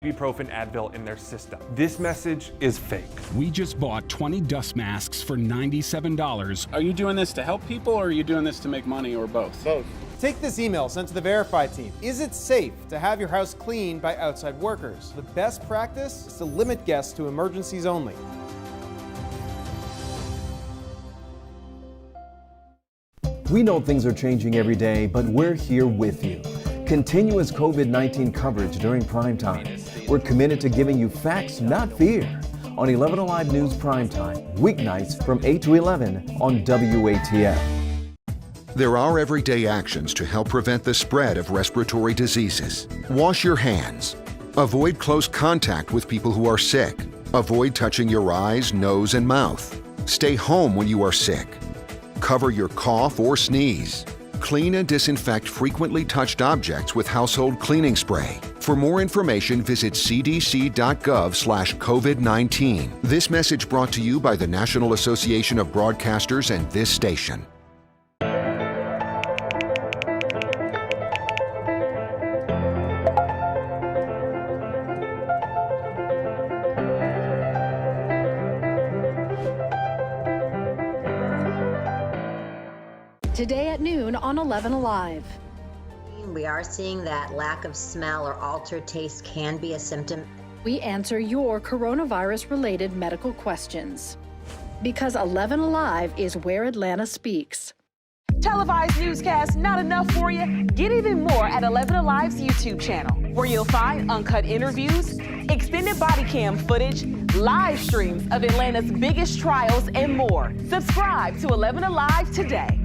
ibuprofen Advil in their system. This message is fake. We just bought 20 dust masks for $97. Are you doing this to help people, or are you doing this to make money, or both? Both. Take this email sent to the Verify team. Is it safe to have your house cleaned by outside workers? The best practice is to limit guests to emergencies only. We know things are changing every day, but we're here with you. Continuous COVID-19 coverage during primetime. We're committed to giving you facts, not fear. On 11Alive News Primetime, weeknights from 8 to 11 on WATF. There are everyday actions to help prevent the spread of respiratory diseases. Wash your hands. Avoid close contact with people who are sick. Avoid touching your eyes, nose, and mouth. Stay home when you are sick. Cover your cough or sneeze. Clean and disinfect frequently touched objects with household cleaning spray. For more information, visit cdc.gov/COVID-19. This message brought to you by the National Association of Broadcasters and this station. Today at noon on 11Alive. We are seeing that lack of smell or altered taste can be a symptom. We answer your coronavirus-related medical questions. Because 11Alive is where Atlanta speaks. Televised newscasts not enough for you? Get even more at 11Alive's YouTube channel, where you'll find uncut interviews, extended body cam footage, live streams of Atlanta's biggest trials, and more. Subscribe to 11Alive today.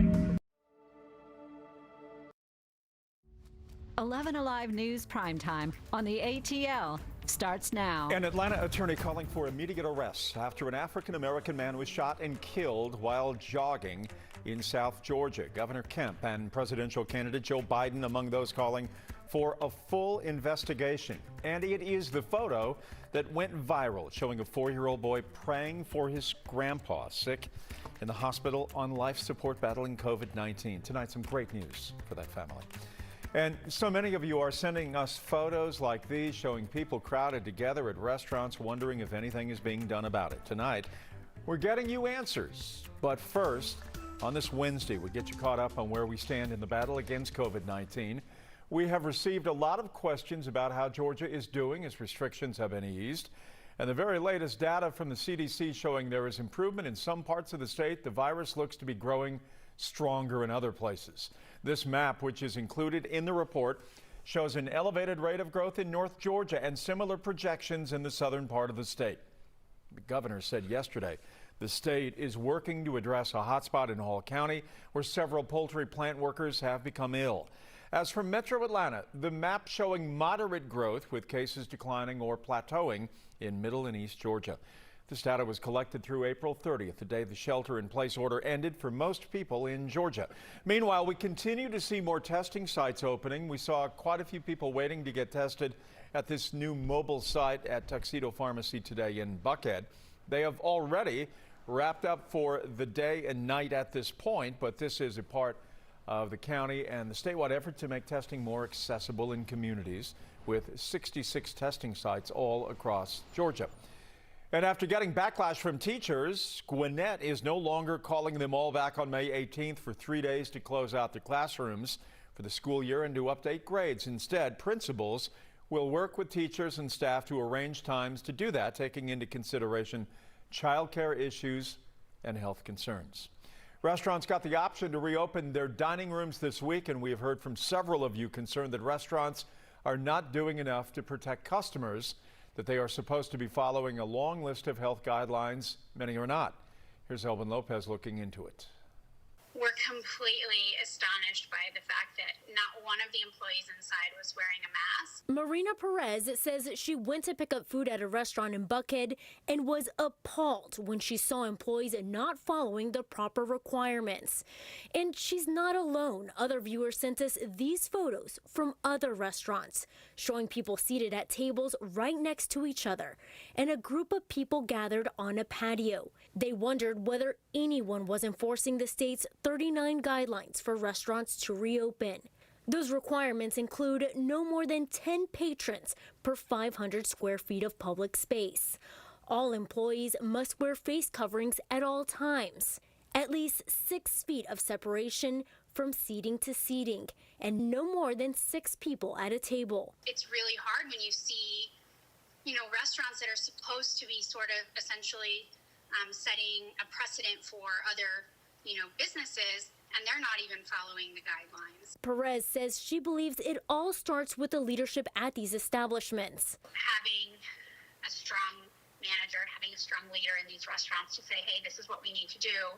11Alive News Primetime on the ATL starts now. An Atlanta attorney calling for immediate arrests after an African-American man was shot and killed while jogging in South Georgia. Governor Kemp and presidential candidate Joe Biden among those calling for a full investigation. And it is the photo that went viral, showing a 4-year-old boy praying for his grandpa, sick in the hospital on life support battling COVID-19. Tonight, some great news for that family. And so many of you are sending us photos like these showing people crowded together at restaurants wondering if anything is being done about it. Tonight, we're getting you answers. But first, on this Wednesday, we get you caught up on where we stand in the battle against COVID-19. We have received a lot of questions about how Georgia is doing as restrictions have been eased. And the very latest data from the CDC showing there is improvement in some parts of the state. The virus looks to be growing stronger in other places. This map, which is included in the report, shows an elevated rate of growth in North Georgia and similar projections in the southern part of the state. The governor said yesterday the state is working to address a hotspot in Hall County where several poultry plant workers have become ill. As for Metro Atlanta, the map showing moderate growth with cases declining or plateauing in Middle and East Georgia. This data was collected through April 30th, the day the shelter-in-place order ended for most people in Georgia. Meanwhile, we continue to see more testing sites opening. We saw quite a few people waiting to get tested at this new mobile site at Tuxedo Pharmacy today in Buckhead. They have already wrapped up for the day and night at this point, but this is a part of the county and the statewide effort to make testing more accessible in communities with 66 testing sites all across Georgia. And after getting backlash from teachers, Gwinnett is no longer calling them all back on May 18th for 3 days to close out their classrooms for the school year and to update grades. Instead, principals will work with teachers and staff to arrange times to do that, taking into consideration childcare issues and health concerns. Restaurants got the option to reopen their dining rooms this week, and we have heard from several of you concerned that restaurants are not doing enough to protect customers, that they are supposed to be following a long list of health guidelines. Many are not. Here's Elvin Lopez looking into it. We're completely astonished by the fact that not one of the employees inside was wearing a mask. Marina Perez says she went to pick up food at a restaurant in Buckhead and was appalled when she saw employees not following the proper requirements. And she's not alone. Other viewers sent us these photos from other restaurants showing people seated at tables right next to each other and a group of people gathered on a patio. They wondered whether anyone was enforcing the state's 39 guidelines for restaurants to reopen. Those requirements include no more than 10 patrons per 500 square feet of public space. All employees must wear face coverings at all times, at least 6 feet of separation from seating to seating, and no more than 6 people at a table. It's really hard when you see, restaurants that are supposed to be sort of essentially setting a precedent for other, businesses, and they're not even following the guidelines. Perez says she believes it all starts with the leadership at these establishments. Having a strong manager, having a strong leader in these restaurants to say, hey, this is what we need to do,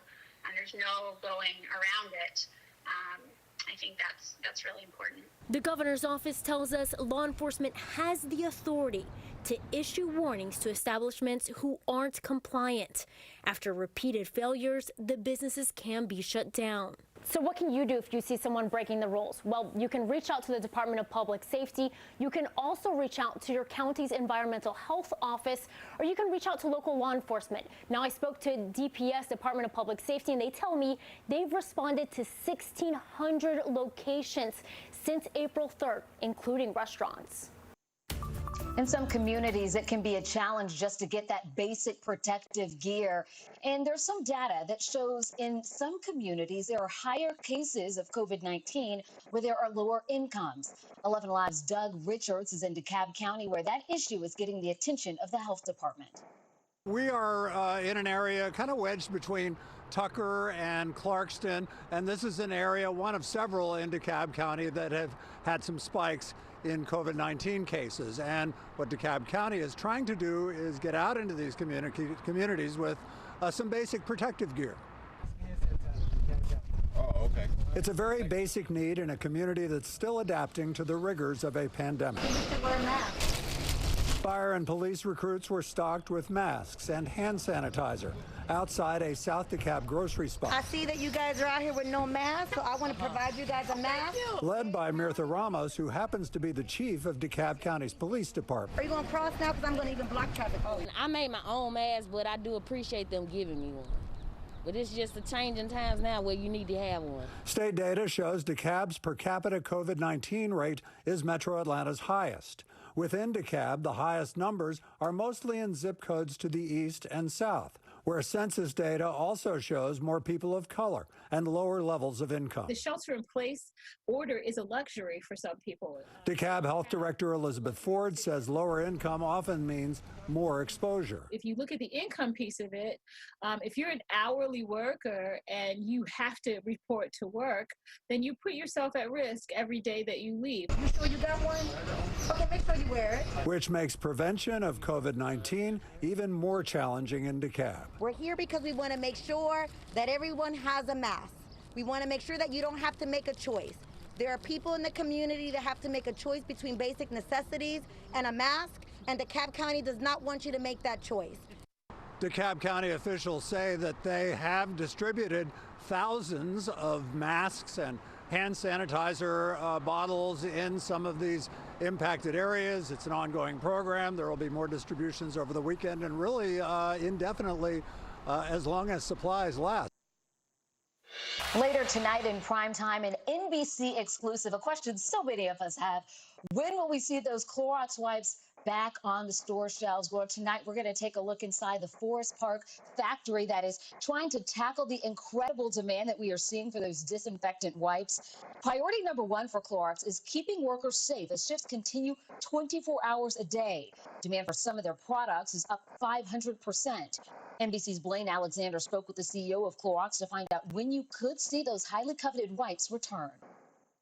and there's no going around it. I think that's really important. The governor's office tells us law enforcement has the authority to issue warnings to establishments who aren't compliant. After repeated failures, the businesses can be shut down. So what can you do if you see someone breaking the rules? Well, you can reach out to the Department of Public Safety. You can also reach out to your county's environmental health office, or you can reach out to local law enforcement. Now, I spoke to DPS, Department of Public Safety, and they tell me they've responded to 1,600 locations since April 3rd, including restaurants. In some communities, it can be a challenge just to get that basic protective gear. And there's some data that shows in some communities there are higher cases of COVID-19 where there are lower incomes. 11Alive's Doug Richards is in DeKalb County where that issue is getting the attention of the health department. We are in an area kind of wedged between Tucker and Clarkston, and this is an area, one of several in DeKalb County, that have had some spikes in COVID-19 cases. And what DeKalb County is trying to do is get out into these communities with some basic protective gear. Oh, okay. It's a very basic need in a community that's still adapting to the rigors of a pandemic. Fire and police recruits were stocked with masks and hand sanitizer outside a South DeKalb grocery spot. I see that you guys are out here with no mask, so I want to provide you guys a mask. Led by Mirtha Ramos, who happens to be the chief of DeKalb County's police department. Are you going to cross now? Because I'm going to even block traffic. I made my own mask, but I do appreciate them giving me one. But it's just a change in times now where you need to have one. State data shows DeKalb's per capita COVID-19 rate is Metro Atlanta's highest. Within DeKalb, the highest numbers are mostly in zip codes to the east and south, where census data also shows more people of color and lower levels of income. The shelter-in-place order is a luxury for some people. DeKalb Health Director Elizabeth Ford says lower income often means more exposure. If you look at the income piece of it, if you're an hourly worker and you have to report to work, then you put yourself at risk every day that you leave. You sure you got one? Okay, make sure you wear it. Which makes prevention of COVID-19 even more challenging in DeKalb. We're here because we want to make sure that everyone has a mask. We want to make sure that you don't have to make a choice. There are people in the community that have to make a choice between basic necessities and a mask, and DeKalb County does not want you to make that choice. DeKalb County officials say that they have distributed thousands of masks and hand sanitizer bottles in some of these impacted areas. It's an ongoing program. There will be more distributions over the weekend and really indefinitely as long as supplies last. Later tonight in Primetime, an NBC exclusive, a question so many of us have. When will we see those Clorox wipes back on the store shelves? Well, tonight we're going to take a look inside the Forest Park factory that is trying to tackle the incredible demand that we are seeing for those disinfectant wipes. Priority number one for Clorox is keeping workers safe as shifts continue 24 hours a day. Demand for some of their products is up 500%. NBC's Blaine Alexander spoke with the CEO of Clorox to find out when you could see those highly coveted wipes return.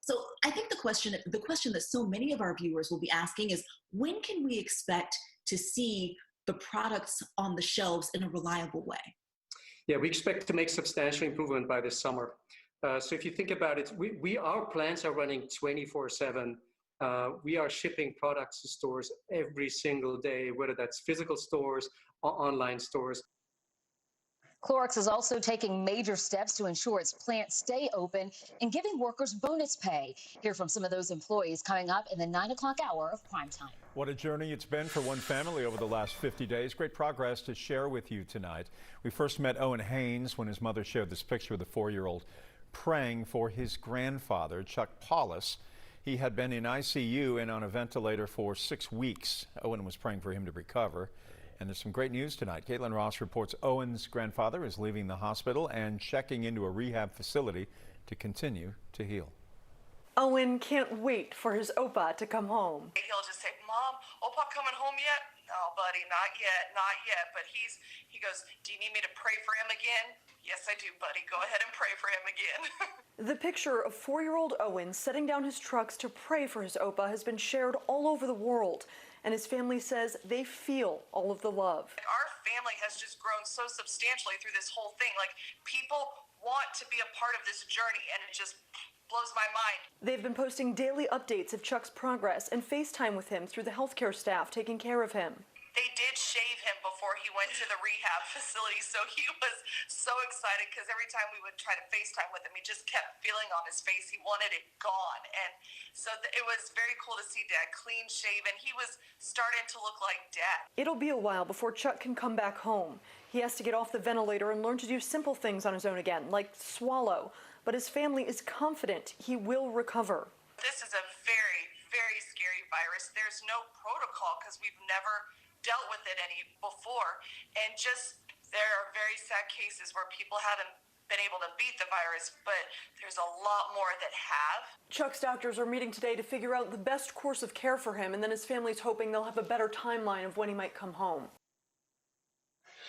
So I think the question that so many of our viewers will be asking is, when can we expect to see the products on the shelves in a reliable way? Yeah, we expect to make substantial improvement by this summer. So if you think about it, our plants are running 24/7. We are shipping products to stores every single day, whether that's physical stores or online stores. Clorox is also taking major steps to ensure its plants stay open and giving workers bonus pay. Hear from some of those employees coming up in the 9 o'clock hour of Primetime. What a journey it's been for one family over the last 50 days. Great progress to share with you tonight. We first met Owen Haynes when his mother shared this picture of the 4-year-old praying for his grandfather, Chuck Paulus. He had been in ICU and on a ventilator for 6 weeks. Owen was praying for him to recover. And there's some great news tonight. Caitlin Ross reports Owen's grandfather is leaving the hospital and checking into a rehab facility to continue to heal. Owen can't wait for his Opa to come home. He'll just say, "Mom, Opa coming home yet?" "No, buddy, not yet, not yet." But he goes, "Do you need me to pray for him again?" "Yes, I do, buddy. Go ahead and pray for him again." The picture of 4-year-old Owen setting down his trucks to pray for his Opa has been shared all over the world, and his family says they feel all of the love. Our family has just grown so substantially through this whole thing. Like, people want to be a part of this journey, and it just blows my mind. They've been posting daily updates of Chuck's progress and FaceTime with him through the healthcare staff taking care of him. They did shave him before he went to the rehab facility, so he was so excited because every time we would try to FaceTime with him, he just kept feeling on his face. He wanted it gone. And so it was very cool to see Dad clean shaven. He was starting to look like Dad. It'll be a while before Chuck can come back home. He has to get off the ventilator and learn to do simple things on his own again, like swallow. But his family is confident he will recover. This is a very, very scary virus. There's no protocol because we've never dealt with it any before, and just there are very sad cases where people haven't been able to beat the virus, but there's a lot more that have. Chuck's doctors are meeting today to figure out the best course of care for him, and then his family's hoping they'll have a better timeline of when he might come home.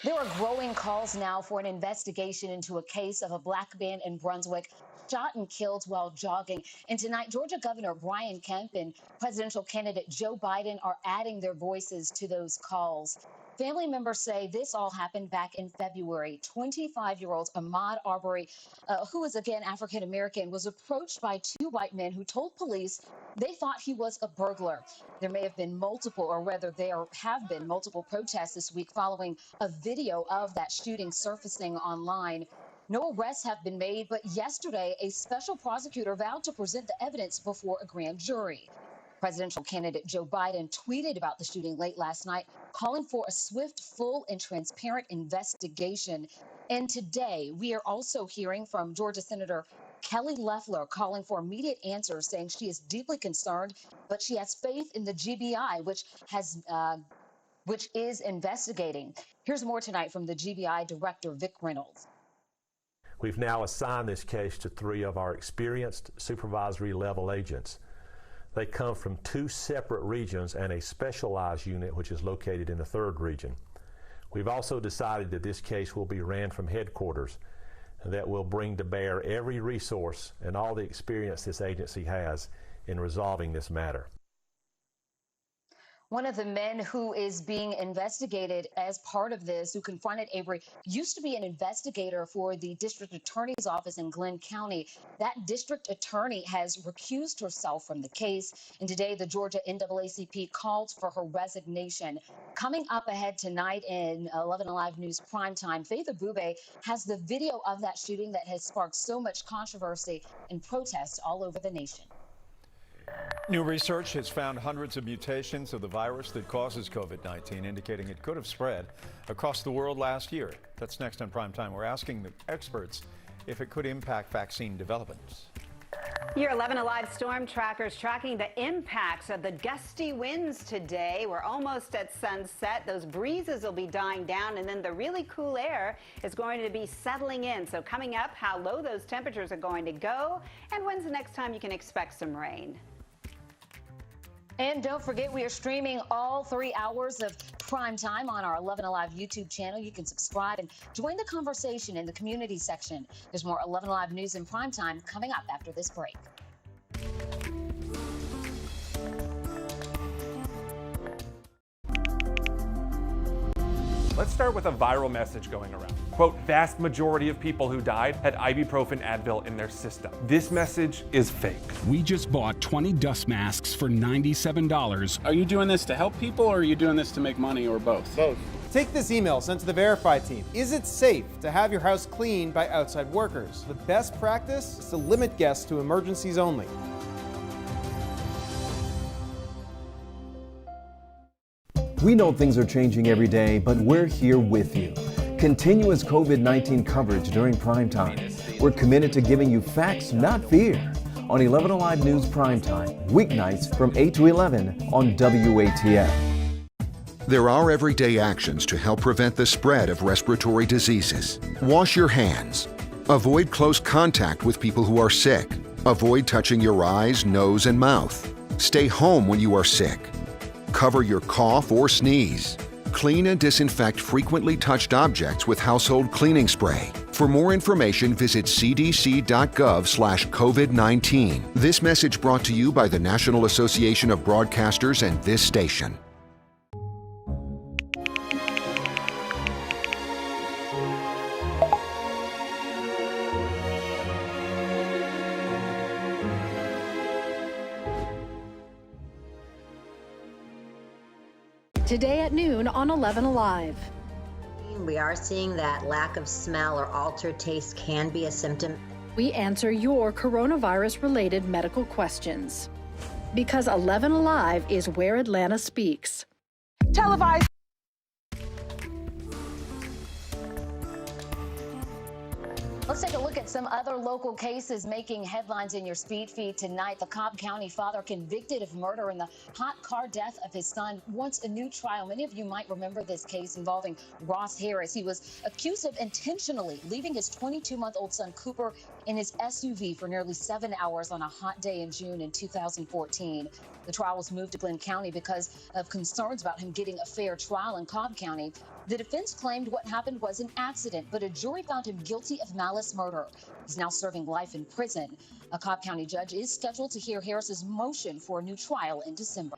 There are growing calls now for an investigation into a case of a black man in Brunswick shot and killed while jogging. And tonight, Georgia Governor Brian Kemp and presidential candidate Joe Biden are adding their voices to those calls. Family members say this all happened back in February. 25-year-old Ahmad Aubry, who is again African-American, was approached by 2 white men who told police they thought he was a burglar. There may have been multiple, or rather there have been multiple protests this week following a video of that shooting surfacing online. No arrests have been made, but yesterday a special prosecutor vowed to present the evidence before a grand jury. Presidential candidate Joe Biden tweeted about the shooting late last night, calling for a swift, full, and transparent investigation. And today, we are also hearing from Georgia Senator Kelly Loeffler calling for immediate answers, saying she is deeply concerned, but she has faith in the GBI, which is investigating. Here's more tonight from the GBI Director, Vic Reynolds. We've now assigned this case to 3 of our experienced supervisory level agents. They come from 2 separate regions and a specialized unit which is located in the 3rd region. We've also decided that this case will be ran from headquarters, and that will bring to bear every resource and all the experience this agency has in resolving this matter. One of the men who is being investigated as part of this, who confronted Aubry, used to be an investigator for the district attorney's office in Glenn County. That district attorney has recused herself from the case, and today the Georgia NAACP called for her resignation. Coming up ahead tonight in 11Alive News Primetime, Faith Abube has the video of that shooting that has sparked so much controversy and protests all over the nation. New research has found hundreds of mutations of the virus that causes COVID-19, indicating it could have spread across the world last year. That's next on Primetime. We're asking the experts if it could impact vaccine development. Your 11Alive storm trackers tracking the impacts of the gusty winds today. We're almost at sunset. Those breezes will be dying down, and then the really cool air is going to be settling in. So coming up, how low those temperatures are going to go, and when's the next time you can expect some rain. And don't forget, we are streaming all 3 hours of Primetime on our 11Alive YouTube channel. You can subscribe and join the conversation in the community section. There's more 11Alive news in Primetime coming up after this break. Let's start with a viral message going around. Quote, vast majority of people who died had ibuprofen Advil in their system. This message is fake. We just bought 20 dust masks for $97. Are you doing this to help people, or are you doing this to make money, or both? Both. Take this email sent to the Verify team. Is it safe to have your house cleaned by outside workers? The best practice is to limit guests to emergencies only. We know things are changing every day, but we're here with you. Continuous COVID-19 coverage during prime time. We're committed to giving you facts, not fear. on 11Alive News Primetime, weeknights from 8 to 11 on WATF. There are everyday actions to help prevent the spread of respiratory diseases. Wash your hands. Avoid close contact with people who are sick. Avoid touching your eyes, nose, and mouth. Stay home when you are sick. Cover your cough or sneeze. Clean and disinfect frequently touched objects with household cleaning spray. For more information, visit cdc.gov/COVID-19. This message brought to you by the National Association of Broadcasters and this station. Today at noon on 11Alive. We are seeing that lack of smell or altered taste can be a symptom. We answer your coronavirus-related medical questions. Because 11Alive is where Atlanta speaks. Televised. Let's take a look at some other local cases making headlines in your speed feed tonight. The Cobb County father convicted of murder in the hot car death of his son wants a new trial. Many of you might remember this case involving Ross Harris. He was accused of intentionally leaving his 22-month-old son Cooper in his SUV for nearly 7 hours on a hot day in June in 2014. The trial was moved to Glenn County because of concerns about him getting a fair trial in Cobb County. The defense claimed what happened was an accident, but a jury found him guilty of malice murder. He's now serving life in prison. A Cobb County judge is scheduled to hear Harris's motion for a new trial in December.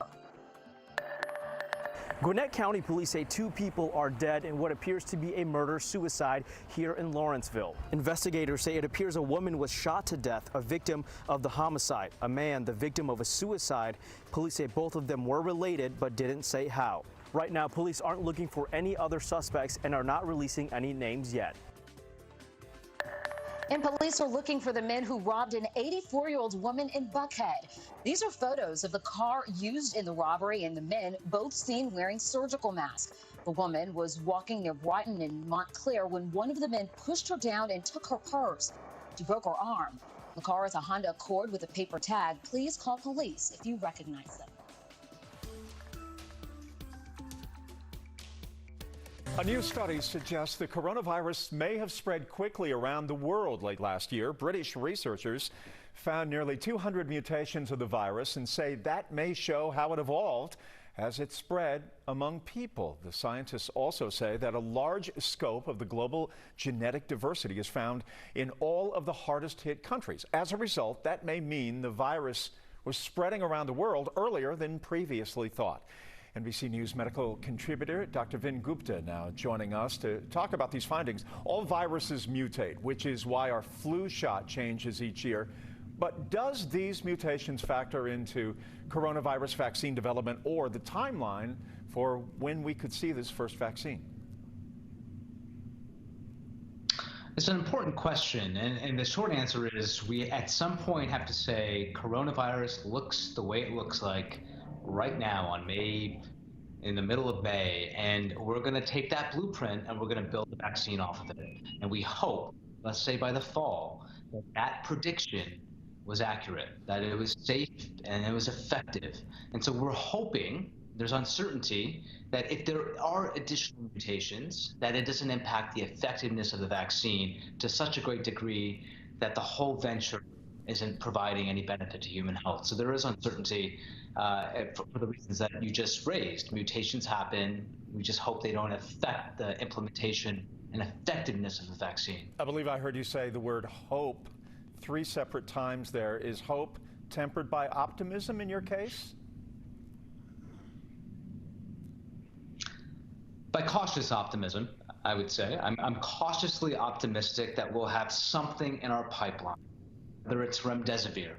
Gwinnett County police say 2 people are dead in what appears to be a murder-suicide here in Lawrenceville. Investigators say it appears a woman was shot to death, a victim of the homicide. A man, the victim of a suicide. Police say both of them were related but didn't say how. Right now, police aren't looking for any other suspects and are not releasing any names yet. And police are looking for the men who robbed an 84-year-old woman in Buckhead. These are photos of the car used in the robbery and the men, both seen wearing surgical masks. The woman was walking near Brighton and Montclair when one of the men pushed her down and took her purse. She broke her arm. The car is a Honda Accord with a paper tag. Please call police if you recognize them. A new study suggests the coronavirus may have spread quickly around the world late last year. British researchers found nearly 200 mutations of the virus and say that may show how it evolved as it spread among people. The scientists also say that a large scope of the global genetic diversity is found in all of the hardest hit countries. As a result, that may mean the virus was spreading around the world earlier than previously thought. NBC News medical contributor Dr. Vin Gupta now joining us to talk about these findings. All viruses mutate, which is why our flu shot changes each year. But does these mutations factor into coronavirus vaccine development or the timeline for when we could see this first vaccine? It's an important question, and the short answer is we at some point have to say coronavirus looks the way it looks like right now on May, in the middle of May, and we're going to take that blueprint and we're going to build the vaccine off of it. And we hope, let's say by the fall, that that prediction was accurate, that it was safe and it was effective. And so we're hoping, there's uncertainty, that if there are additional mutations, that it doesn't impact the effectiveness of the vaccine to such a great degree that the whole venture isn't providing any benefit to human health. So there is uncertainty for the reasons that you just raised. Mutations happen. We just hope they don't affect the implementation and effectiveness of the vaccine. I believe I heard you say the word hope 3 separate times there. Is hope tempered by optimism in your case? By cautious optimism, I would say. I'm cautiously optimistic that we'll have something in our pipeline, whether it's remdesivir,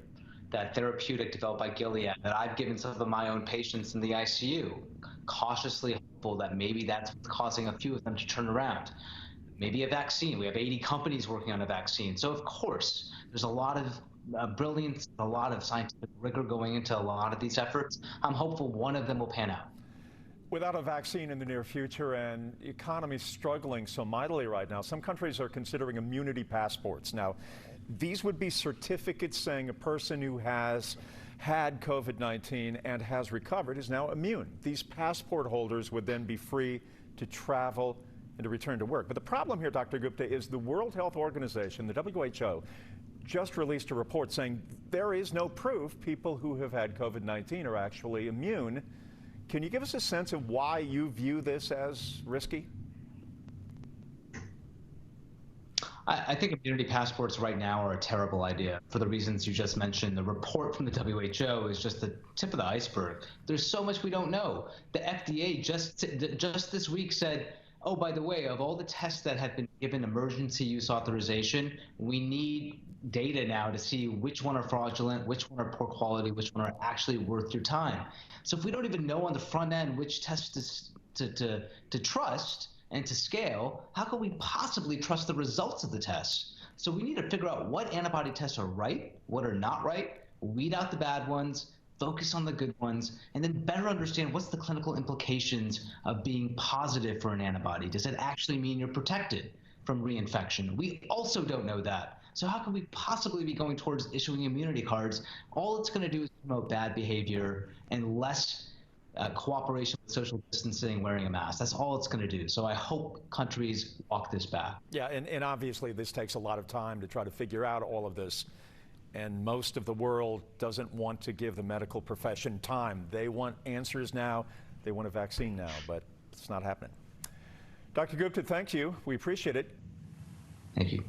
that therapeutic developed by Gilead that I've given some of my own patients in the ICU. Cautiously hopeful that maybe that's causing a few of them to turn around. Maybe a vaccine. We have 80 companies working on a vaccine. So of course, there's a lot of brilliance, a lot of scientific rigor going into a lot of these efforts. I'm hopeful one of them will pan out. Without a vaccine in the near future and economies struggling so mightily right now, some countries are considering immunity passports. Now, these would be certificates saying a person who has had COVID-19 and has recovered is now immune. These passport holders would then be free to travel and to return to work. But the problem here, Dr. Gupta, is the World Health Organization, the WHO, just released a report saying there is no proof people who have had COVID-19 are actually immune. Can you give us a sense of why you view this as risky? I think immunity passports right now are a terrible idea for the reasons you just mentioned. The report from the WHO is just the tip of the iceberg. There's so much we don't know. The FDA just this week said, oh, by the way, of all the tests that have been given emergency use authorization, we need data now to see which one are fraudulent, which one are poor quality, which one are actually worth your time. So if we don't even know on the front end which tests to trust and to scale, how can we possibly trust the results of the tests? So we need to figure out what antibody tests are right, what are not right, weed out the bad ones, focus on the good ones, and then better understand what's the clinical implications of being positive for an antibody. Does it actually mean you're protected from reinfection? We also don't know that. So how can we possibly be going towards issuing immunity cards? All it's going to do is promote bad behavior and less cooperation with social distancing, wearing a mask. That's all it's going to do. So I hope countries walk this back. Yeah, and obviously this takes a lot of time to try to figure out all of this. And most of the world doesn't want to give the medical profession time. They want answers now. They want a vaccine now, but it's not happening. Dr. Gupta, thank you. We appreciate it. Thank you.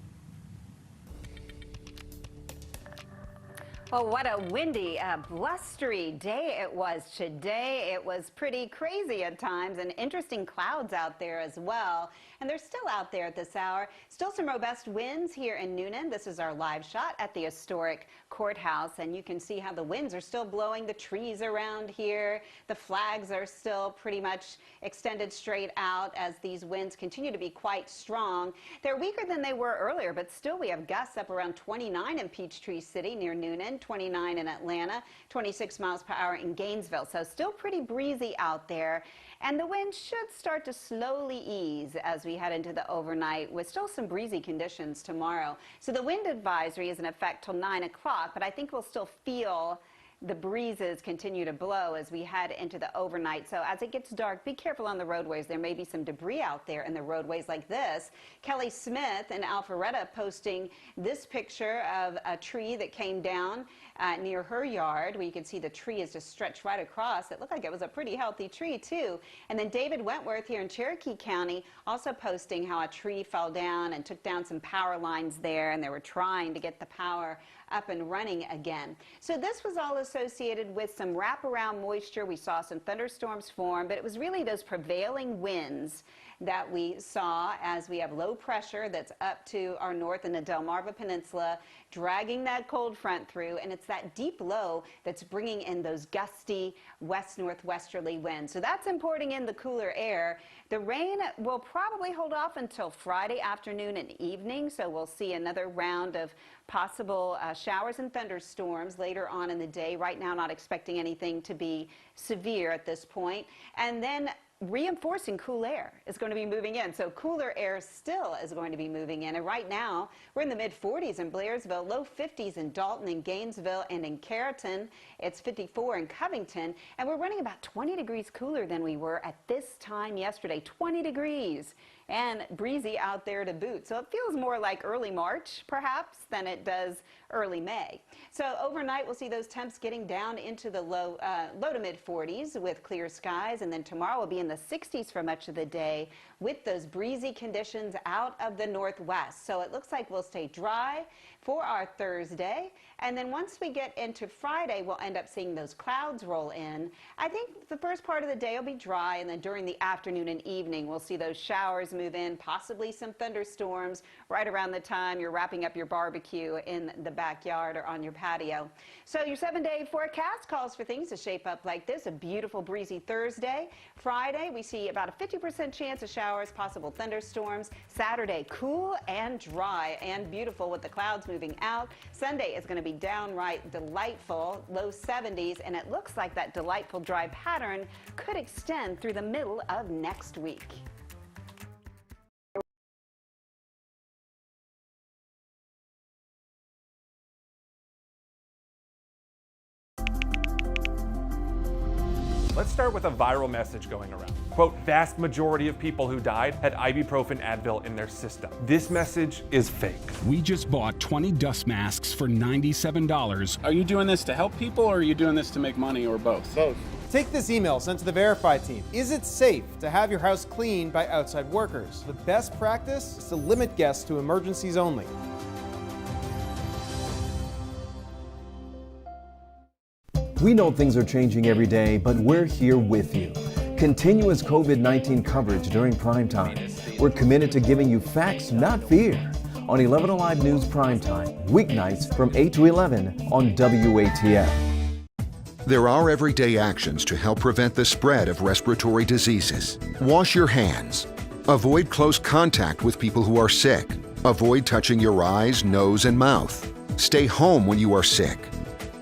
Oh, what a windy, blustery day it was today. It was pretty crazy at times, and interesting clouds out there as well. And they're still out there at this hour. Still some robust winds here in Noonan. This is our live shot at the historic courthouse, and you can see how the winds are still blowing the trees around here. The flags are still pretty much extended straight out as these winds continue to be quite strong. They're weaker than they were earlier, but still we have gusts up around 29 in Peachtree City near Noonan, 29 in Atlanta, 26 miles per hour in Gainesville. So still pretty breezy out there. And the wind should start to slowly ease as we head into the overnight with still some breezy conditions tomorrow. So the wind advisory is in effect till 9 o'clock, but I think we'll still feel the breezes continue to blow as we head into the overnight. So as it gets dark, be careful on the roadways. There may be some debris out there in the roadways like this. Kelly Smith in Alpharetta posting this picture of a tree that came down near her yard, where you can see the tree is just stretched right across. It looked like it was a pretty healthy tree too. And then David Wentworth here in Cherokee County also posting how a tree fell down and took down some power lines there, and they were trying to get the power up and running again. So this was all associated with some wraparound moisture. We saw some thunderstorms form, but it was really those prevailing winds that we saw as we have low pressure that's up to our north in the Delmarva Peninsula, dragging that cold front through, and it's that deep low that's bringing in those gusty west-northwesterly winds. So that's importing in the cooler air. The rain will probably hold off until Friday afternoon and evening, so we'll see another round of possible showers and thunderstorms later on in the day. Right now, not expecting anything to be severe at this point. And then reinforcing cool air is going to be moving in. So cooler air still is going to be moving in. And right now, we're in the mid-40s in Blairsville, low 50s in Dalton and Gainesville and in Carrollton. It's 54 in Covington. And we're running about 20 degrees cooler than we were at this time yesterday. 20 degrees. And breezy out there to boot. So it feels more like early March, perhaps, than it does early May. So overnight, we'll see those temps getting down into the low to mid-40s with clear skies. And then tomorrow will be in the 60s for much of the day with those breezy conditions out of the northwest. So it looks like we'll stay dry for our Thursday. And then once we get into Friday, we'll end up seeing those clouds roll in. I think the first part of the day will be dry, and then during the afternoon and evening, we'll see those showers move in, possibly some thunderstorms right around the time you're wrapping up your barbecue in the backyard or on your patio. So your 7-day forecast calls for things to shape up like this. A beautiful breezy Thursday. Friday, we see about a 50% chance of showers, possible thunderstorms. Saturday, cool and dry and beautiful with the clouds moving out. Sunday is going to be downright delightful, low 70s, and it looks like that delightful dry pattern could extend through the middle of next week. start with a viral message going around. Quote, vast majority of people who died had ibuprofen Advil in their system. This message is fake. We just bought 20 dust masks for $97. Are you doing this to help people or are you doing this to make money or both? Both. Take this email sent to the Verify team. Is it safe to have your house cleaned by outside workers? The best practice is to limit guests to emergencies only. We know things are changing every day, but we're here with you. Continuous COVID-19 coverage during primetime. We're committed to giving you facts, not fear. On 11Alive News Primetime, weeknights from 8 to 11 on WATF. There are everyday actions to help prevent the spread of respiratory diseases. Wash your hands. Avoid close contact with people who are sick. Avoid touching your eyes, nose, and mouth. Stay home when you are sick.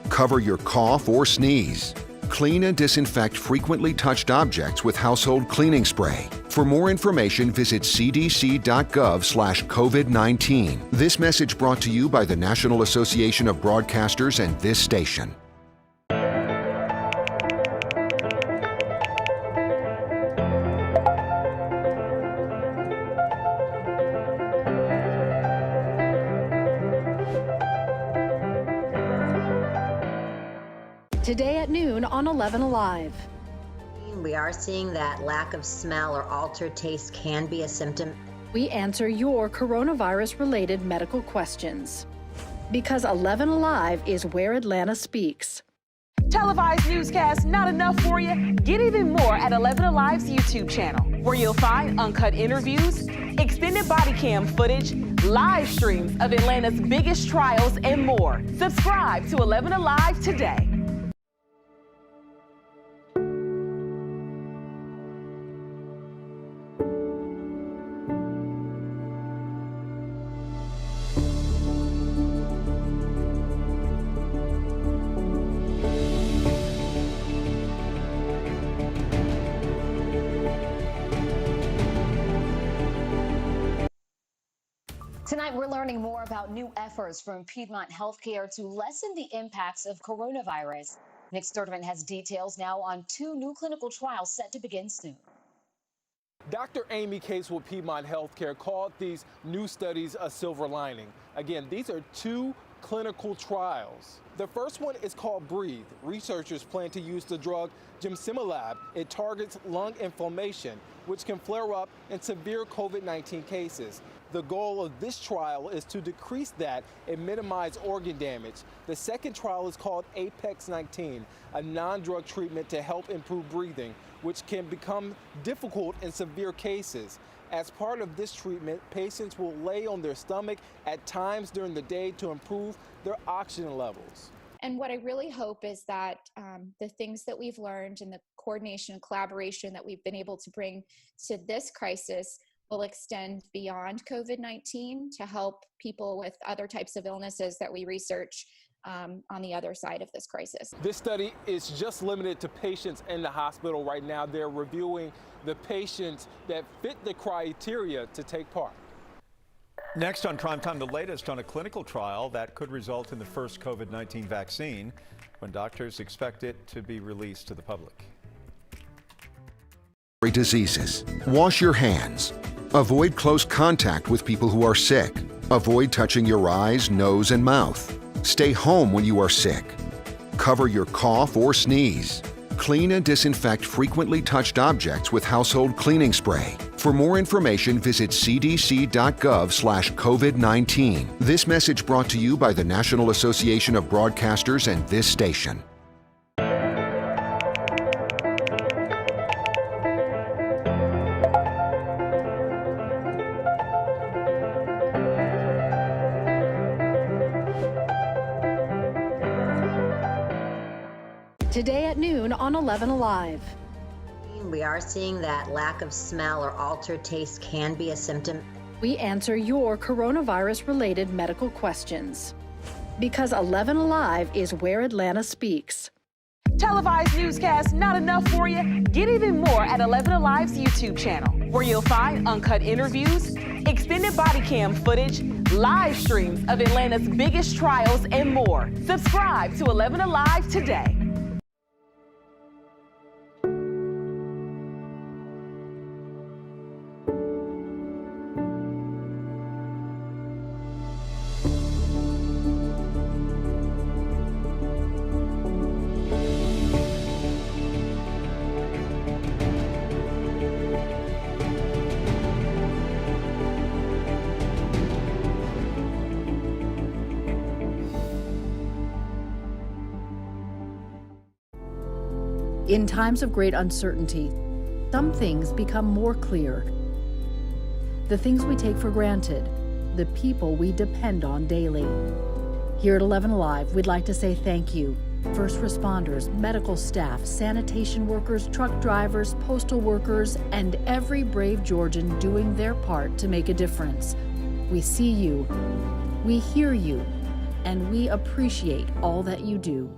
Cover your cough or sneeze. Clean and disinfect frequently touched objects with household cleaning spray. For more information, visit cdc.gov/COVID-19. This message brought to you by the National Association of Broadcasters and this station. Today at noon on 11Alive. We are seeing that lack of smell or altered taste can be a symptom. We answer your coronavirus-related medical questions. Because 11Alive is where Atlanta speaks. Televised newscasts not enough for you? Get even more at 11Alive's YouTube channel, where you'll find uncut interviews, extended body cam footage, live streams of Atlanta's biggest trials, and more. Subscribe to 11Alive today. Tonight, we're learning more about new efforts from Piedmont Healthcare to lessen the impacts of coronavirus. Nick Sturtevant has details now on 2 new clinical trials set to begin soon. Dr. Amy Case with Piedmont Healthcare called these new studies a silver lining. Again, these are 2 clinical trials. The first one is called Breathe. Researchers plan to use the drug Gemcitabine. It targets lung inflammation, which can flare up in severe COVID-19 cases. The goal of this trial is to decrease that and minimize organ damage. The second trial is called Apex 19, a non-drug treatment to help improve breathing, which can become difficult in severe cases. As part of this treatment, patients will lay on their stomach at times during the day to improve their oxygen levels. And what I really hope is that the things that we've learned and the coordination and collaboration that we've been able to bring to this crisis will extend beyond COVID-19 to help people with other types of illnesses that we research on the other side of this crisis. This study is just limited to patients in the hospital right now. They're reviewing the patients that fit the criteria to take part. Next on Primetime, the latest on a clinical trial that could result in the first COVID-19 vaccine when doctors expect it to be released to the public. Diseases. Wash your hands. Avoid close contact with people who are sick. Avoid touching your eyes, nose, and mouth. Stay home when you are sick. Cover your cough or sneeze. Clean and disinfect frequently touched objects with household cleaning spray. For more information, visit cdc.gov/COVID-19. This message brought to you by the National Association of Broadcasters and this station. Today at noon on 11Alive. We are seeing that lack of smell or altered taste can be a symptom. We answer your coronavirus-related medical questions. Because 11Alive is where Atlanta speaks. Televised newscasts not enough for you? Get even more at 11Alive's YouTube channel, where you'll find uncut interviews, extended body cam footage, live streams of Atlanta's biggest trials, and more. Subscribe to 11Alive today. In times of great uncertainty, some things become more clear. The things we take for granted, the people we depend on daily. Here at 11Alive, we'd like to say thank you. First responders, medical staff, sanitation workers, truck drivers, postal workers, and every brave Georgian doing their part to make a difference. We see you, we hear you, and we appreciate all that you do.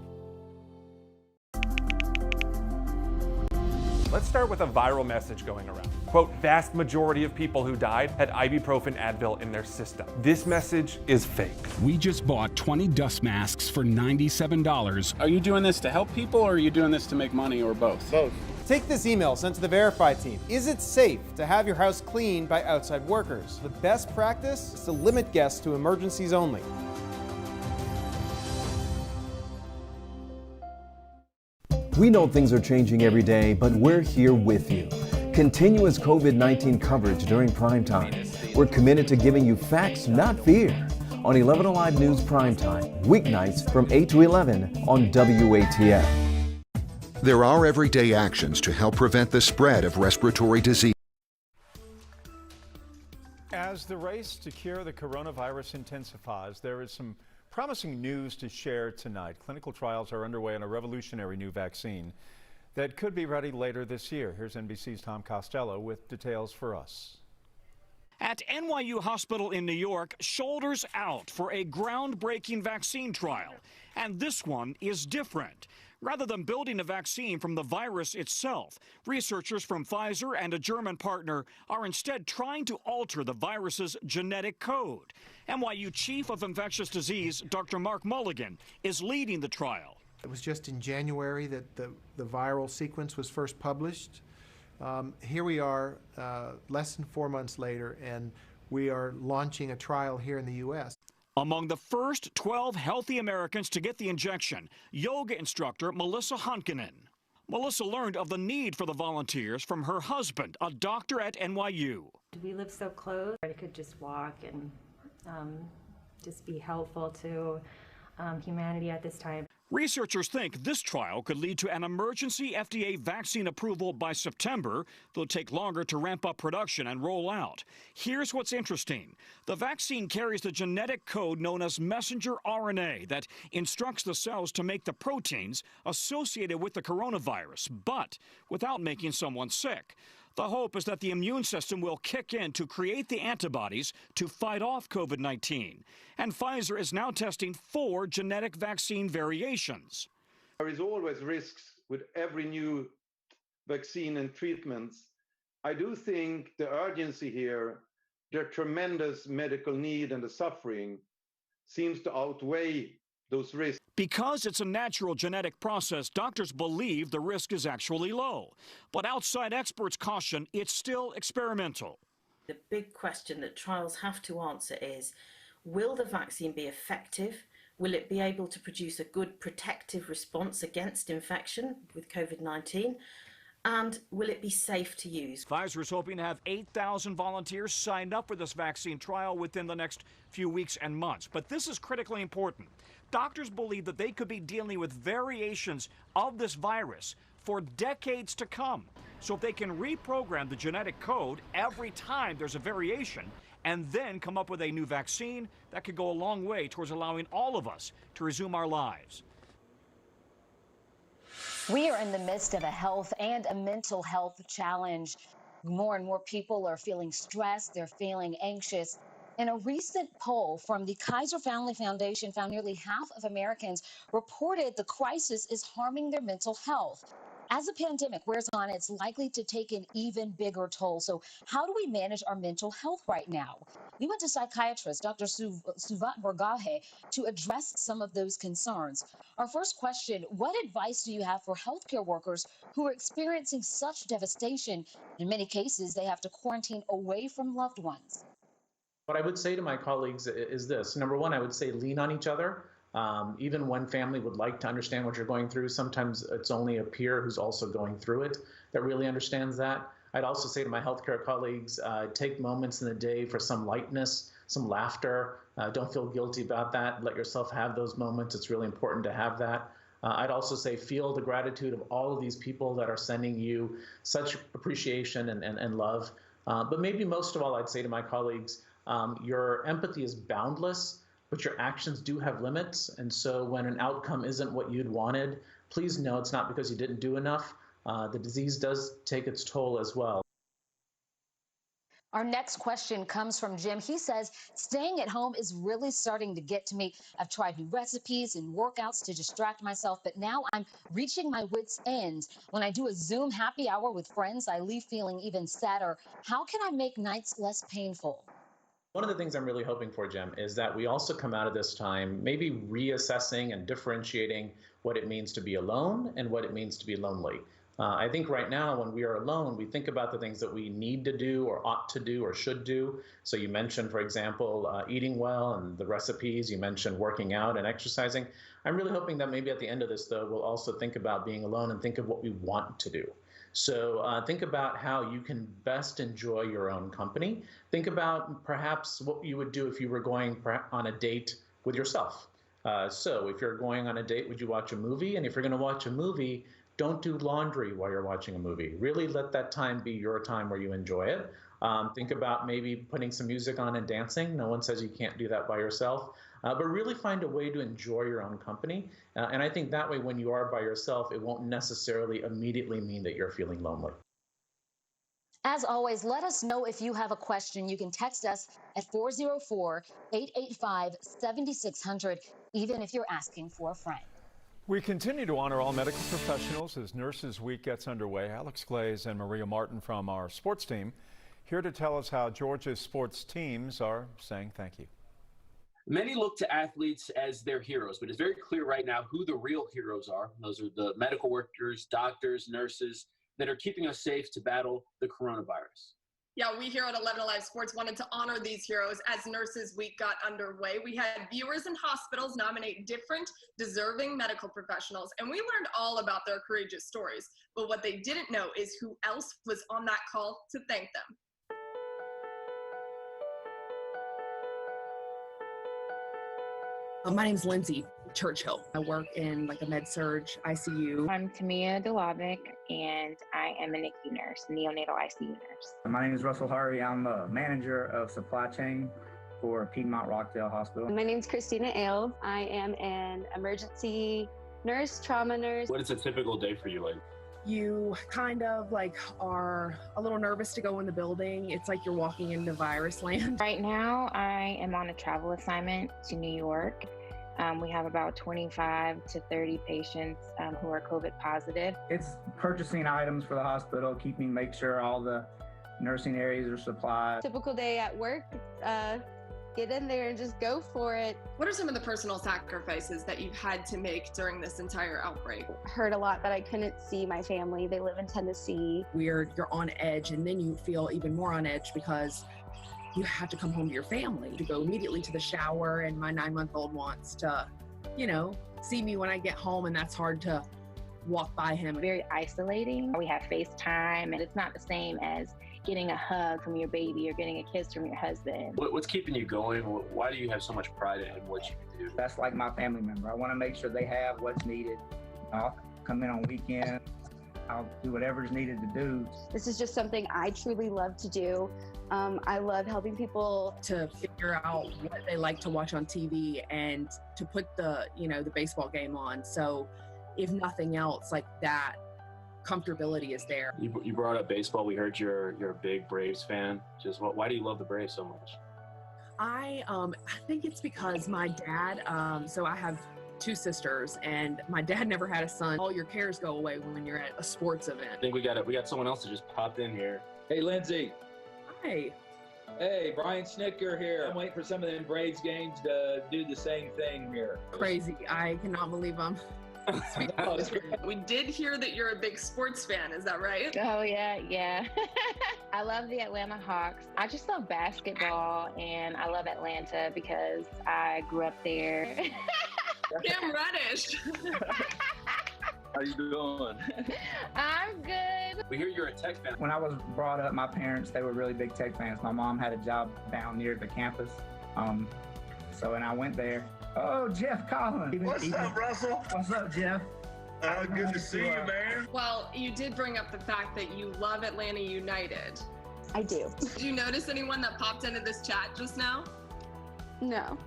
Let's start with a viral message going around. Quote, vast majority of people who died had ibuprofen Advil in their system. This message is fake. We just bought 20 dust masks for $97. Are you doing this to help people or are you doing this to make money or both? Both. Take this email sent to the Verify team. Is it safe to have your house cleaned by outside workers? The best practice is to limit guests to emergencies only. We know things are changing every day, but we're here with you. Continuous COVID-19 coverage during primetime. We're committed to giving you facts, not fear. On 11Alive News Primetime, weeknights from 8 to 11 on WATF. There are everyday actions to help prevent the spread of respiratory disease. As the race to cure the coronavirus intensifies, there is some promising news to share tonight. Clinical trials are underway on a revolutionary new vaccine that could be ready later this year. Here's NBC's Tom Costello with details for us. At NYU Hospital in New York, shoulders out for a groundbreaking vaccine trial. And this one is different. Rather than building a vaccine from the virus itself, researchers from Pfizer and a German partner are instead trying to alter the virus's genetic code. NYU Chief of Infectious Disease, Dr. Mark Mulligan, is leading the trial. It was just in January that the viral sequence was first published. Here we are, less than 4 months later, and we are launching a trial here in the U.S. Among the first 12 healthy Americans to get the injection, yoga instructor Melissa Hunkanen. Melissa learned of the need for the volunteers from her husband, a doctor at NYU. We live so close, I could just walk and just be helpful to humanity at this time. Researchers think this trial could lead to an emergency FDA vaccine approval by September. It'll take longer to ramp up production and roll out. Here's what's interesting. The vaccine carries the genetic code known as messenger RNA that instructs the cells to make the proteins associated with the coronavirus, but without making someone sick. The hope is that the immune system will kick in to create the antibodies to fight off COVID-19. And Pfizer is now testing 4 genetic vaccine variations. There is always risks with every new vaccine and treatments. I do think the urgency here, the tremendous medical need and the suffering seems to outweigh those risks. Because it's a natural genetic process, doctors believe the risk is actually low. But outside experts caution it's still experimental. The big question that trials have to answer is, will the vaccine be effective? Will it be able to produce a good protective response against infection with COVID-19? And will it be safe to use? Pfizer is hoping to have 8,000 volunteers signed up for this vaccine trial within the next few weeks and months. But this is critically important. Doctors believe that they could be dealing with variations of this virus for decades to come. So if they can reprogram the genetic code every time there's a variation and then come up with a new vaccine, that could go a long way towards allowing all of us to resume our lives. We are in the midst of a health and a mental health challenge. More and more people are feeling stressed, they're feeling anxious. And a recent poll from the Kaiser Family Foundation found nearly half of Americans reported the crisis is harming their mental health. As the pandemic wears on, it's likely to take an even bigger toll. So how do we manage our mental health right now? We went to psychiatrist Dr. Suvat Borgahe to address some of those concerns. Our first question, what advice do you have for healthcare workers who are experiencing such devastation? In many cases, they have to quarantine away from loved ones. What I would say to my colleagues is this. Number one, I would say lean on each other. Even one family would like to understand what you're going through. Sometimes it's only a peer who's also going through it that really understands that. I'd also say to my healthcare colleagues, take moments in the day for some lightness, some laughter. Don't feel guilty about that. Let yourself have those moments. It's really important to have that. I'd also say feel the gratitude of all of these people that are sending you such appreciation and love. But maybe most of all, I'd say to my colleagues, your empathy is boundless, but your actions do have limits. And so when an outcome isn't what you'd wanted, please know it's not because you didn't do enough. The disease does take its toll as well. Our next question comes from Jim. He says, staying at home is really starting to get to me. I've tried new recipes and workouts to distract myself, but now I'm reaching my wit's end. When I do a Zoom happy hour with friends, I leave feeling even sadder. How can I make nights less painful? One of the things I'm really hoping for, Jim, is that we also come out of this time maybe reassessing and differentiating what it means to be alone and what it means to be lonely. I think right now when we are alone, we think about the things that we need to do or ought to do or should do. So you mentioned, for example, eating well and the recipes. You mentioned working out and exercising. I'm really hoping that maybe at the end of this, though, we'll also think about being alone and think of what we want to do. So think about how you can best enjoy your own company. Think about perhaps what you would do if you were going on a date with yourself. So if you're going on a date, would you watch a movie? And if you're going to watch a movie, don't do laundry while you're watching a movie. Really let that time be your time where you enjoy it. Think about maybe putting some music on and dancing. No one says you can't do that by yourself. But really find a way to enjoy your own company. And I think that way, when you are by yourself, it won't necessarily immediately mean that you're feeling lonely. As always, let us know if you have a question. You can text us at 404-885-7600, even if you're asking for a friend. We continue to honor all medical professionals as Nurses Week gets underway. Alex Glaze and Maria Martin from our sports team here to tell us how Georgia's sports teams are saying thank you. Many look to athletes as their heroes, but it's very clear right now who the real heroes are. Those are the medical workers, doctors, nurses that are keeping us safe to battle the coronavirus. Yeah, we here at 11Alive Sports wanted to honor these heroes as Nurses Week got underway. We had viewers and hospitals nominate different deserving medical professionals, and we learned all about their courageous stories. But what they didn't know is who else was on that call to thank them. My name's Lindsay Churchill. I work in a med-surg ICU. I'm Tamia Delavic, and I am a NICU nurse, neonatal ICU nurse. My name is Russell Harvey. I'm a manager of supply chain for Piedmont Rockdale Hospital. My name is Christina Ailes. I am an emergency nurse, trauma nurse. What is a typical day for you like? You kind of are a little nervous to go in the building. It's like you're walking into virus land. Right now, I am on a travel assignment to New York. We have about 25 to 30 patients who are COVID positive. It's purchasing items for the hospital, make sure all the nursing areas are supplied. Typical day at work, get in there and just go for it. What are some of the personal sacrifices that you've had to make during this entire outbreak? Heard a lot that I couldn't see my family. They live in Tennessee. You're on edge, and then you feel even more on edge because you have to come home to your family, to go immediately to the shower, and my 9-month-old wants to, see me when I get home, and that's hard to walk by him. Very isolating. We have FaceTime, and it's not the same as getting a hug from your baby or getting a kiss from your husband. What's keeping you going? Why do you have so much pride in what you can do? That's like my family member. I want to make sure they have what's needed. I'll come in on weekends. I'll do whatever's needed to do. This is just something I truly love to do. I love helping people to figure out what they like to watch on TV and to put the baseball game on. So if nothing else, that comfortability is there. You brought up baseball. We heard you're a big Braves fan. Why do you love the Braves so much? I think it's because my dad, so I have 2 sisters, and my dad never had a son. All your cares go away when you're at a sports event. I think we got someone else that just popped in here. Hey, Lindsay. Hey. Hey, Brian Snicker here. I'm waiting for some of them Braves games to do the same thing here. Crazy. I cannot believe I'm We did hear that you're a big sports fan, is that right? Oh, yeah. I love the Atlanta Hawks. I just love basketball, and I love Atlanta because I grew up there. Cam Reddish. How you doing? I'm good. We hear you're a Tech fan. When I was brought up, my parents, they were really big Tech fans. My mom had a job down near the campus. So, and I went there. Oh, Jeff Collins. What's up, Russell? What's up, Jeff? Good to see you, man. Well, you did bring up the fact that you love Atlanta United. I do. Did you notice anyone that popped into this chat just now? No.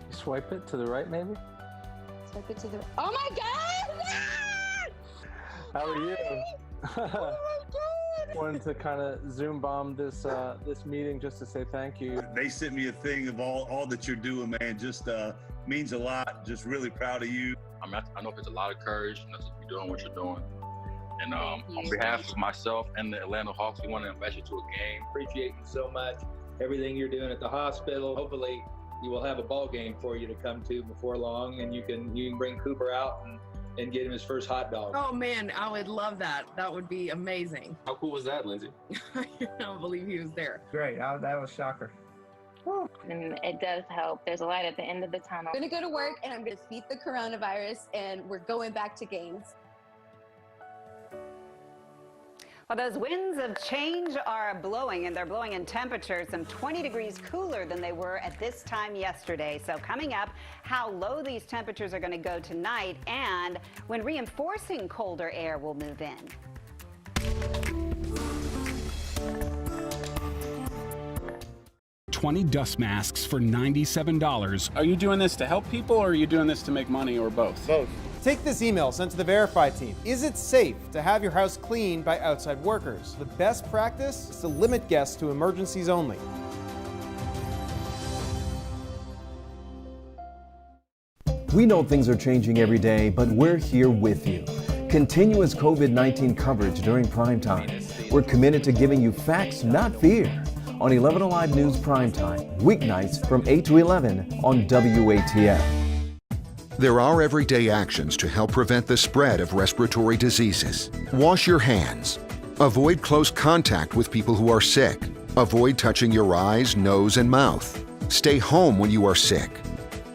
Swipe it to the right, maybe? Swipe it to the right. Oh my God! How are you? Oh my God! Wanted to kind of Zoom bomb this this meeting just to say thank you. They sent me a thing of all that you're doing, man. Just means a lot. Just really proud of you. I know it's a lot of courage to be doing what you're doing. And on behalf of myself and the Atlanta Hawks, we want to invite you to a game. Appreciate you so much. Everything you're doing at the hospital. Hopefully, you will have a ball game for you to come to before long, and you can bring Cooper out and get him his first hot dog. Oh man, I would love that. That would be amazing. How cool was that, Lindsay? I don't believe he was there. Great. That was a shocker. And it does help. There's a light at the end of the tunnel. I'm going to go to work and I'm going to defeat the coronavirus, and we're going back to games. Well, those winds of change are blowing, and they're blowing in temperatures some 20 degrees cooler than they were at this time yesterday. So coming up, how low these temperatures are going to go tonight and when reinforcing colder air will move in. 20 dust masks for $97. Are you doing this to help people, or are you doing this to make money, or both? Both. Take this email sent to the Verify team. Is it safe to have your house cleaned by outside workers? The best practice is to limit guests to emergencies only. We know things are changing every day, but we're here with you. Continuous COVID-19 coverage during primetime. We're committed to giving you facts, not fear. On 11Alive News Primetime, weeknights from 8 to 11 on WATF. There are everyday actions to help prevent the spread of respiratory diseases. Wash your hands. Avoid close contact with people who are sick. Avoid touching your eyes, nose, and mouth. Stay home when you are sick.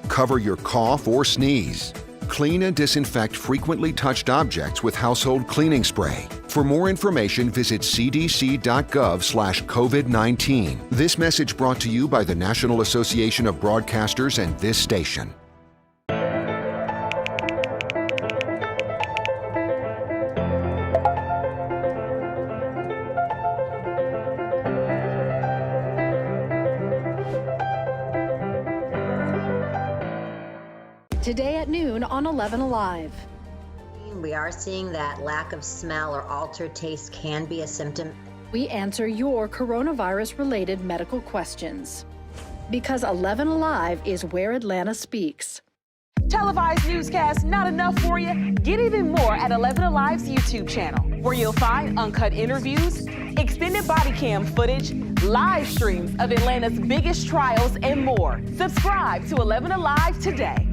Cover your cough or sneeze. Clean and disinfect frequently touched objects with household cleaning spray. For more information, visit cdc.gov/COVID-19. This message brought to you by the National Association of Broadcasters and this station. Today at noon on 11Alive. We are seeing that lack of smell or altered taste can be a symptom. We answer your coronavirus-related medical questions. Because 11Alive is where Atlanta speaks. Televised newscasts not enough for you? Get even more at 11Alive's YouTube channel, where you'll find uncut interviews, extended body cam footage, live streams of Atlanta's biggest trials, and more. Subscribe to 11Alive today.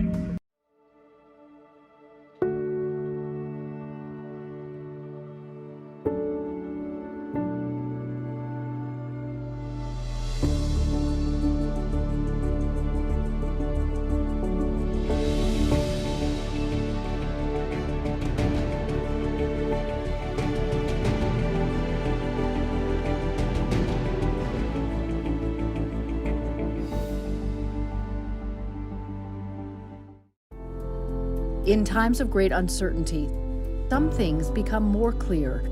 In times of great uncertainty, some things become more clear.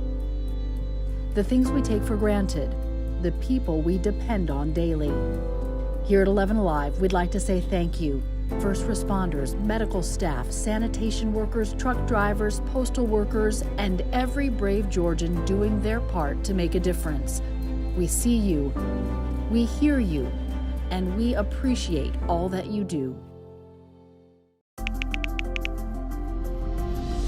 The things we take for granted, the people we depend on daily. Here at 11Alive, we'd like to say thank you. First responders, medical staff, sanitation workers, truck drivers, postal workers, and every brave Georgian doing their part to make a difference. We see you, we hear you, and we appreciate all that you do.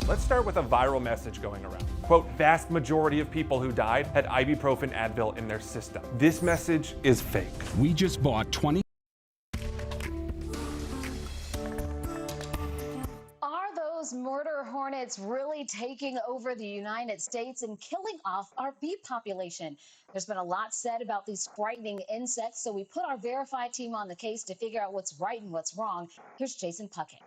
Let's start with a viral message going around. Quote, vast majority of people who died had ibuprofen Advil in their system. This message is fake. We just bought 20. Are those murder hornets really taking over the United States and killing off our bee population? There's been a lot said about these frightening insects, so we put our Verify team on the case to figure out what's right and what's wrong. Here's Jason Buckhead.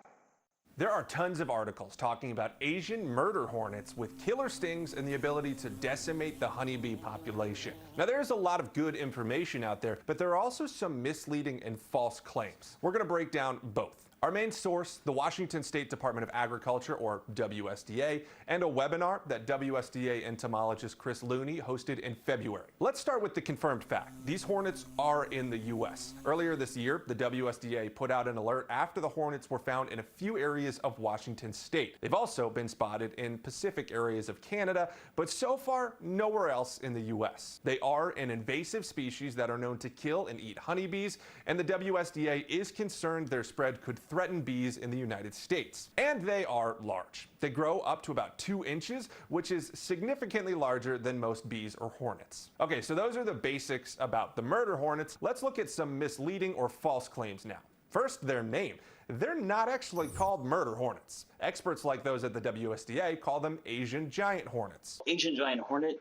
There are tons of articles talking about Asian murder hornets with killer stings and the ability to decimate the honeybee population. Now, there's a lot of good information out there, but there are also some misleading and false claims. We're going to break down both. Our main source, the Washington State Department of Agriculture, or WSDA, and a webinar that WSDA entomologist Chris Looney hosted in February. Let's start with the confirmed fact. These hornets are in the U.S. Earlier this year, the WSDA put out an alert after the hornets were found in a few areas of Washington state. They've also been spotted in Pacific areas of Canada, but so far, nowhere else in the U.S. They are an invasive species that are known to kill and eat honeybees, and the WSDA is concerned their spread could threaten bees in the United States. And they are large. They grow up to about 2 inches, which is significantly larger than most bees or hornets. Okay, so those are the basics about the murder hornets. Let's look at some misleading or false claims now. First, their name. They're not actually called murder hornets. Experts like those at the WSDA call them Asian giant hornets. Asian giant hornet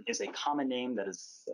is a common name that is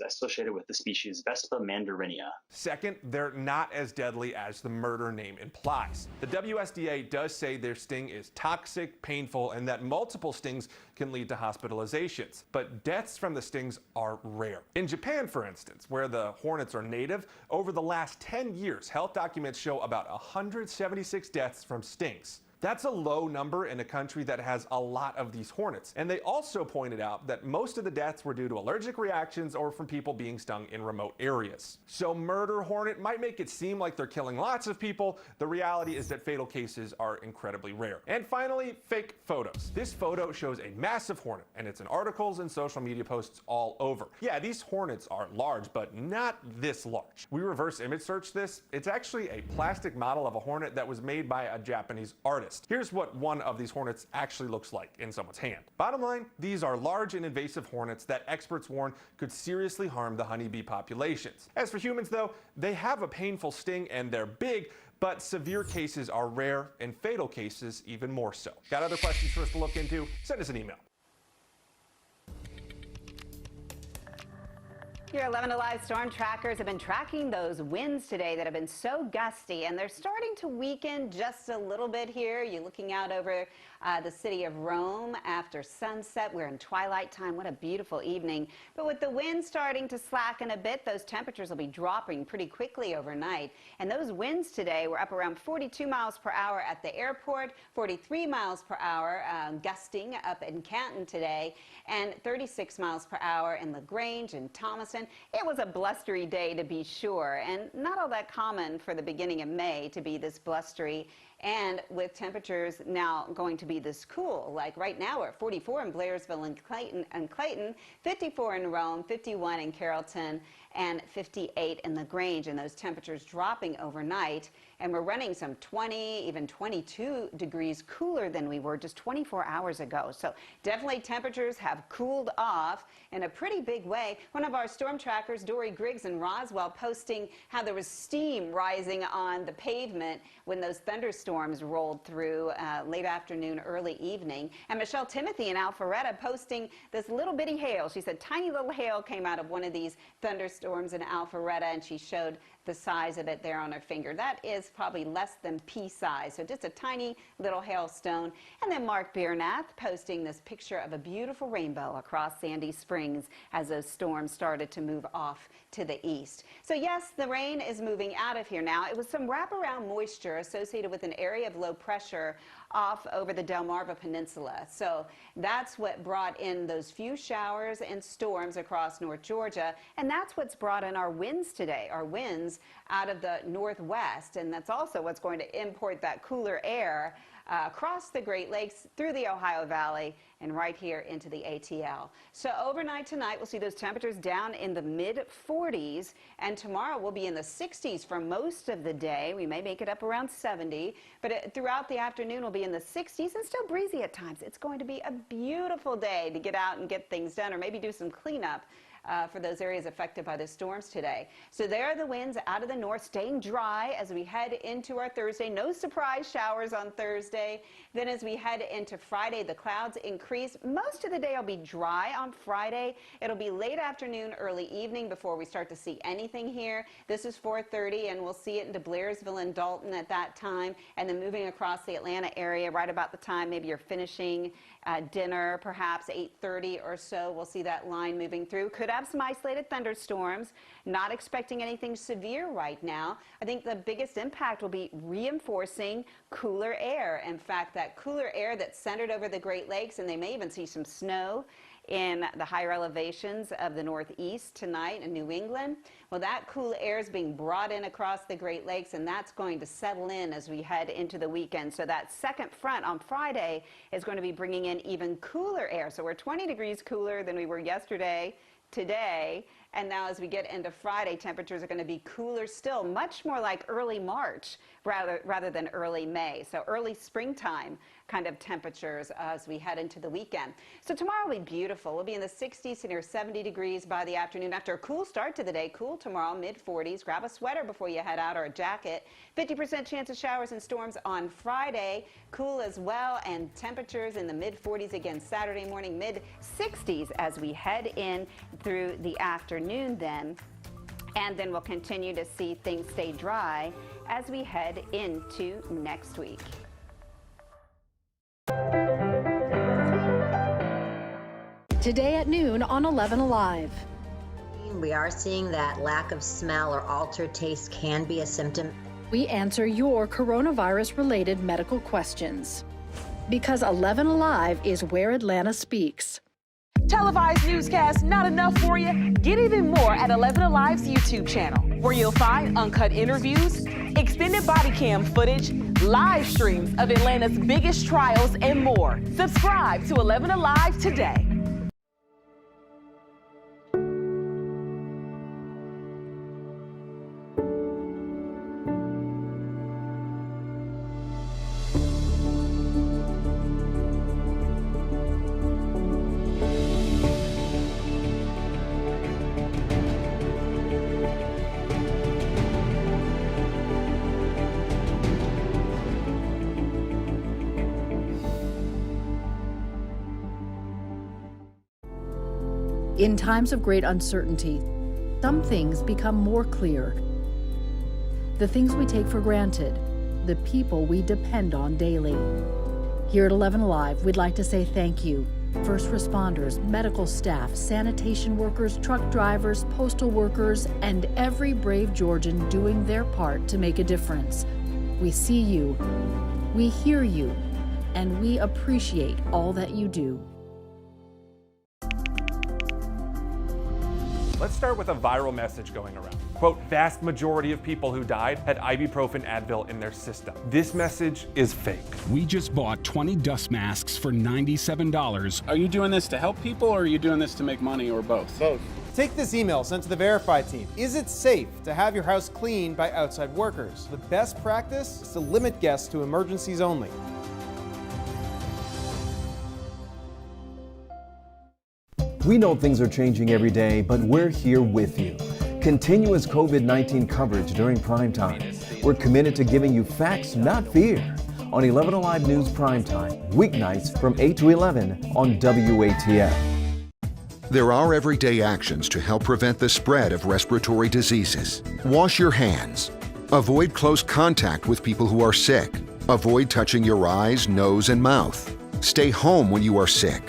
associated with the species Vespa mandarinia. Second, they're not as deadly as the murder name implies. The WSDA does say their sting is toxic, painful, and that multiple stings can lead to hospitalizations. But deaths from the stings are rare. In Japan, for instance, where the hornets are native, over the last 10 years, health documents show about 176 deaths from stings. That's a low number in a country that has a lot of these hornets. And they also pointed out that most of the deaths were due to allergic reactions or from people being stung in remote areas. So murder hornet might make it seem like they're killing lots of people. The reality is that fatal cases are incredibly rare. And finally, fake photos. This photo shows a massive hornet, and it's in articles and social media posts all over. Yeah, these hornets are large, but not this large. We reverse image search this. It's actually a plastic model of a hornet that was made by a Japanese artist. Here's what one of these hornets actually looks like in someone's hand. Bottom line, these are large and invasive hornets that experts warn could seriously harm the honeybee populations. As for humans though, they have a painful sting and they're big, but severe cases are rare and fatal cases even more so. Got other questions for us to look into? Send us an email. Your 11Alive storm trackers have been tracking those winds today that have been so gusty, and they're starting to weaken just a little bit here. You're looking out over the city of Rome after sunset. We're in twilight time. What a beautiful evening. But with the wind starting to slacken a bit, those temperatures will be dropping pretty quickly overnight. And those winds today were up around 42 miles per hour at the airport, 43 miles per hour gusting up in Canton today, and 36 miles per hour in LaGrange and Thomaston. It was a blustery day to be sure, and not all that common for the beginning of May to be this blustery. And with temperatures now going to be this cool, like right now we're at 44 in Blairsville and Clayton, 54 in Rome, 51 in Carrollton, and 58 in LaGrange, and those temperatures dropping overnight. And we're running some 20, even 22 degrees cooler than we were just 24 hours ago. So definitely temperatures have cooled off in a pretty big way. One of our storm trackers, Dory Griggs in Roswell, posting how there was steam rising on the pavement when those thunderstorms rolled through late afternoon, early evening. And Michelle Timothy in Alpharetta posting this little bitty hail. She said tiny little hail came out of one of these thunderstorms in Alpharetta, and she showed the size of it there on her finger. That is probably less than pea size, so just a tiny little hailstone. And then Mark Biernath posting this picture of a beautiful rainbow across Sandy Springs as those storms started to move off to the east. So yes, the rain is moving out of here now. It was some wraparound moisture associated with an area of low pressure off over the Delmarva Peninsula. So that's what brought in those few showers and storms across North Georgia, and that's what's brought in our winds today, our winds out of the northwest, and that's also what's going to import that cooler air across the Great Lakes, through the Ohio Valley, and right here into the ATL. So overnight tonight, we'll see those temperatures down in the mid-40s, and tomorrow we'll be in the 60s for most of the day. We may make it up around 70, but throughout the afternoon we'll be in the 60s and still breezy at times. It's going to be a beautiful day to get out and get things done, or maybe do some cleanup for those areas affected by the storms today. So there are the winds out of the north, staying dry as we head into our Thursday. No surprise showers on Thursday. Then as we head into Friday, the clouds increase. Most of the day will be dry on Friday. It'll be late afternoon, early evening before we start to see anything here. This is 4:30, and we'll see it into Blairsville and Dalton at that time, and then moving across the Atlanta area right about the time maybe you're finishing dinner, perhaps 8:30 or so. We'll see that line moving through. Could have some isolated thunderstorms. Not expecting anything severe right now. I think the biggest impact will be reinforcing cooler air. In fact, that cooler air that's centered over the Great Lakes, and they may even see some snow in the higher elevations of the Northeast tonight in New England. Well, that cool air is being brought in across the Great Lakes, and that's going to settle in as we head into the weekend. So that second front on Friday is going to be bringing in even cooler air. So we're 20 degrees cooler than we were yesterday, today, and now as we get into Friday, temperatures are going to be cooler still, much more like early March rather than early May. So early springtime kind of temperatures as we head into the weekend. So tomorrow will be beautiful. We'll be in the 60s to near 70 degrees by the afternoon after a cool start to the day. Cool tomorrow, mid-40s. Grab a sweater before you head out or a jacket. 50% chance of showers and storms on Friday. Cool as well, and temperatures in the mid-40s again Saturday morning, mid-60s as we head in through the afternoon then. And then we'll continue to see things stay dry as we head into next week. Today at noon on 11Alive. We are seeing that lack of smell or altered taste can be a symptom. We answer your coronavirus-related medical questions. Because 11Alive is where Atlanta speaks. Televised newscasts not enough for you? Get even more at 11Alive's YouTube channel, where you'll find uncut interviews, extended body cam footage, live streams of Atlanta's biggest trials, and more. Subscribe to 11Alive today. In times of great uncertainty, some things become more clear. The things we take for granted, the people we depend on daily. Here at 11Alive, we'd like to say thank you. First responders, medical staff, sanitation workers, truck drivers, postal workers, and every brave Georgian doing their part to make a difference. We see you, we hear you, and we appreciate all that you do. Let's start with a viral message going around. Quote, vast majority of people who died had ibuprofen Advil in their system. This message is fake. We just bought 20 dust masks for $97. Are you doing this to help people, or are you doing this to make money, or both? Both. Take this email sent to the Verify team. Is it safe to have your house cleaned by outside workers? The best practice is to limit guests to emergencies only. We know things are changing every day, but we're here with you. Continuous COVID-19 coverage during primetime. We're committed to giving you facts, not fear. On 11Alive News Primetime, weeknights from 8 to 11 on WATF. There are everyday actions to help prevent the spread of respiratory diseases. Wash your hands. Avoid close contact with people who are sick. Avoid touching your eyes, nose, and mouth. Stay home when you are sick.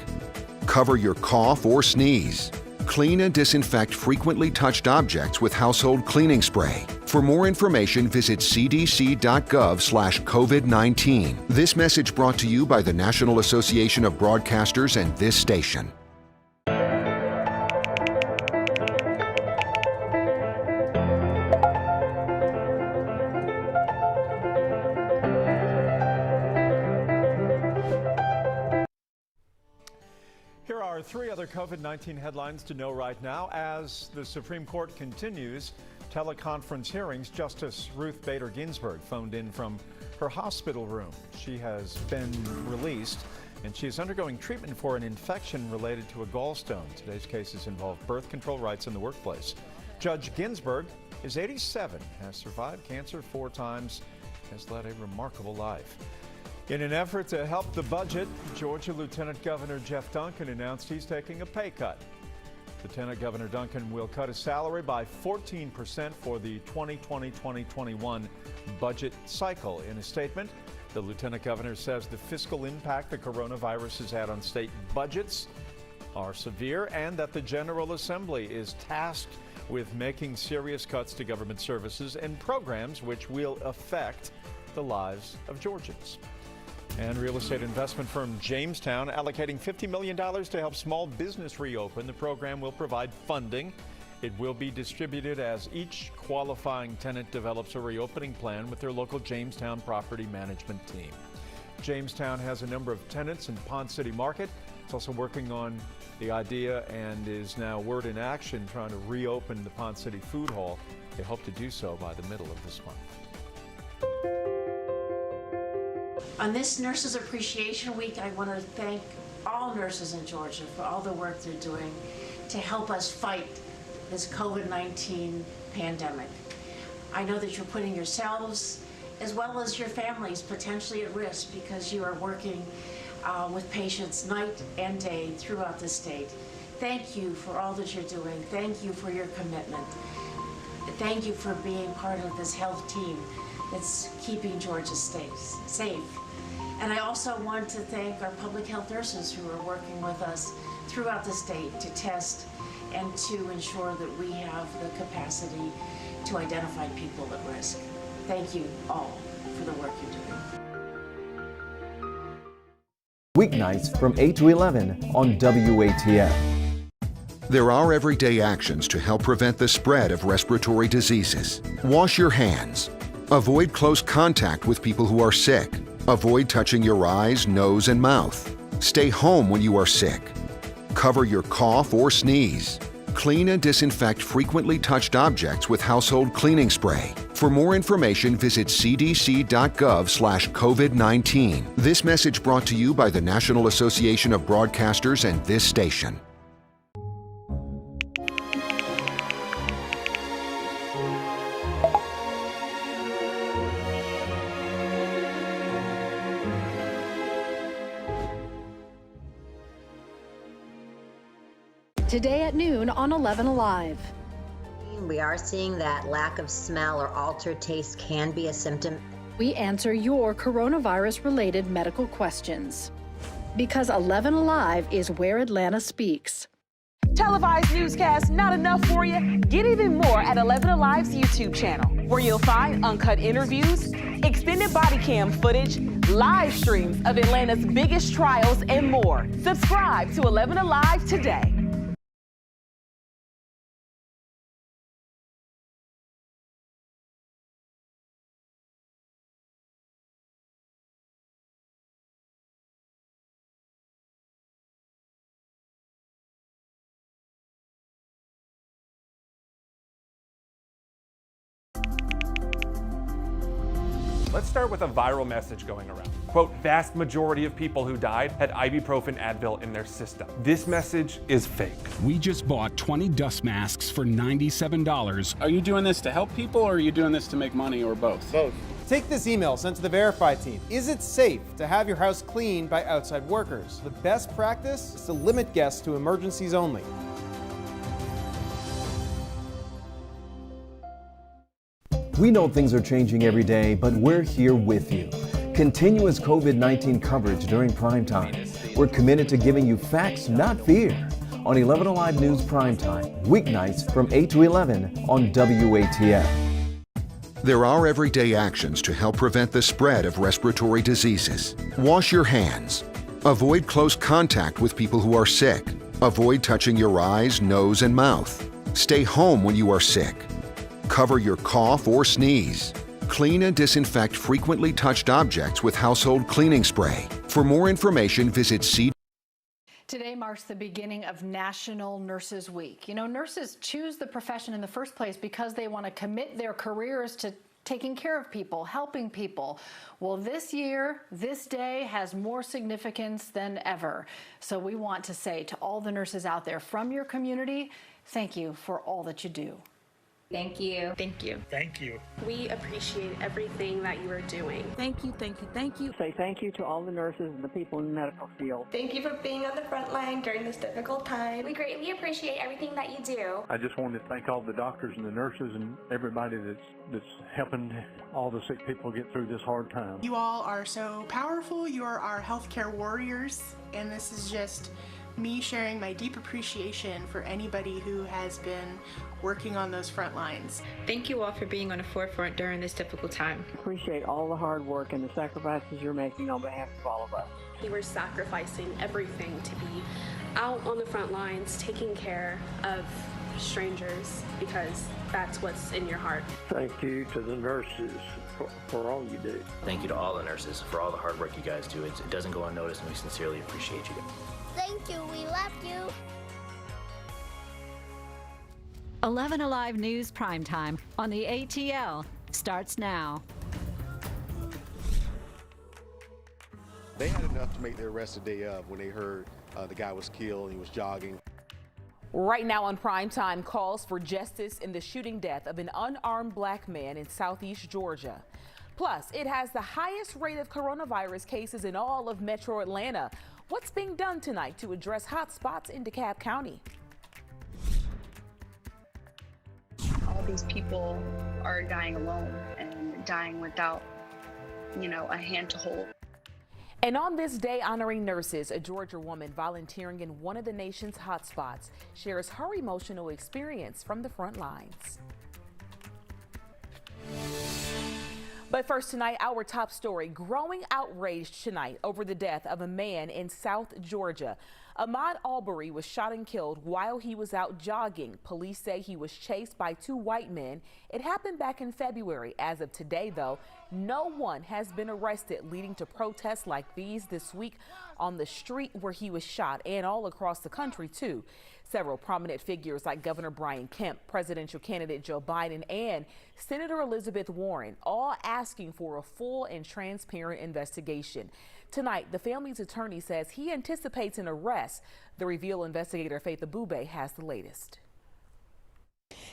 Cover your cough or sneeze. Clean and disinfect frequently touched objects with household cleaning spray. For more information, visit cdc.gov/COVID-19. This message brought to you by the National Association of Broadcasters and this station. Here are three other COVID-19 headlines to know right now. As the Supreme Court continues teleconference hearings, Justice Ruth Bader Ginsburg phoned in from her hospital room. She has been released and she is undergoing treatment for an infection related to a gallstone. Today's cases involve birth control rights in the workplace. Judge Ginsburg is 87, has survived cancer 4 times, has led a remarkable life. In an effort to help the budget, Georgia Lieutenant Governor Jeff Duncan announced he's taking a pay cut. Lieutenant Governor Duncan will cut his salary by 14% for the 2020-2021 budget cycle. In a statement, the Lieutenant Governor says the fiscal impact the coronavirus has had on state budgets are severe and that the General Assembly is tasked with making serious cuts to government services and programs which will affect the lives of Georgians. And real estate investment firm Jamestown allocating $50 million to help small business reopen. The program will provide funding. It will be distributed as each qualifying tenant develops a reopening plan with their local Jamestown property management team. Jamestown has a number of tenants in Pond City Market. It's also working on the idea and is now word in action trying to reopen the Pond City Food Hall. They hope to do so by the middle of this month. On this Nurses Appreciation Week, I want to thank all nurses in Georgia for all the work they're doing to help us fight this COVID-19 pandemic. I know that you're putting yourselves as well as your families potentially at risk because you are working with patients night and day throughout the state. Thank you for all that you're doing. Thank you for your commitment. Thank you for being part of this health team that's keeping Georgia safe. And I also want to thank our public health nurses who are working with us throughout the state to test and to ensure that we have the capacity to identify people at risk. Thank you all for the work you're doing. Weeknights from 8 to 11 on WATF. There are everyday actions to help prevent the spread of respiratory diseases. Wash your hands. Avoid close contact with people who are sick. Avoid touching your eyes, nose, and mouth. Stay home when you are sick. Cover your cough or sneeze. Clean and disinfect frequently touched objects with household cleaning spray. For more information, visit cdc.gov/COVID-19. This message brought to you by the National Association of Broadcasters and this station. Today at noon on 11Alive. We are seeing that lack of smell or altered taste can be a symptom. We answer your coronavirus-related medical questions. Because 11Alive is where Atlanta speaks. Televised newscasts not enough for you? Get even more at 11Alive's YouTube channel, where you'll find uncut interviews, extended body cam footage, live streams of Atlanta's biggest trials, and more. Subscribe to 11Alive today. Let's start with a viral message going around. Quote, vast majority of people who died had ibuprofen Advil in their system. This message is fake. We just bought 20 dust masks for $97. Are you doing this to help people or are you doing this to make money or both? Both. Take this email sent to the Verify team. Is it safe to have your house cleaned by outside workers? The best practice is to limit guests to emergencies only. We know things are changing every day, but we're here with you. Continuous COVID-19 coverage during primetime. We're committed to giving you facts, not fear. On 11Alive News Primetime, weeknights from 8 to 11 on WATF. There are everyday actions to help prevent the spread of respiratory diseases. Wash your hands. Avoid close contact with people who are sick. Avoid touching your eyes, nose, and mouth. Stay home when you are sick. Cover your cough or sneeze. Clean and disinfect frequently touched objects with household cleaning spray. For more information, visit CDC. Today marks the beginning of National Nurses Week. You know, nurses choose the profession in the first place because they want to commit their careers to taking care of people, helping people. Well, this year, this day has more significance than ever. So we want to say to all the nurses out there from your community, thank you for all that you do. Thank you. Thank you. Thank you. We appreciate everything that you are doing. Thank you, thank you, thank you. Say thank you to all the nurses and the people in the medical field. Thank you for being on the front line during this difficult time. We greatly appreciate everything that you do. I just wanted to thank all the doctors and the nurses and everybody that's helping all the sick people get through this hard time. You all are so powerful. You are our healthcare warriors, and this is just me sharing my deep appreciation for anybody who has been working on those front lines. Thank you all for being on the forefront during this difficult time. Appreciate all the hard work and the sacrifices you're making on behalf of all of us. You were sacrificing everything to be out on the front lines, taking care of strangers, because that's what's in your heart. Thank you to the nurses for all you do. Thank you to all the nurses for all the hard work you guys do. It doesn't go unnoticed, and we sincerely appreciate you. Thank you. We love you. 11Alive News Primetime on the ATL starts now. They had enough to make the arrest the day of when they heard the guy was killed. He was jogging. Right now on Primetime, calls for justice in the shooting death of an unarmed black man in southeast Georgia. Plus, it has the highest rate of coronavirus cases in all of Metro Atlanta. What's being done tonight to address hot spots in DeKalb County? All these people are dying alone and dying without, a hand to hold. And on this day honoring nurses, a Georgia woman volunteering in one of the nation's hotspots shares her emotional experience from the front lines. But first tonight, our top story, growing outrage tonight over the death of a man in South Georgia. Ahmad Aubry was shot and killed while he was out jogging. Police say he was chased by two white men. It happened back in February. As of today, though, no one has been arrested, leading to protests like these this week on the street where he was shot and all across the country, too. Several prominent figures like Governor Brian Kemp, presidential candidate Joe Biden, and Senator Elizabeth Warren, all asking for a full and transparent investigation. Tonight, the family's attorney says he anticipates an arrest. The Reveal investigator Faith Abube has the latest.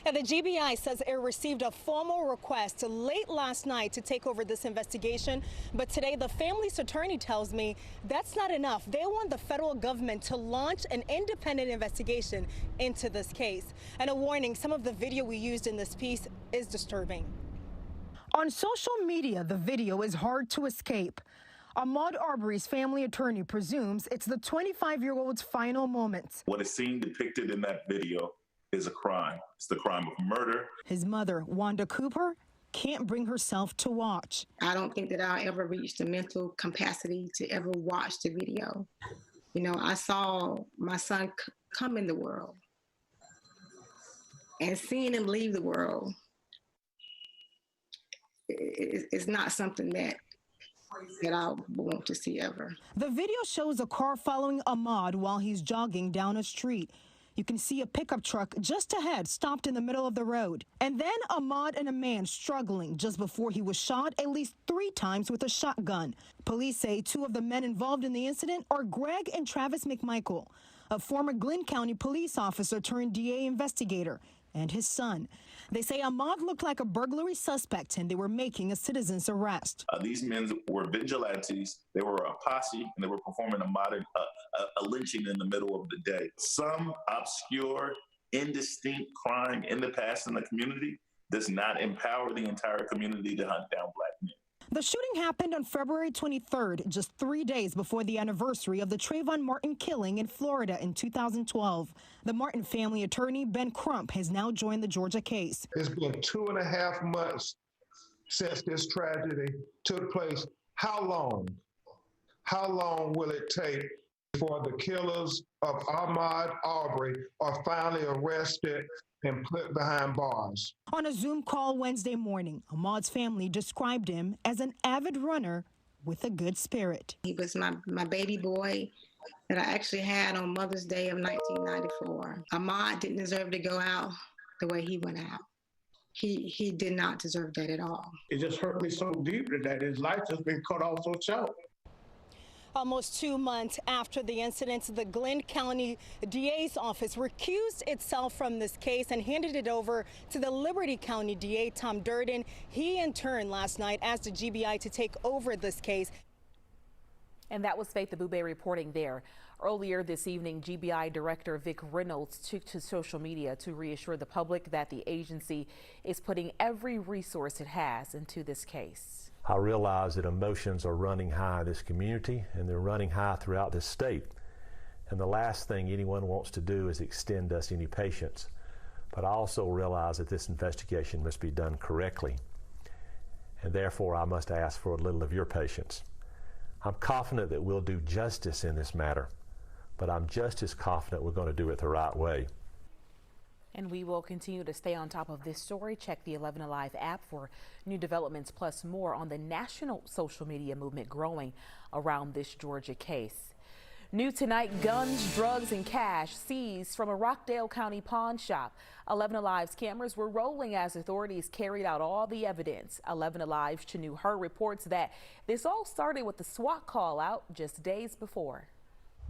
And the GBI says it received a formal request late last night to take over this investigation. But today, the family's attorney tells me that's not enough. They want the federal government to launch an independent investigation into this case. And a warning, some of the video we used in this piece is disturbing. On social media, the video is hard to escape. Ahmad Aubry's family attorney presumes it's the 25-year-old's final moments. What is seen depicted in that video is a crime. It's the crime of murder. His mother, Wanda Cooper, can't bring herself to watch. I don't think that I'll ever reach the mental capacity to ever watch the video. I saw my son come in the world, and seeing him leave the world is not something that I want to see ever. The video shows a car following Ahmad while he's jogging down a street. You can see a pickup truck just ahead stopped in the middle of the road. And then Ahmad and a man struggling just before he was shot at least 3 times with a shotgun. Police say 2 of the men involved in the incident are Greg and Travis McMichael, a former Glenn County police officer turned DA investigator, and his son. They say Ahmad looked like a burglary suspect and they were making a citizen's arrest. These men were vigilantes. They were a posse, and they were performing a lynching in the middle of the day. Some obscure, indistinct crime in the past in the community does not empower the entire community to hunt down black men. The shooting happened on February 23rd, just 3 days before the anniversary of the Trayvon Martin killing in Florida in 2012. The Martin family attorney, Ben Crump, has now joined the Georgia case. It's been 2.5 months since this tragedy took place. How long? How long will it take before the killers of Ahmad Aubry are finally arrested and put behind bars? On a Zoom call Wednesday morning, Ahmad's family described him as an avid runner with a good spirit. He was my baby boy that I actually had on Mother's Day of 1994. Ahmad didn't deserve to go out the way he went out. he did not deserve that at all. It just hurt me so deeply that his life has been cut off so short. Almost 2 months after the incident, the Glenn County DA's office recused itself from this case and handed it over to the Liberty County DA, Tom Durden. He, in turn, last night asked the GBI to take over this case. And that was Faith Abube reporting there. Earlier this evening, GBI Director Vic Reynolds took to social media to reassure the public that the agency is putting every resource it has into this case. I realize that emotions are running high in this community, and they're running high throughout this state. And the last thing anyone wants to do is extend us any patience. But I also realize that this investigation must be done correctly. And therefore, I must ask for a little of your patience. I'm confident that we'll do justice in this matter, but I'm just as confident we're going to do it the right way. And we will continue to stay on top of this story. Check the 11Alive app for new developments, plus more on the national social media movement growing around this Georgia case. New tonight, guns, drugs, and cash seized from a Rockdale County pawn shop. 11Alive's cameras were rolling as authorities carried out all the evidence. 11Alive's Chanu Her reports that this all started with the SWAT call out just days before.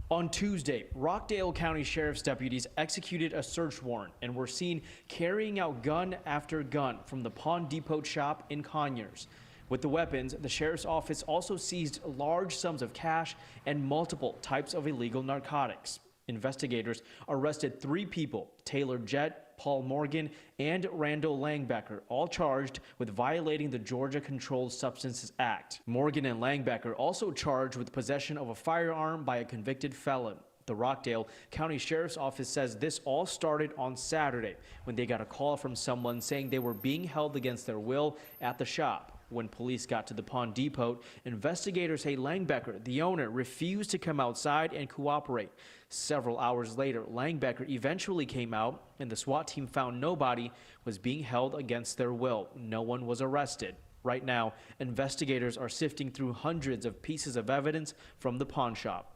On Tuesday, Rockdale County Sheriff's deputies executed a search warrant and were seen carrying out gun after gun from the Pawn Depot shop in Conyers. With the weapons, the sheriff's office also seized large sums of cash and multiple types of illegal narcotics. Investigators arrested 3 people, Taylor Jett, Paul Morgan, and Randall Langbecker, all charged with violating the Georgia Controlled Substances Act. Morgan and Langbecker also charged with possession of a firearm by a convicted felon. The Rockdale County Sheriff's Office says this all started on Saturday when they got a call from someone saying they were being held against their will at the shop. When police got to the Pawn Depot, investigators say Langbecker, the owner, refused to come outside and cooperate. Several hours later, Langbecker eventually came out, and the SWAT team found nobody was being held against their will. No one was arrested. Right now, investigators are sifting through hundreds of pieces of evidence from the pawn shop.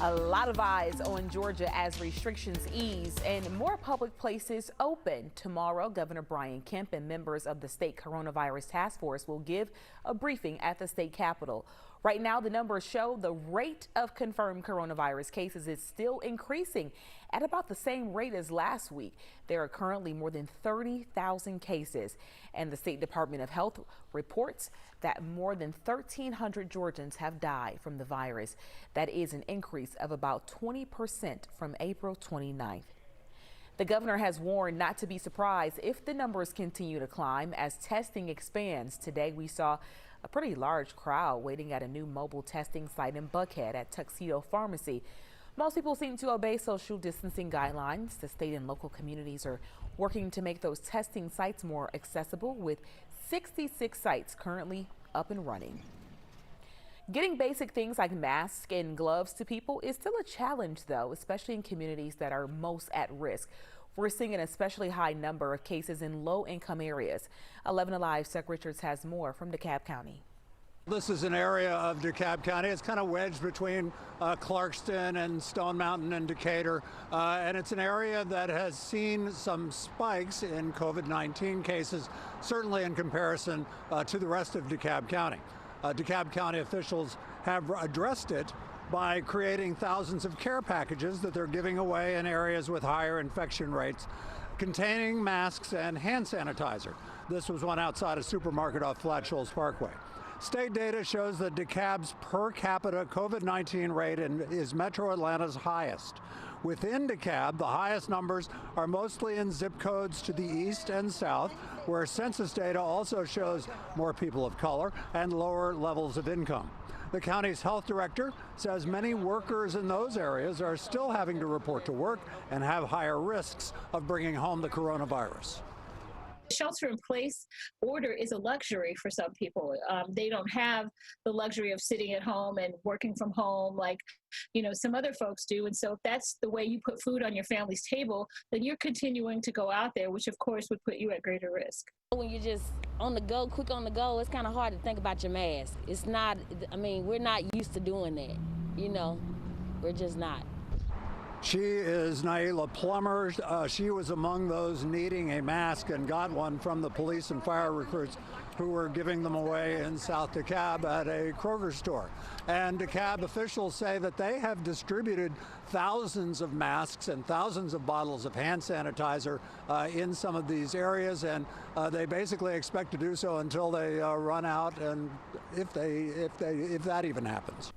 A lot of eyes on Georgia as restrictions ease and more public places open. Tomorrow, Governor Brian Kemp and members of the state coronavirus task force will give a briefing at the state capitol. Right now, the numbers show the rate of confirmed coronavirus cases is still increasing at about the same rate as last week. There are currently more than 30,000 cases, and the State Department of Health reports that more than 1,300 Georgians have died from the virus. That is an increase of about 20% from April 29th. The governor has warned not to be surprised if the numbers continue to climb as testing expands. Today, we saw a pretty large crowd waiting at a new mobile testing site in Buckhead at Tuxedo Pharmacy. Most people seem to obey social distancing guidelines. The state and local communities are working to make those testing sites more accessible, with 66 sites currently up and running. Getting basic things like masks and gloves to people is still a challenge, though, especially in communities that are most at risk. We're seeing an especially high number of cases in low-income areas. 11Alive's Chuck Richards has more from DeKalb County. This is an area of DeKalb County. It's kind of wedged between Clarkston and Stone Mountain and Decatur. And it's an area that has seen some spikes in COVID-19 cases, certainly in comparison to the rest of DeKalb County. DeKalb County officials have addressed it by creating thousands of care packages that they're giving away in areas with higher infection rates, containing masks and hand sanitizer. This was one outside a supermarket off Flat Shoals Parkway. State data shows that DeKalb's per capita COVID-19 rate is Metro Atlanta's highest. Within DeKalb, the highest numbers are mostly in zip codes to the east and south, where census data also shows more people of color and lower levels of income. The county's health director says many workers in those areas are still having to report to work and have higher risks of bringing home the coronavirus. Shelter-in-place order is a luxury for some people. They don't have the luxury of sitting at home and working from home like, some other folks do. And so if that's the way you put food on your family's table, then you're continuing to go out there, which of course would put you at greater risk. When you're just on the go, quick on the go, it's kind of hard to think about your mask. It's not, we're not used to doing that, we're just not. She is Naila Plummer. She was among those needing a mask and got one from the police and fire recruits who were giving them away in South DeKalb at a Kroger store. And DeKalb officials say that they have distributed thousands of masks and thousands of bottles of hand sanitizer in some of these areas, and they basically expect to do so until they run out, and if that even happens.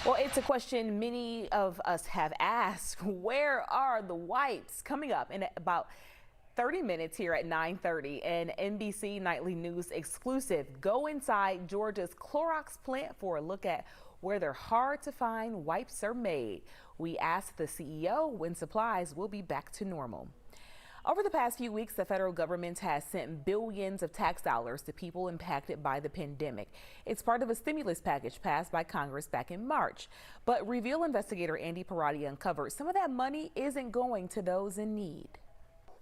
Well, it's a question many of us have asked. Where are the wipes? Coming up in about 30 minutes here at 9:30, an NBC Nightly News exclusive. Go inside Georgia's Clorox plant for a look at where their hard-to-find wipes are made. We asked the CEO when supplies will be back to normal. Over the past few weeks, the federal government has sent billions of tax dollars to people impacted by the pandemic. It's part of a stimulus package passed by Congress back in March. But Reveal investigator Andy Parati uncovered some of that money isn't going to those in need.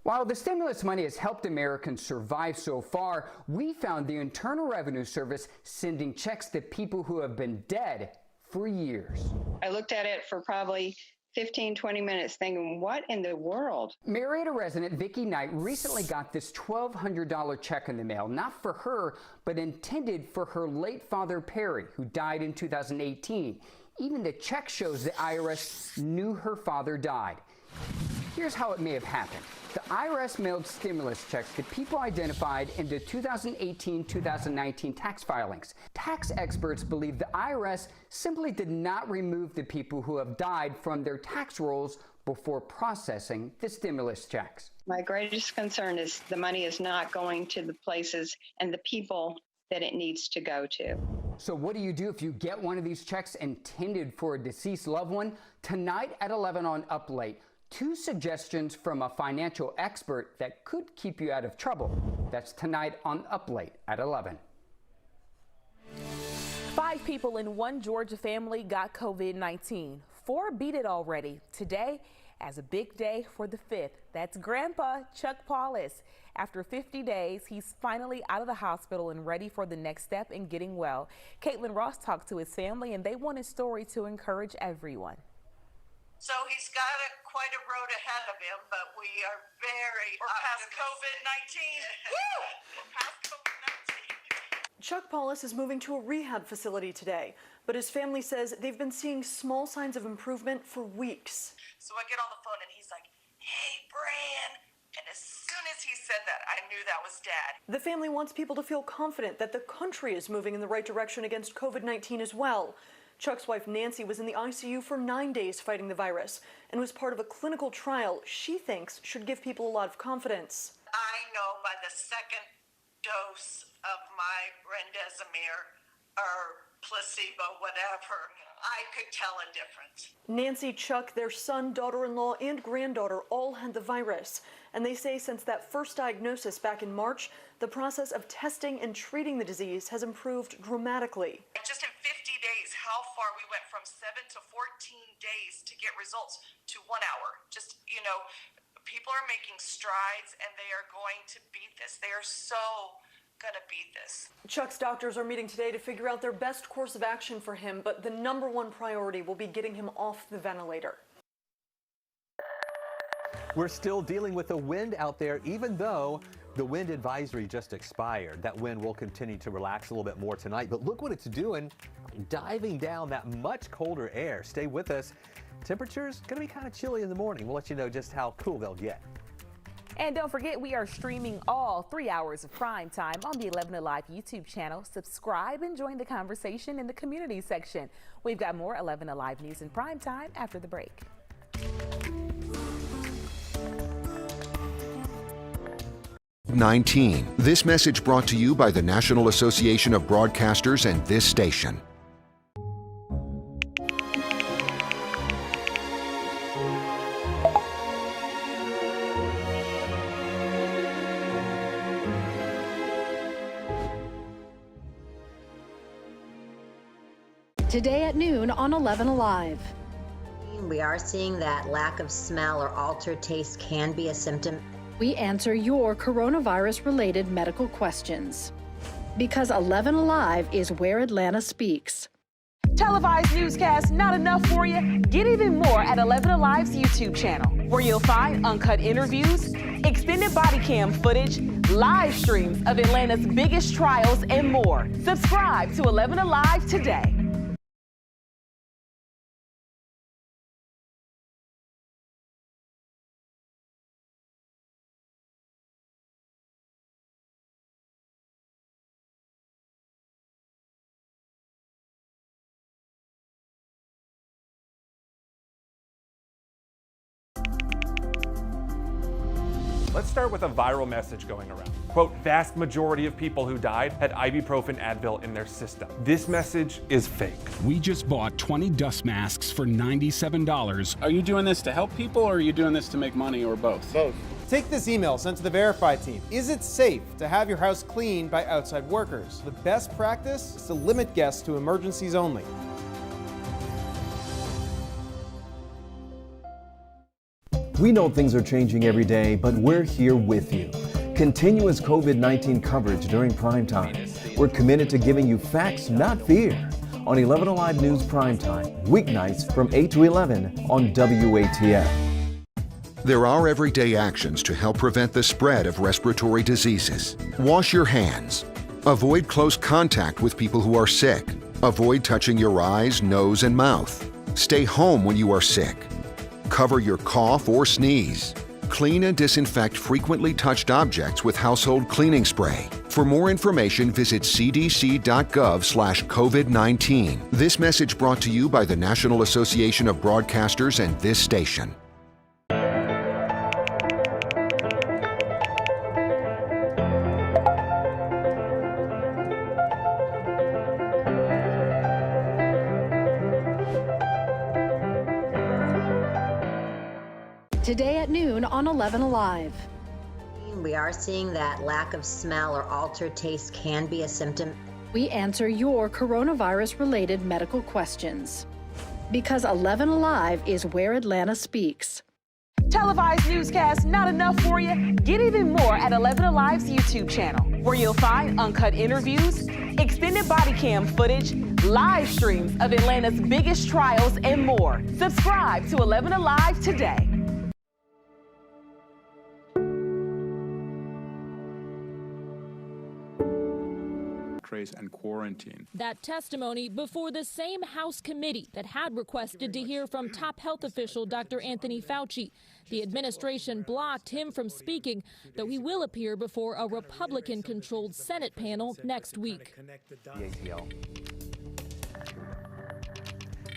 While the stimulus money has helped Americans survive so far, we found the Internal Revenue Service sending checks to people who have been dead for years. I looked at it for probably 15, 20 minutes thinking, what in the world? Marietta resident Vicki Knight recently got this $1,200 check in the mail, not for her, but intended for her late father, Perry, who died in 2018. Even the check shows the IRS knew her father died. Here's how it may have happened. The IRS mailed stimulus checks to people identified in the 2018-2019 tax filings. Tax experts believe the IRS simply did not remove the people who have died from their tax rolls before processing the stimulus checks. My greatest concern is the money is not going to the places and the people that it needs to go to. So what do you do if you get one of these checks intended for a deceased loved one? Tonight at 11 on Up Late, 2 suggestions from a financial expert that could keep you out of trouble. That's tonight on Up Late at 11. 5 people in one Georgia family got COVID-19. 4 beat it already. Today, as a big day for the 5th. That's Grandpa Chuck Paulus. After 50 days, he's finally out of the hospital and ready for the next step in getting well. Caitlin Ross talked to his family, and they want his story to encourage everyone. So he's got quite a road ahead of him, but we are very past COVID-19. Woo! We're past COVID-19. Chuck Paulus is moving to a rehab facility today, but his family says they've been seeing small signs of improvement for weeks. So I get on the phone and he's like, "Hey, Bran." And as soon as he said that, I knew that was Dad. The family wants people to feel confident that the country is moving in the right direction against COVID-19 as well. Chuck's wife, Nancy, was in the ICU for 9 days fighting the virus and was part of a clinical trial she thinks should give people a lot of confidence. I know by the second dose of my remdesivir or placebo, whatever, I could tell a difference. Nancy, Chuck, their son, daughter-in-law, and granddaughter all had the virus. And they say since that first diagnosis back in March, the process of testing and treating the disease has improved dramatically. Just in 50 days, how far we went from 7 to 14 days to get results to 1 hour. Just, you know, people are making strides and they are going to beat this. They are so gonna beat this. Chuck's doctors are meeting today to figure out their best course of action for him, but the #1 priority will be getting him off the ventilator. We're still dealing with the wind out there, even though the wind advisory just expired. That wind will continue to relax a little bit more tonight, but look what it's doing, diving down that much colder air. Stay with us. Temperatures gonna be kind of chilly in the morning. We'll let you know just how cool they'll get. And don't forget, we are streaming all 3 hours of prime time on the 11Alive YouTube channel. Subscribe and join the conversation in the community section. We've got more 11Alive news in prime time after the break. COVID-19. This message brought to you by the National Association of Broadcasters and this station. Today at noon on 11Alive. We are seeing that lack of smell or altered taste can be a symptom. We answer your coronavirus-related medical questions. Because 11Alive is where Atlanta speaks. Televised newscasts not enough for you? Get even more at 11Alive's YouTube channel, where you'll find uncut interviews, extended body cam footage, live streams of Atlanta's biggest trials, and more. Subscribe to 11Alive today. Let's start with a viral message going around. Quote, vast majority of people who died had ibuprofen Advil in their system. This message is fake. We just bought 20 dust masks for $97. Are you doing this to help people, or are you doing this to make money, or both? Both. Take this email sent to the Verify team. Is it safe to have your house cleaned by outside workers? The best practice is to limit guests to emergencies only. We know things are changing every day, but we're here with you. Continuous COVID-19 coverage during primetime. We're committed to giving you facts, not fear. On 11Alive News Primetime, weeknights from 8 to 11 on WATF. There are everyday actions to help prevent the spread of respiratory diseases. Wash your hands. Avoid close contact with people who are sick. Avoid touching your eyes, nose, and mouth. Stay home when you are sick. Cover your cough or sneeze. Clean and disinfect frequently touched objects with household cleaning spray. For more information, visit cdc.gov/COVID-19. This message brought to you by the National Association of Broadcasters and this station. Today at noon on 11Alive. We are seeing that lack of smell or altered taste can be a symptom. We answer your coronavirus-related medical questions. Because 11Alive is where Atlanta speaks. Televised newscasts not enough for you? Get even more at 11Alive's YouTube channel, where you'll find uncut interviews, extended body cam footage, live streams of Atlanta's biggest trials, and more. Subscribe to 11Alive today. And quarantine. That testimony before the same House committee that had requested to hear from top health official Dr. Anthony Fauci. The administration blocked him from speaking, though he will appear before a Republican-controlled Senate panel next week.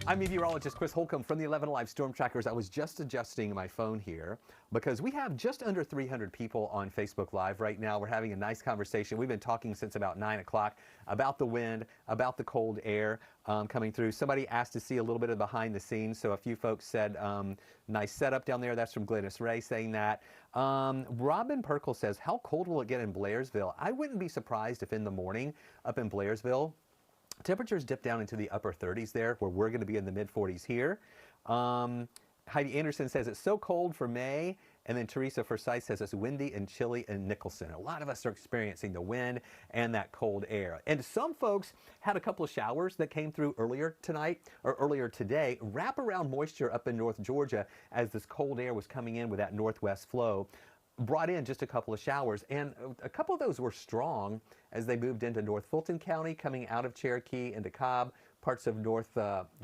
I'm meteorologist Chris Holcomb from the 11Alive Storm Trackers. I was just adjusting my phone here because we have just under 300 people on Facebook Live right now. We're having a nice conversation. We've been talking since about 9 o'clock about the wind, about the cold air coming through. Somebody asked to see a little bit of behind the scenes, so a few folks said, nice setup down there. That's from Glennis Ray saying that. Robin Perkle says, how cold will it get in Blairsville? I wouldn't be surprised if in the morning up in Blairsville, temperatures dip down into the upper 30s there, where we're going to be in the mid 40s here. Heidi Anderson says it's so cold for May. And then Teresa Forsyth says it's windy and chilly in Nicholson. A lot of us are experiencing the wind and that cold air. And some folks had a couple of showers that came through earlier tonight or earlier today. Wraparound moisture up in North Georgia as this cold air was coming in with that northwest flow brought in just a couple of showers, and a couple of those were strong as they moved into North Fulton County, coming out of Cherokee into Cobb, parts of North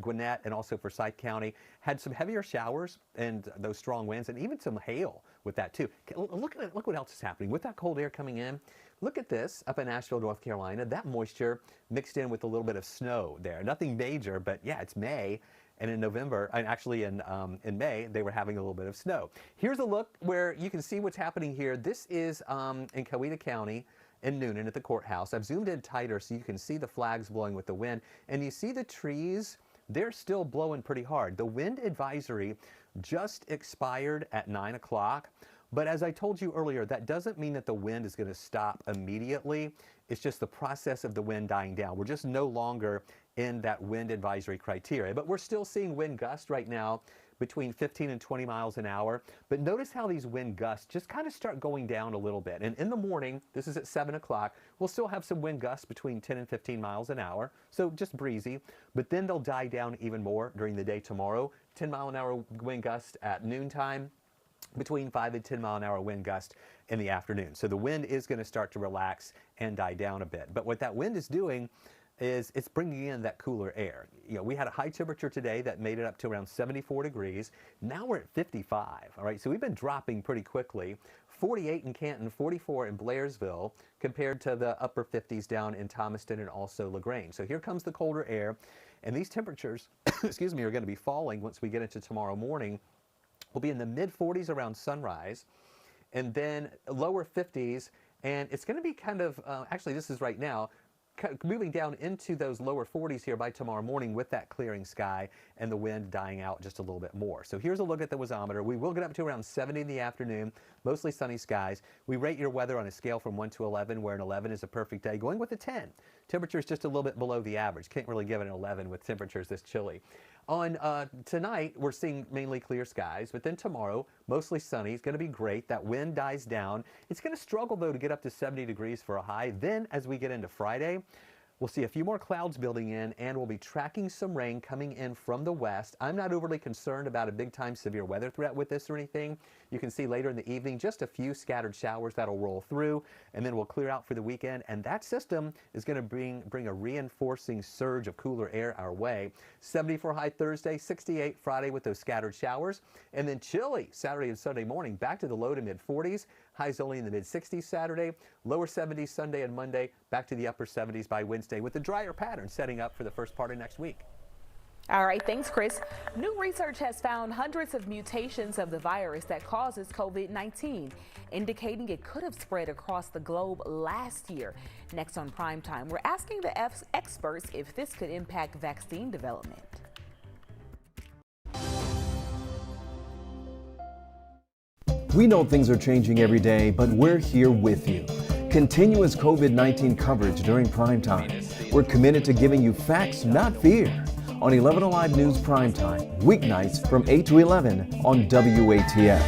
Gwinnett, and also Forsyth County. Had some heavier showers and those strong winds, and even some hail with that too. Look what else is happening with that cold air coming in. Look at this up in Asheville, North Carolina. That moisture mixed in with a little bit of snow there. Nothing major, but yeah, it's May. And in November, and actually in May, they were having a little bit of snow. Here's a look where you can see what's happening here. This is in Coweta County in Noonan at the courthouse. I've zoomed in tighter so you can see the flags blowing with the wind. And you see the trees, they're still blowing pretty hard. The wind advisory just expired at 9 o'clock. But as I told you earlier, that doesn't mean that the wind is going to stop immediately. It's just the process of the wind dying down. We're just no longer in that wind advisory criteria. But we're still seeing wind gusts right now between 15 and 20 miles an hour. But notice how these wind gusts just kind of start going down a little bit. And in the morning, this is at 7 o'clock, we'll still have some wind gusts between 10 and 15 miles an hour. So just breezy. But then they'll die down even more during the day tomorrow. 10-mile-an-hour wind gust at noontime, between 5 and 10 mile an hour wind gust in the afternoon. So the wind is going to start to relax and die down a bit. But what that wind is doing is it's bringing in that cooler air. You know, we had a high temperature today that made it up to around 74 degrees. Now we're at 55. All right, so we've been dropping pretty quickly. 48 in Canton, 44 in Blairsville, compared to the upper 50s down in Thomaston and also LaGrange. So here comes the colder air, and these temperatures, excuse me, are going to be falling once we get into tomorrow morning. We'll be in the mid-40s around sunrise, and then lower 50s, and it's going to be kind of, actually this is right now, moving down into those lower 40s here by tomorrow morning with that clearing sky and the wind dying out just a little bit more. So here's a look at the wazometer. We will get up to around 70 in the afternoon, mostly sunny skies. We rate your weather on a scale from 1 to 11, where an 11 is a perfect day, going with a 10. Temperature is just a little bit below the average. Can't really give it an 11 with temperatures this chilly. On tonight, we're seeing mainly clear skies, but then tomorrow, mostly sunny. It's going to be great. That wind dies down. It's going to struggle, though, to get up to 70 degrees for a high. Then, as we get into Friday, we'll see a few more clouds building in, and we'll be tracking some rain coming in from the west. I'm not overly concerned about a big-time severe weather threat with this or anything. You can see later in the evening just a few scattered showers that'll roll through, and then we'll clear out for the weekend. And that system is going to bring a reinforcing surge of cooler air our way. 74 high Thursday, 68 Friday with those scattered showers, and then chilly Saturday and Sunday morning, back to the low to mid-40s. Highs only in the mid-60s Saturday, lower 70s Sunday and Monday, back to the upper 70s by Wednesday, with a drier pattern setting up for the first part of next week. All right, thanks, Chris. New research has found hundreds of mutations of the virus that causes COVID-19, indicating it could have spread across the globe last year. Next on Primetime, we're asking the experts if this could impact vaccine development. We know things are changing every day, but we're here with you. Continuous COVID-19 coverage during primetime. We're committed to giving you facts, not fear. On 11Alive News Primetime, weeknights from 8 to 11 on WATF.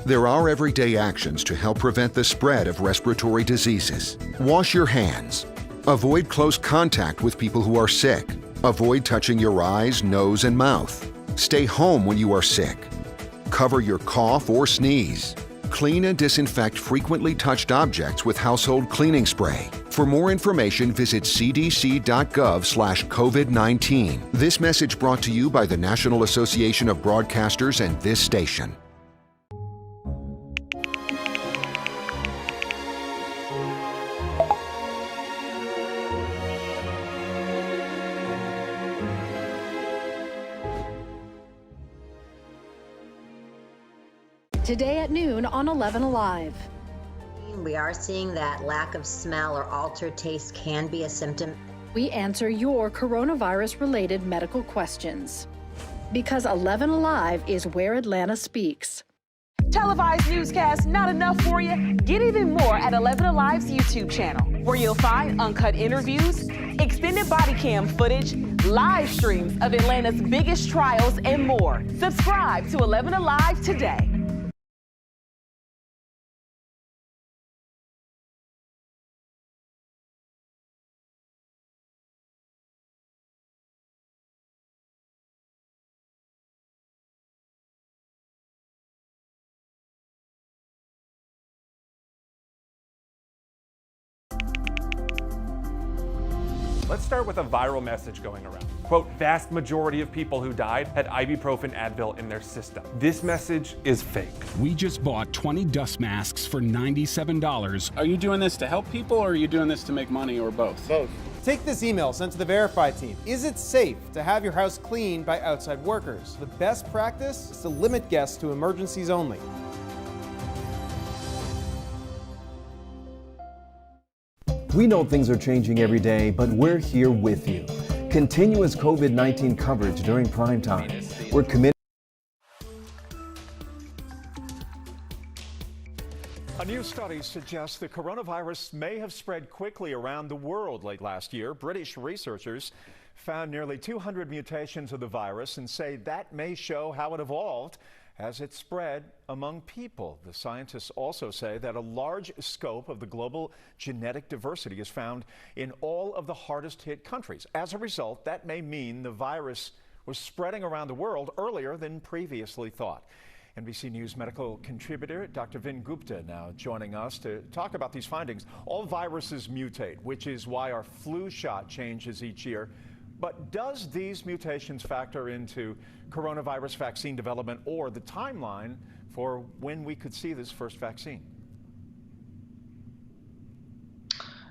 There are everyday actions to help prevent the spread of respiratory diseases. Wash your hands. Avoid close contact with people who are sick. Avoid touching your eyes, nose, and mouth. Stay home when you are sick. Cover your cough or sneeze. Clean and disinfect frequently touched objects with household cleaning spray. For more information, visit cdc.gov/COVID-19. This message brought to you by the National Association of Broadcasters and this station. Today at noon on 11Alive. We are seeing that lack of smell or altered taste can be a symptom. We answer your coronavirus-related medical questions. Because 11Alive is where Atlanta speaks. Televised newscasts not enough for you? Get even more at 11Alive's YouTube channel, where you'll find uncut interviews, extended body cam footage, live streams of Atlanta's biggest trials, and more. Subscribe to 11Alive today. Let's start with a viral message going around. Quote, vast majority of people who died had ibuprofen Advil in their system. This message is fake. We just bought 20 dust masks for $97. Are you doing this to help people, or are you doing this to make money, or both? Both. Take this email sent to the Verify team. Is it safe to have your house cleaned by outside workers? The best practice is to limit guests to emergencies only. We know things are changing every day, but we're here with you. Continuous COVID-19 coverage during primetime. We're committed. A new study suggests the coronavirus may have spread quickly around the world late last year. British researchers found nearly 200 mutations of the virus and say that may show how it evolved as it spread among people. The scientists also say that a large scope of the global genetic diversity is found in all of the hardest hit countries. As a result, that may mean the virus was spreading around the world earlier than previously thought. NBC News medical contributor Dr. Vin Gupta now joining us to talk about these findings. All viruses mutate, which is why our flu shot changes each year. But does these mutations factor into coronavirus vaccine development or the timeline for when we could see this first vaccine?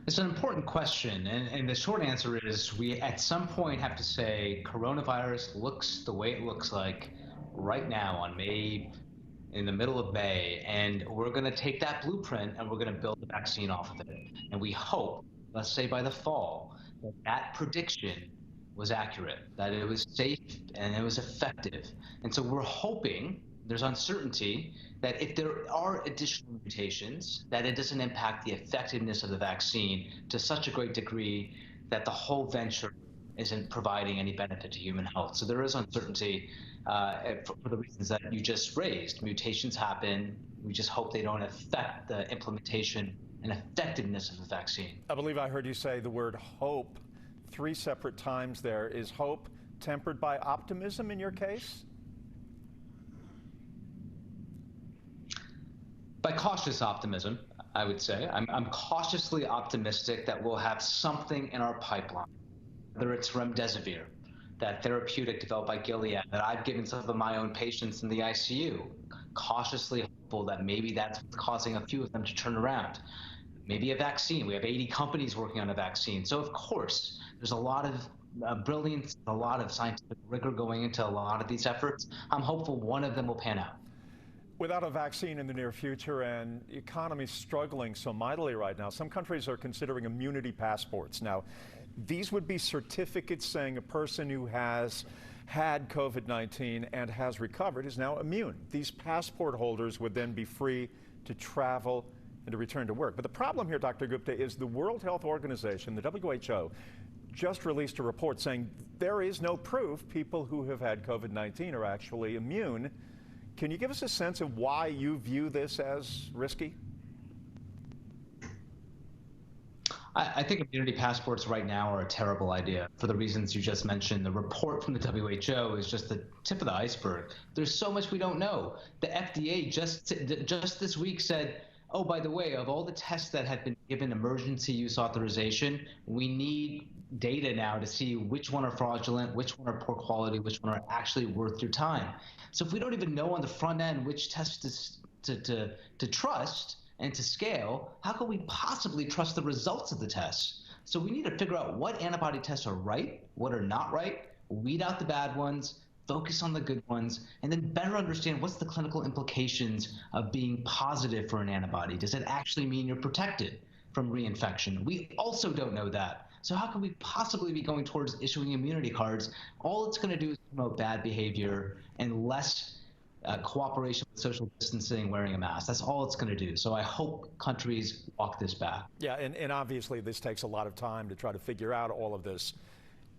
It's an important question, and the short answer is we at some point have to say coronavirus looks the way it looks like right now on in the middle of May, and we're going to take that blueprint and we're going to build a vaccine off of it. And we hope, let's say by the fall, that that prediction was accurate, that it was safe and it was effective. And so we're hoping, there's uncertainty, that if there are additional mutations, that it doesn't impact the effectiveness of the vaccine to such a great degree that the whole venture isn't providing any benefit to human health. So there is uncertainty for the reasons that you just raised. Mutations happen. We just hope they don't affect the implementation and effectiveness of the vaccine. I believe I heard you say the word hope 3 separate times there. Is hope tempered by optimism in your case? By cautious optimism, I would say. I'm cautiously optimistic that we'll have something in our pipeline, whether it's remdesivir, that therapeutic developed by Gilead that I've given some of my own patients in the ICU. Cautiously hopeful that maybe that's causing a few of them to turn around. Maybe a vaccine. We have 80 companies working on a vaccine. So of course, there's a lot of brilliance, a lot of scientific rigor going into a lot of these efforts. I'm hopeful one of them will pan out. Without a vaccine in the near future and the economy struggling so mightily right now, some countries are considering immunity passports. Now, these would be certificates saying a person who has had COVID-19 and has recovered is now immune. These passport holders would then be free to travel and to return to work. But the problem here, Dr. Gupta, is the World Health Organization, the WHO, just released a report saying there is no proof people who have had COVID-19 are actually immune. Can you give us a sense of why you view this as risky? I think immunity passports right now are a terrible idea for the reasons you just mentioned. The report from the WHO is just the tip of the iceberg. There's so much we don't know. The FDA just this week said, oh, by the way, of all the tests that have been given emergency use authorization, we need data now to see which one are fraudulent, which one are poor quality, which one are actually worth your time. So if we don't even know on the front end which tests to trust and to scale, how can we possibly trust the results of the tests? So we need to figure out what antibody tests are right, what are not right, weed out the bad ones, focus on the good ones, and then better understand what's the clinical implications of being positive for an antibody. Does it actually mean you're protected from reinfection? We also don't know that. So how can we possibly be going towards issuing immunity cards? All it's going to do is promote bad behavior and less cooperation with social distancing, wearing a mask. That's all it's going to do. So I hope countries walk this back. Yeah, and obviously this takes a lot of time to try to figure out all of this.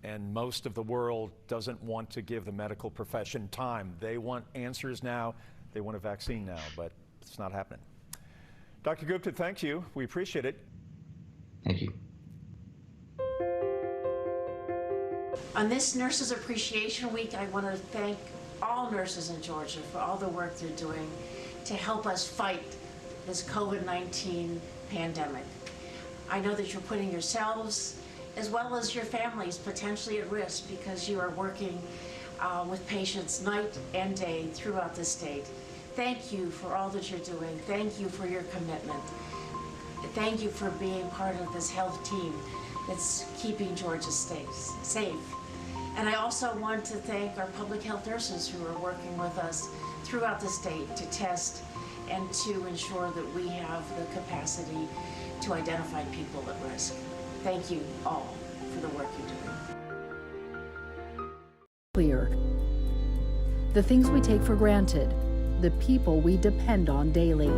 And most of the world doesn't want to give the medical profession time. They want answers now. They want a vaccine now, but it's not happening. Dr. Gupta, thank you. We appreciate it. Thank you. On this Nurses Appreciation Week, I want to thank all nurses in Georgia for all the work they're doing to help us fight this COVID-19 pandemic. I know that you're putting yourselves as well as your families potentially at risk because you are working with patients night and day throughout the state. Thank you for all that you're doing. Thank you for your commitment. Thank you for being part of this health team that's keeping Georgia safe. And I also want to thank our public health nurses who are working with us throughout the state to test and to ensure that we have the capacity to identify people at risk. Thank you all for the work you're doing. Clear. The things we take for granted, the people we depend on daily.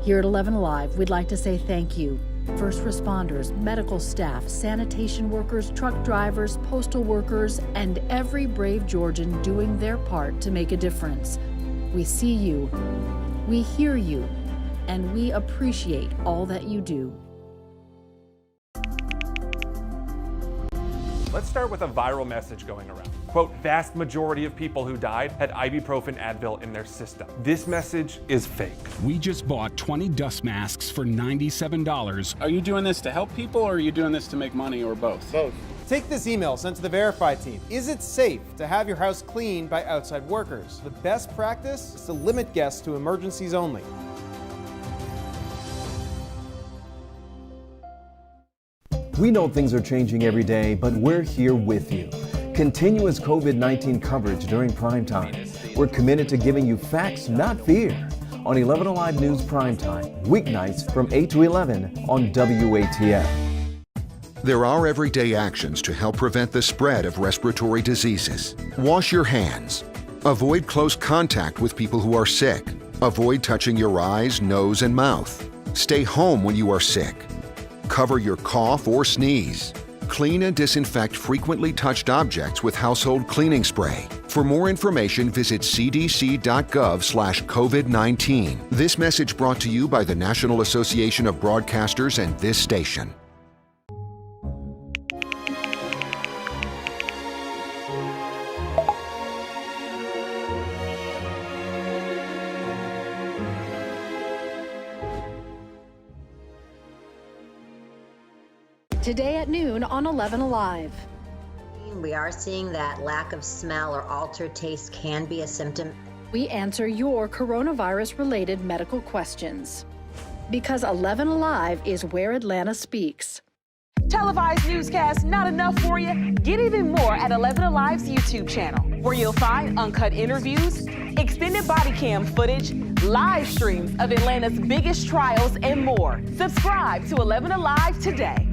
Here at 11Alive, we'd like to say thank you First responders, medical staff, sanitation workers, truck drivers, postal workers, and every brave Georgian doing their part to make a difference. We see you, we hear you, and we appreciate all that you do. Let's start with a viral message going around. Quote, vast majority of people who died had ibuprofen Advil in their system. This message is fake. We just bought 20 dust masks for $97. Are you doing this to help people or are you doing this to make money or both? Both. Take this email sent to the Verify team. Is it safe to have your house cleaned by outside workers? The best practice is to limit guests to emergencies only. We know things are changing every day, but we're here with you. Continuous COVID-19 coverage during primetime. We're committed to giving you facts, not fear. On 11Alive News Primetime, weeknights from 8 to 11 on WATF. There are everyday actions to help prevent the spread of respiratory diseases. Wash your hands. Avoid close contact with people who are sick. Avoid touching your eyes, nose, and mouth. Stay home when you are sick. Cover your cough or sneeze. Clean and disinfect frequently touched objects with household cleaning spray. For more information, visit cdc.gov/COVID-19. This message brought to you by the National Association of Broadcasters and this station. Today at noon on 11Alive. We are seeing that lack of smell or altered taste can be a symptom. We answer your coronavirus-related medical questions. Because 11Alive is where Atlanta speaks. Televised newscasts not enough for you? Get even more at 11Alive's YouTube channel, where you'll find uncut interviews, extended body cam footage, live streams of Atlanta's biggest trials, and more. Subscribe to 11Alive today.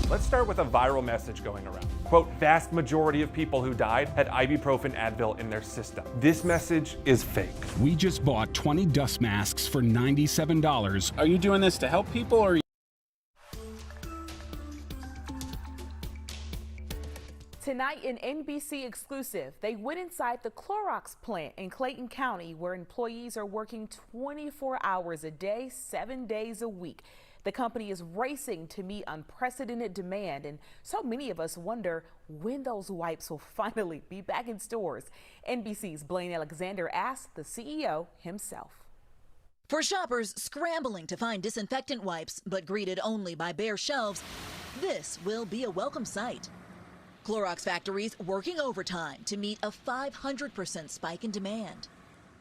Let's start with a viral message going around. Quote, vast majority of people who died had ibuprofen Advil in their system. This message is fake. We just bought 20 dust masks for $97. Are you doing this to help people or Tonight, an NBC exclusive, they went inside the Clorox plant in Clayton County, where employees are working 24 hours a day, 7 days a week. The company is racing to meet unprecedented demand, and so many of us wonder when those wipes will finally be back in stores. NBC's Blaine Alexander asked the CEO himself. For shoppers scrambling to find disinfectant wipes, but greeted only by bare shelves, this will be a welcome sight. Clorox factories working overtime to meet a 500% spike in demand.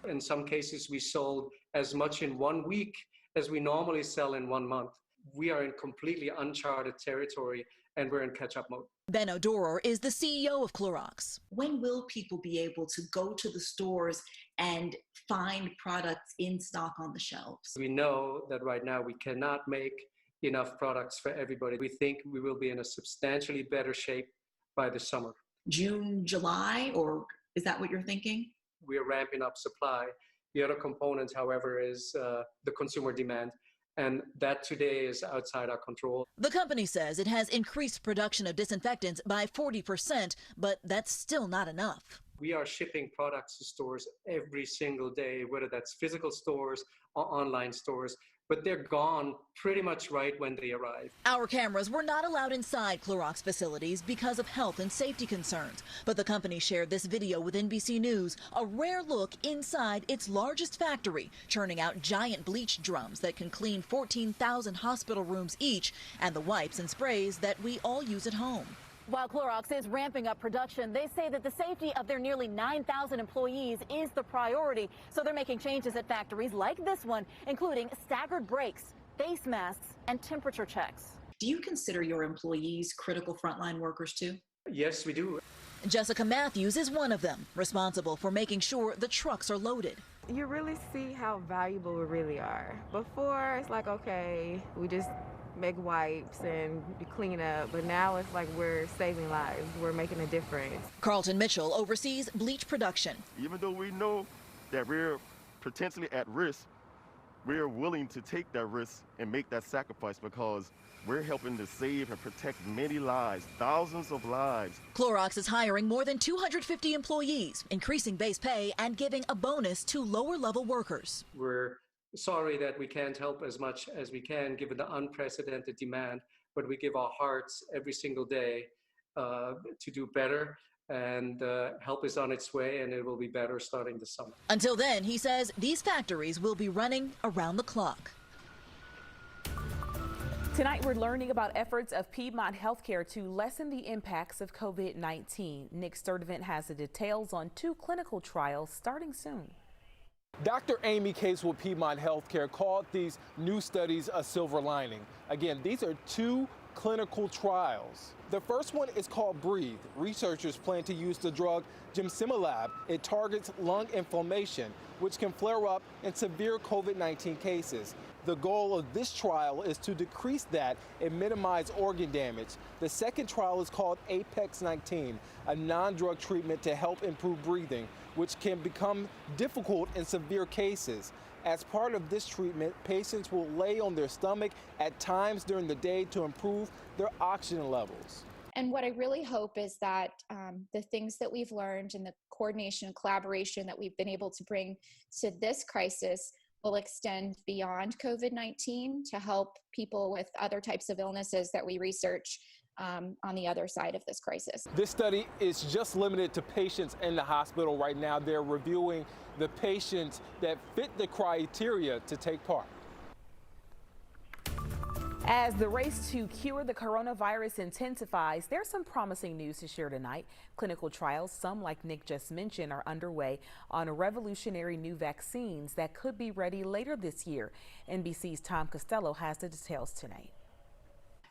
In some cases, we sold as much in 1 week as we normally sell in 1 month. We are in completely uncharted territory and we're in catch-up mode. Ben O'Dorer is the CEO of Clorox. When will people be able to go to the stores and find products in stock on the shelves? We know that right now we cannot make enough products for everybody. We think we will be in a substantially better shape by the summer. June, July, or is that what you're thinking? We are ramping up supply. The other component, however, is the consumer demand, and that today is outside our control. The company says it has increased production of disinfectants by 40%, but that's still not enough. We are shipping products to stores every single day, whether that's physical stores or online stores, but they're gone pretty much right when they arrive. Our cameras were not allowed inside Clorox facilities because of health and safety concerns, but the company shared this video with NBC News, a rare look inside its largest factory, churning out giant bleach drums that can clean 14,000 hospital rooms each, and the wipes and sprays that we all use at home. While Clorox is ramping up production, they say that the safety of their nearly 9,000 employees is the priority. So they're making changes at factories like this one, including staggered breaks, face masks, and temperature checks. Do you consider your employees critical frontline workers too? Yes, we do. Jessica Matthews is one of them, responsible for making sure the trucks are loaded. You really see how valuable we really are. Before, it's like, okay, we just make wipes and clean up, but now it's like we're saving lives. We're making a difference. Carlton Mitchell oversees bleach production. Even though we know that we're potentially at risk, we're willing to take that risk and make that sacrifice because we're helping to save and protect many lives, thousands of lives. Clorox is hiring more than 250 employees, increasing base pay and giving a bonus to lower-level workers. We're sorry that we can't help as much as we can given the unprecedented demand, but we give our hearts every single day to do better, and help is on its way, and it will be better starting this summer. Until then, he says these factories will be running around the clock. Tonight, we're learning about efforts of Piedmont Healthcare to lessen the impacts of COVID-19. Nick Sturdivant has the details on 2 clinical trials starting soon. Dr. Amy Case with Piedmont Healthcare called these new studies a silver lining. Again, these are 2 clinical trials. The first one is called Breathe. Researchers plan to use the drug Gemcitabine. It targets lung inflammation, which can flare up in severe COVID-19 cases. The goal of this trial is to decrease that and minimize organ damage. The second trial is called Apex 19, a non-drug treatment to help improve breathing, which can become difficult in severe cases. As part of this treatment, patients will lay on their stomach at times during the day to improve their oxygen levels. And what I really hope is that the things that we've learned and the coordination and collaboration that we've been able to bring to this crisis will extend beyond COVID-19 to help people with other types of illnesses that we research on the other side of this crisis. This study is just limited to patients in the hospital right now. They're reviewing the patients that fit the criteria to take part. As the race to cure the coronavirus intensifies, there's some promising news to share tonight. Clinical trials, some like Nick just mentioned, are underway on revolutionary new vaccines that could be ready later this year. NBC's Tom Costello has the details tonight.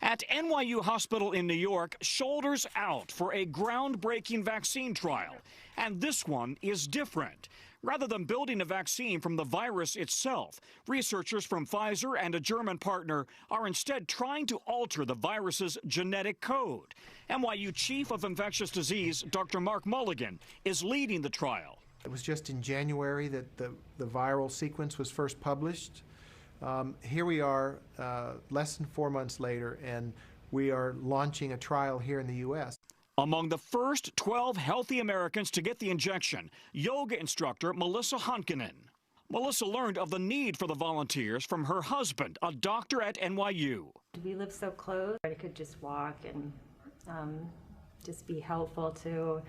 At NYU Hospital in New York, shoulders out for a groundbreaking vaccine trial. And this one is different. Rather than building a vaccine from the virus itself, researchers from Pfizer and a German partner are instead trying to alter the virus's genetic code. NYU Chief of Infectious Disease, Dr. Mark Mulligan, is leading the trial. It was just in January that the viral sequence was first published. Here we are less than 4 months later, and we are launching a trial here in the U.S. Among the first 12 healthy Americans to get the injection, yoga instructor Melissa Honkanen. Melissa learned of the need for the volunteers from her husband, a doctor at NYU. We live so close, I could just walk and just be helpful to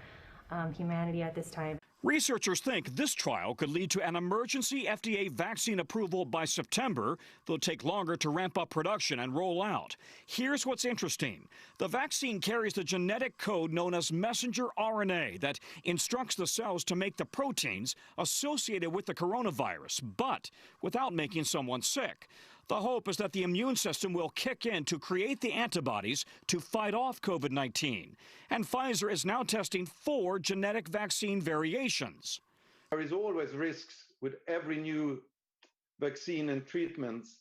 humanity at this time. Researchers think this trial could lead to an emergency FDA vaccine approval by September. They'll take longer to ramp up production and roll out. Here's what's interesting. The vaccine carries the genetic code known as messenger RNA that instructs the cells to make the proteins associated with the coronavirus, but without making someone sick. The hope is that the immune system will kick in to create the antibodies to fight off COVID-19. And Pfizer is now testing 4 genetic vaccine variations. There is always risks with every new vaccine and treatments.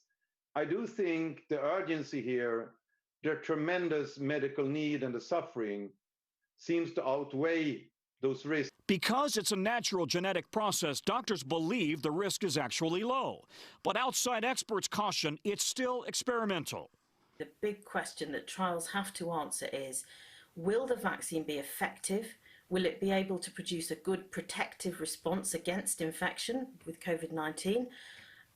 I do think the urgency here, the tremendous medical need and the suffering seems to outweigh those risks. Because it's a natural genetic process, doctors believe the risk is actually low. But outside experts caution it's still experimental. The big question that trials have to answer is, will the vaccine be effective? Will it be able to produce a good protective response against infection with COVID-19?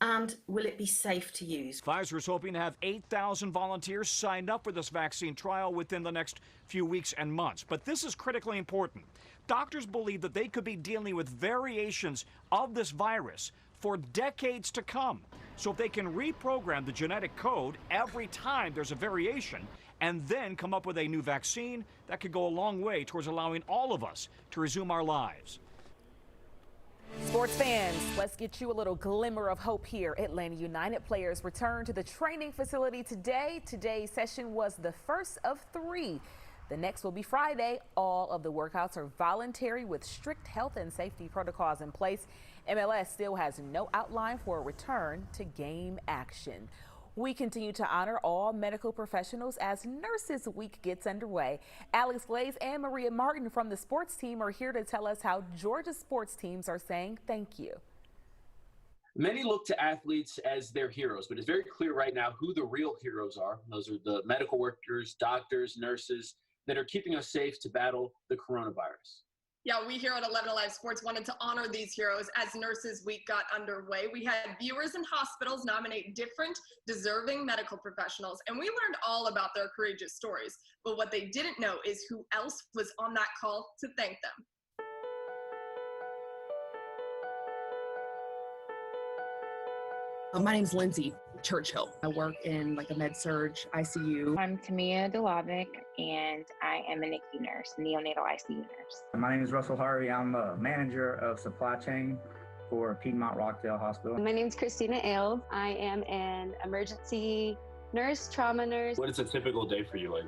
And will it be safe to use? Pfizer is hoping to have 8,000 volunteers signed up for this vaccine trial within the next few weeks and months. But this is critically important. Doctors believe that they could be dealing with variations of this virus for decades to come. So if they can reprogram the genetic code every time there's a variation and then come up with a new vaccine, that could go a long way towards allowing all of us to resume our lives. Sports fans, let's get you a little glimmer of hope here. Atlanta United players returned to the training facility today. Today's session was the first of 3. The next will be Friday. All of the workouts are voluntary with strict health and safety protocols in place. MLS still has no outline for a return to game action. We continue to honor all medical professionals as Nurses Week gets underway. Alex Glaze and Maria Martin from the sports team are here to tell us how Georgia's sports teams are saying thank you. Many look to athletes as their heroes, but it's very clear right now who the real heroes are. Those are the medical workers, doctors, nurses that are keeping us safe to battle the coronavirus. Yeah, we here at 11Alive Sports wanted to honor these heroes as Nurses Week got underway. We had viewers and hospitals nominate different deserving medical professionals, and we learned all about their courageous stories. But what they didn't know is who else was on that call to thank them. My name's Lindsay Churchill. I work in like a med-surg ICU. I'm Tamia Delavic, and I am a NICU nurse, neonatal ICU nurse. My name is Russell Harvey. I'm a manager of supply chain for Piedmont Rockdale Hospital. My name is Christina Ailes. I am an emergency nurse, trauma nurse. What is a typical day for you like?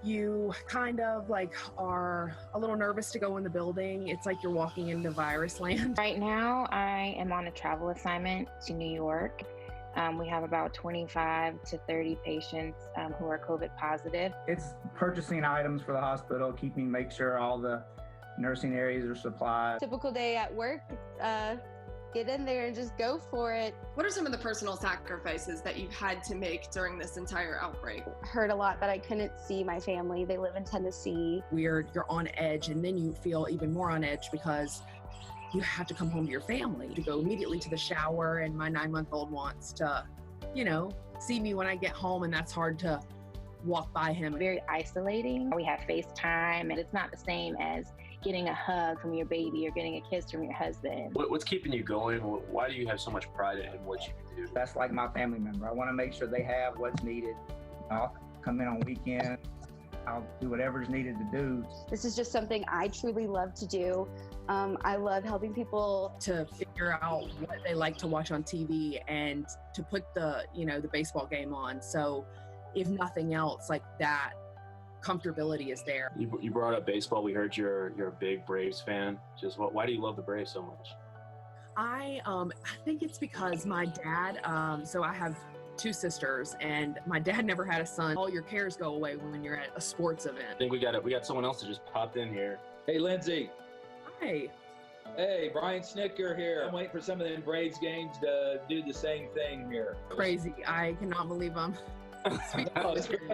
You kind of like are a little nervous to go in the building. It's like you're walking into virus land. Right now, I am on a travel assignment to New York. We have about 25 to 30 patients who are COVID positive. It's purchasing items for the hospital, make sure all the nursing areas are supplied. Typical day at work, get in there and just go for it. What are some of the personal sacrifices that you've had to make during this entire outbreak? Hurt a lot that I couldn't see my family. They live in Tennessee. You're on edge, and then you feel even more on edge because you have to come home to your family, to go immediately to the shower, and my 9-month-old wants to, see me when I get home, and that's hard to walk by him. Very isolating. We have FaceTime, and it's not the same as getting a hug from your baby or getting a kiss from your husband. What's keeping you going? Why do you have so much pride in what you can do? That's like my family member. I want to make sure they have what's needed. I'll come in on weekends. I'll do whatever's needed to do. This is just something I truly love to do. I love helping people to figure out what they like to watch on TV and to put the baseball game on. So if nothing else, like that comfortability is there. You brought up baseball. We heard you're a big Braves fan. Why do you love the Braves so much? I think it's because my dad, so I have 2 sisters, and my dad never had a son. All your cares go away when you're at a sports event. I think we got someone else that just popped in here. Hey, Lindsay. Hi. Hey, Brian Snicker here. I'm waiting for some of them Braves games to do the same thing here. Crazy. I cannot believe them.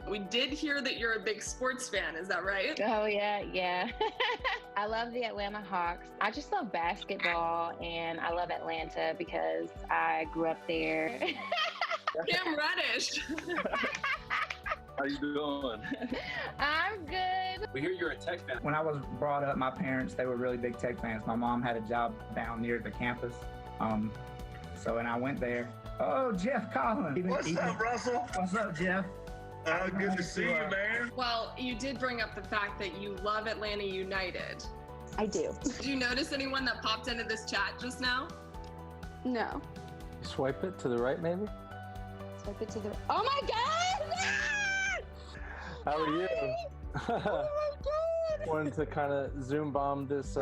We did hear that you're a big sports fan, is that right? Oh, yeah. I love the Atlanta Hawks. I just love basketball, and I love Atlanta because I grew up there. Cam Reddish. How you doing? I'm good. We hear you're a Tech fan. When I was brought up, my parents, they were really big Tech fans. My mom had a job down near the campus. And I went there. Oh, Jeff Collins. What's up, Russell? What's up, Jeff? Good to see you, man. Well, you did bring up the fact that you love Atlanta United. I do. Did you notice anyone that popped into this chat just now? No. Swipe it to the right, maybe? Swipe it to the right. Oh my God! How are you? Oh my God! Wanted to kind of Zoom bomb this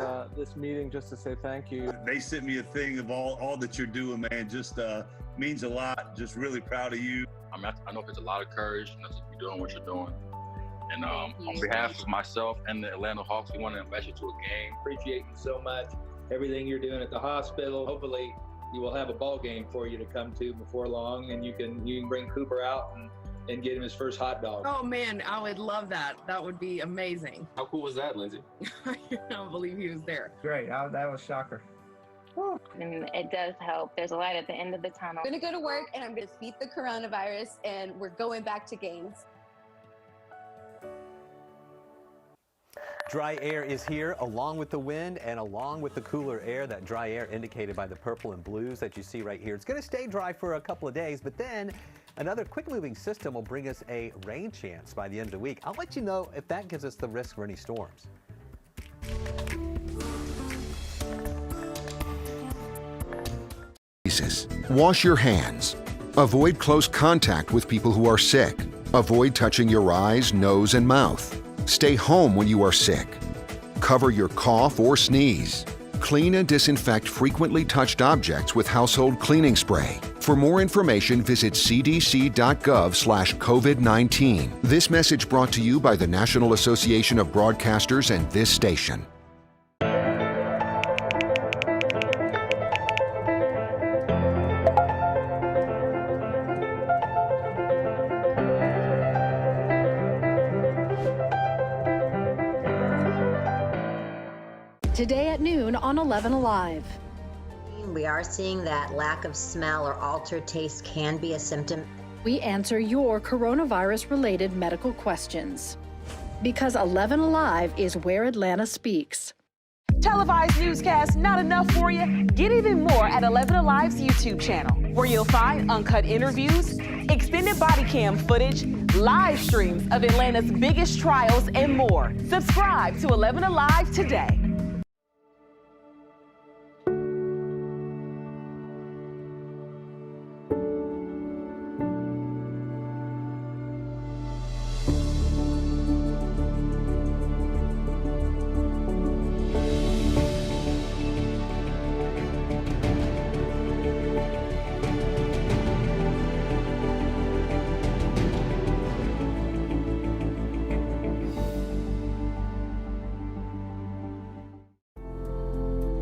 meeting just to say thank you. They sent me a thing of all that you're doing, man. Just means a lot. Just really proud of you. I know it's a lot of courage, and you're doing what you're doing. And on behalf of myself and the Atlanta Hawks, we want to invite you to a game. Appreciate you so much. Everything you're doing at the hospital. Hopefully, you will have a ball game for you to come to before long, and you can bring Cooper out and get him his first hot dog. Oh man, I would love that. That would be amazing. How cool was that, Lindsay? I don't believe he was there. Great. That was a shocker. And it does help. There's a light at the end of the tunnel. I'm going to go to work, and I'm going to defeat the coronavirus, and we're going back to games. Dry air is here along with the wind and along with the cooler air. That dry air indicated by the purple and blues that you see right here. It's going to stay dry for a couple of days, but then another quick-moving system will bring us a rain chance by the end of the week. I'll let you know if that gives us the risk for any storms. Wash your hands. Avoid close contact with people who are sick. Avoid touching your eyes, nose, and mouth. Stay home when you are sick. Cover your cough or sneeze. Clean and disinfect frequently touched objects with household cleaning spray. For more information, visit cdc.gov/COVID-19. This message brought to you by the National Association of Broadcasters and this station. Today at noon on 11Alive. We are seeing that lack of smell or altered taste can be a symptom. We answer your coronavirus-related medical questions. Because 11Alive is where Atlanta speaks. Televised newscasts not enough for you? Get even more at 11Alive's YouTube channel, where you'll find uncut interviews, extended body cam footage, live streams of Atlanta's biggest trials, and more. Subscribe to 11Alive today.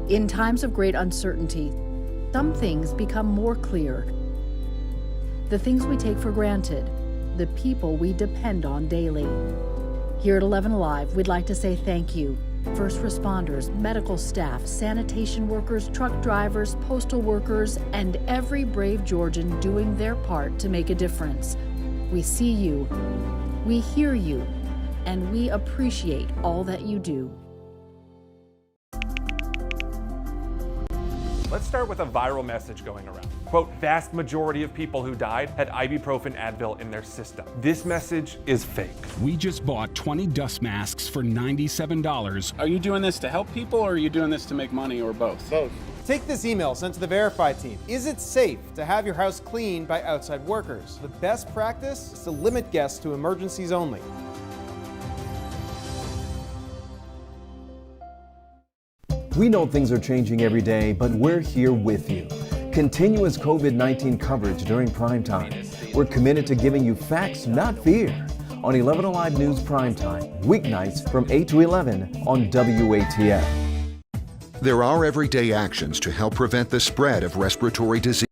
In times of great uncertainty, some things become more clear. The things we take for granted, the people we depend on daily. Here at 11Alive, we'd like to say thank you. First responders, medical staff, sanitation workers, truck drivers, postal workers, and every brave Georgian doing their part to make a difference. We see you, we hear you, and we appreciate all that you do. Let's start with a viral message going around. Quote, vast majority of people who died had ibuprofen Advil in their system. This message is fake. We just bought 20 dust masks for $97. Are you doing this to help people, or are you doing this to make money, or both? Both. Take this email sent to the Verify team. Is it safe to have your house cleaned by outside workers? The best practice is to limit guests to emergencies only. We know things are changing every day, but we're here with you. Continuous COVID-19 coverage during Primetime. We're committed to giving you facts, not fear. On 11Alive News Primetime, weeknights from 8 to 11 on WATF. There are everyday actions to help prevent the spread of respiratory disease.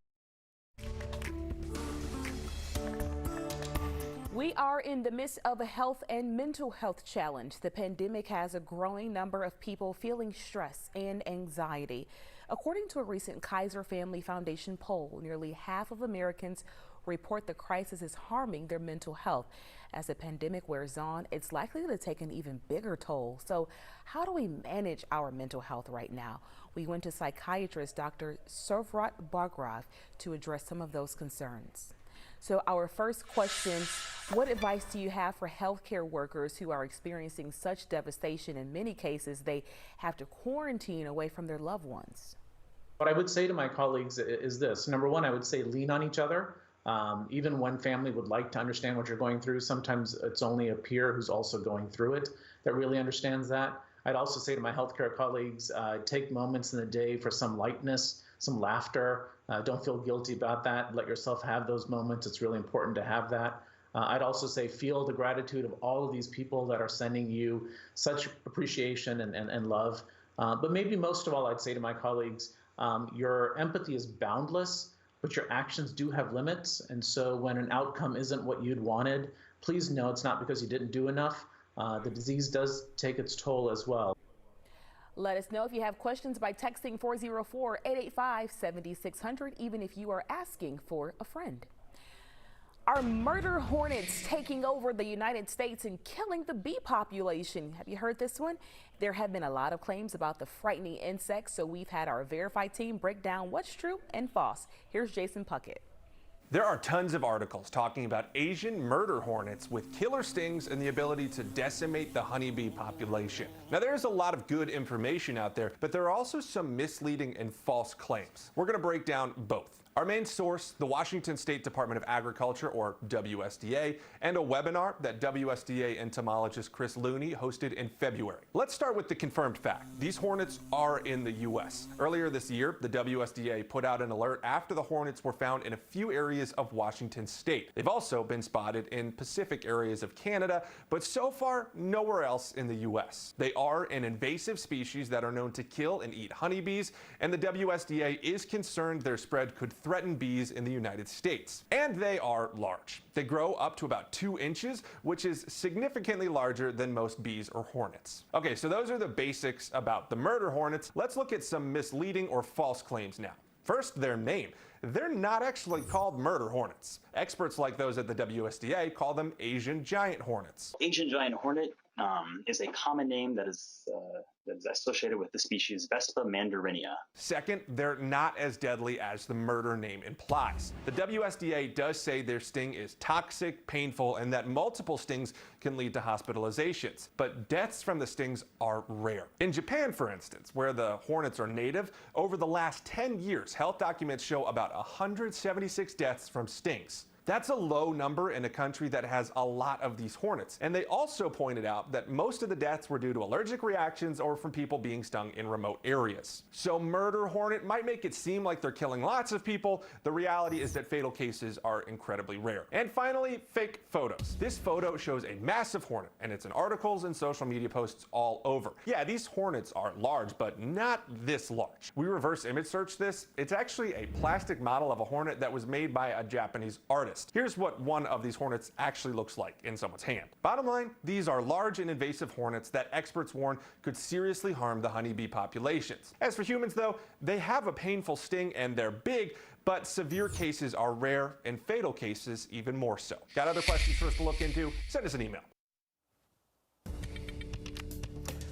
We are in the midst of a health and mental health challenge. The pandemic has a growing number of people feeling stress and anxiety. According to a recent Kaiser Family Foundation poll, nearly half of Americans report the crisis is harming their mental health. As the pandemic wears on, it's likely to take an even bigger toll. So how do we manage our mental health right now? We went to psychiatrist Dr. Sovrat Bargraf to address some of those concerns. So our first question, what advice do you have for healthcare workers who are experiencing such devastation? In many cases, they have to quarantine away from their loved ones. What I would say to my colleagues is this. Number one, I would say lean on each other. Even one family would like to understand what you're going through. Sometimes it's only a peer who's also going through it that really understands that. I'd also say to my healthcare colleagues, take moments in the day for some lightness, some laughter. Don't feel guilty about that. Let yourself have those moments. It's really important to have that. I'd also say feel the gratitude of all of these people that are sending you such appreciation and love. But maybe most of all, I'd say to my colleagues, your empathy is boundless, but your actions do have limits. And so when an outcome isn't what you'd wanted, please know it's not because you didn't do enough. The disease does take its toll as well. Let us know if you have questions by texting 404-885-7600, even if you are asking for a friend. Are murder hornets taking over the United States and killing the bee population? Have you heard this one? There have been a lot of claims about the frightening insects, so we've had our Verify team break down what's true and false. Here's Jason Puckett. There are tons of articles talking about Asian murder hornets with killer stings and the ability to decimate the honeybee population. Now, there's a lot of good information out there, but there are also some misleading and false claims. We're going to break down both. Our main source, the Washington State Department of Agriculture, or WSDA, and a webinar that WSDA entomologist Chris Looney hosted in February. Let's start with the confirmed fact. These hornets are in the U.S. Earlier this year, the WSDA put out an alert after the hornets were found in a few areas of Washington state. They've also been spotted in Pacific areas of Canada, but so far nowhere else in the U.S. They are an invasive species that are known to kill and eat honeybees, and the WSDA is concerned their spread could threaten bees in the United States. And they are large. They grow up to about 2 inches, which is significantly larger than most bees or hornets. Okay, so those are the basics about the murder hornets. Let's look at some misleading or false claims now. First, their name. They're not actually called murder hornets. Experts like those at the WSDA call them Asian giant hornets. Asian giant hornet is a common name that is associated with the species Vespa mandarinia. Second, they're not as deadly as the murder name implies. The WSDA does say their sting is toxic, painful, and that multiple stings can lead to hospitalizations. But deaths from the stings are rare. In Japan, for instance, where the hornets are native, over the last 10 years, health documents show about 176 deaths from stings. That's a low number in a country that has a lot of these hornets. And they also pointed out that most of the deaths were due to allergic reactions or from people being stung in remote areas. So murder hornet might make it seem like they're killing lots of people. The reality is that fatal cases are incredibly rare. And finally, fake photos. This photo shows a massive hornet, and it's in articles and social media posts all over. Yeah, these hornets are large, but not this large. We reverse image search this. It's actually a plastic model of a hornet that was made by a Japanese artist. Here's what one of these hornets actually looks like in someone's hand. Bottom line, these are large and invasive hornets that experts warn could seriously harm the honeybee populations. As for humans though, they have a painful sting and they're big, but severe cases are rare and fatal cases even more so. Got other questions for us to look into? Send us an email.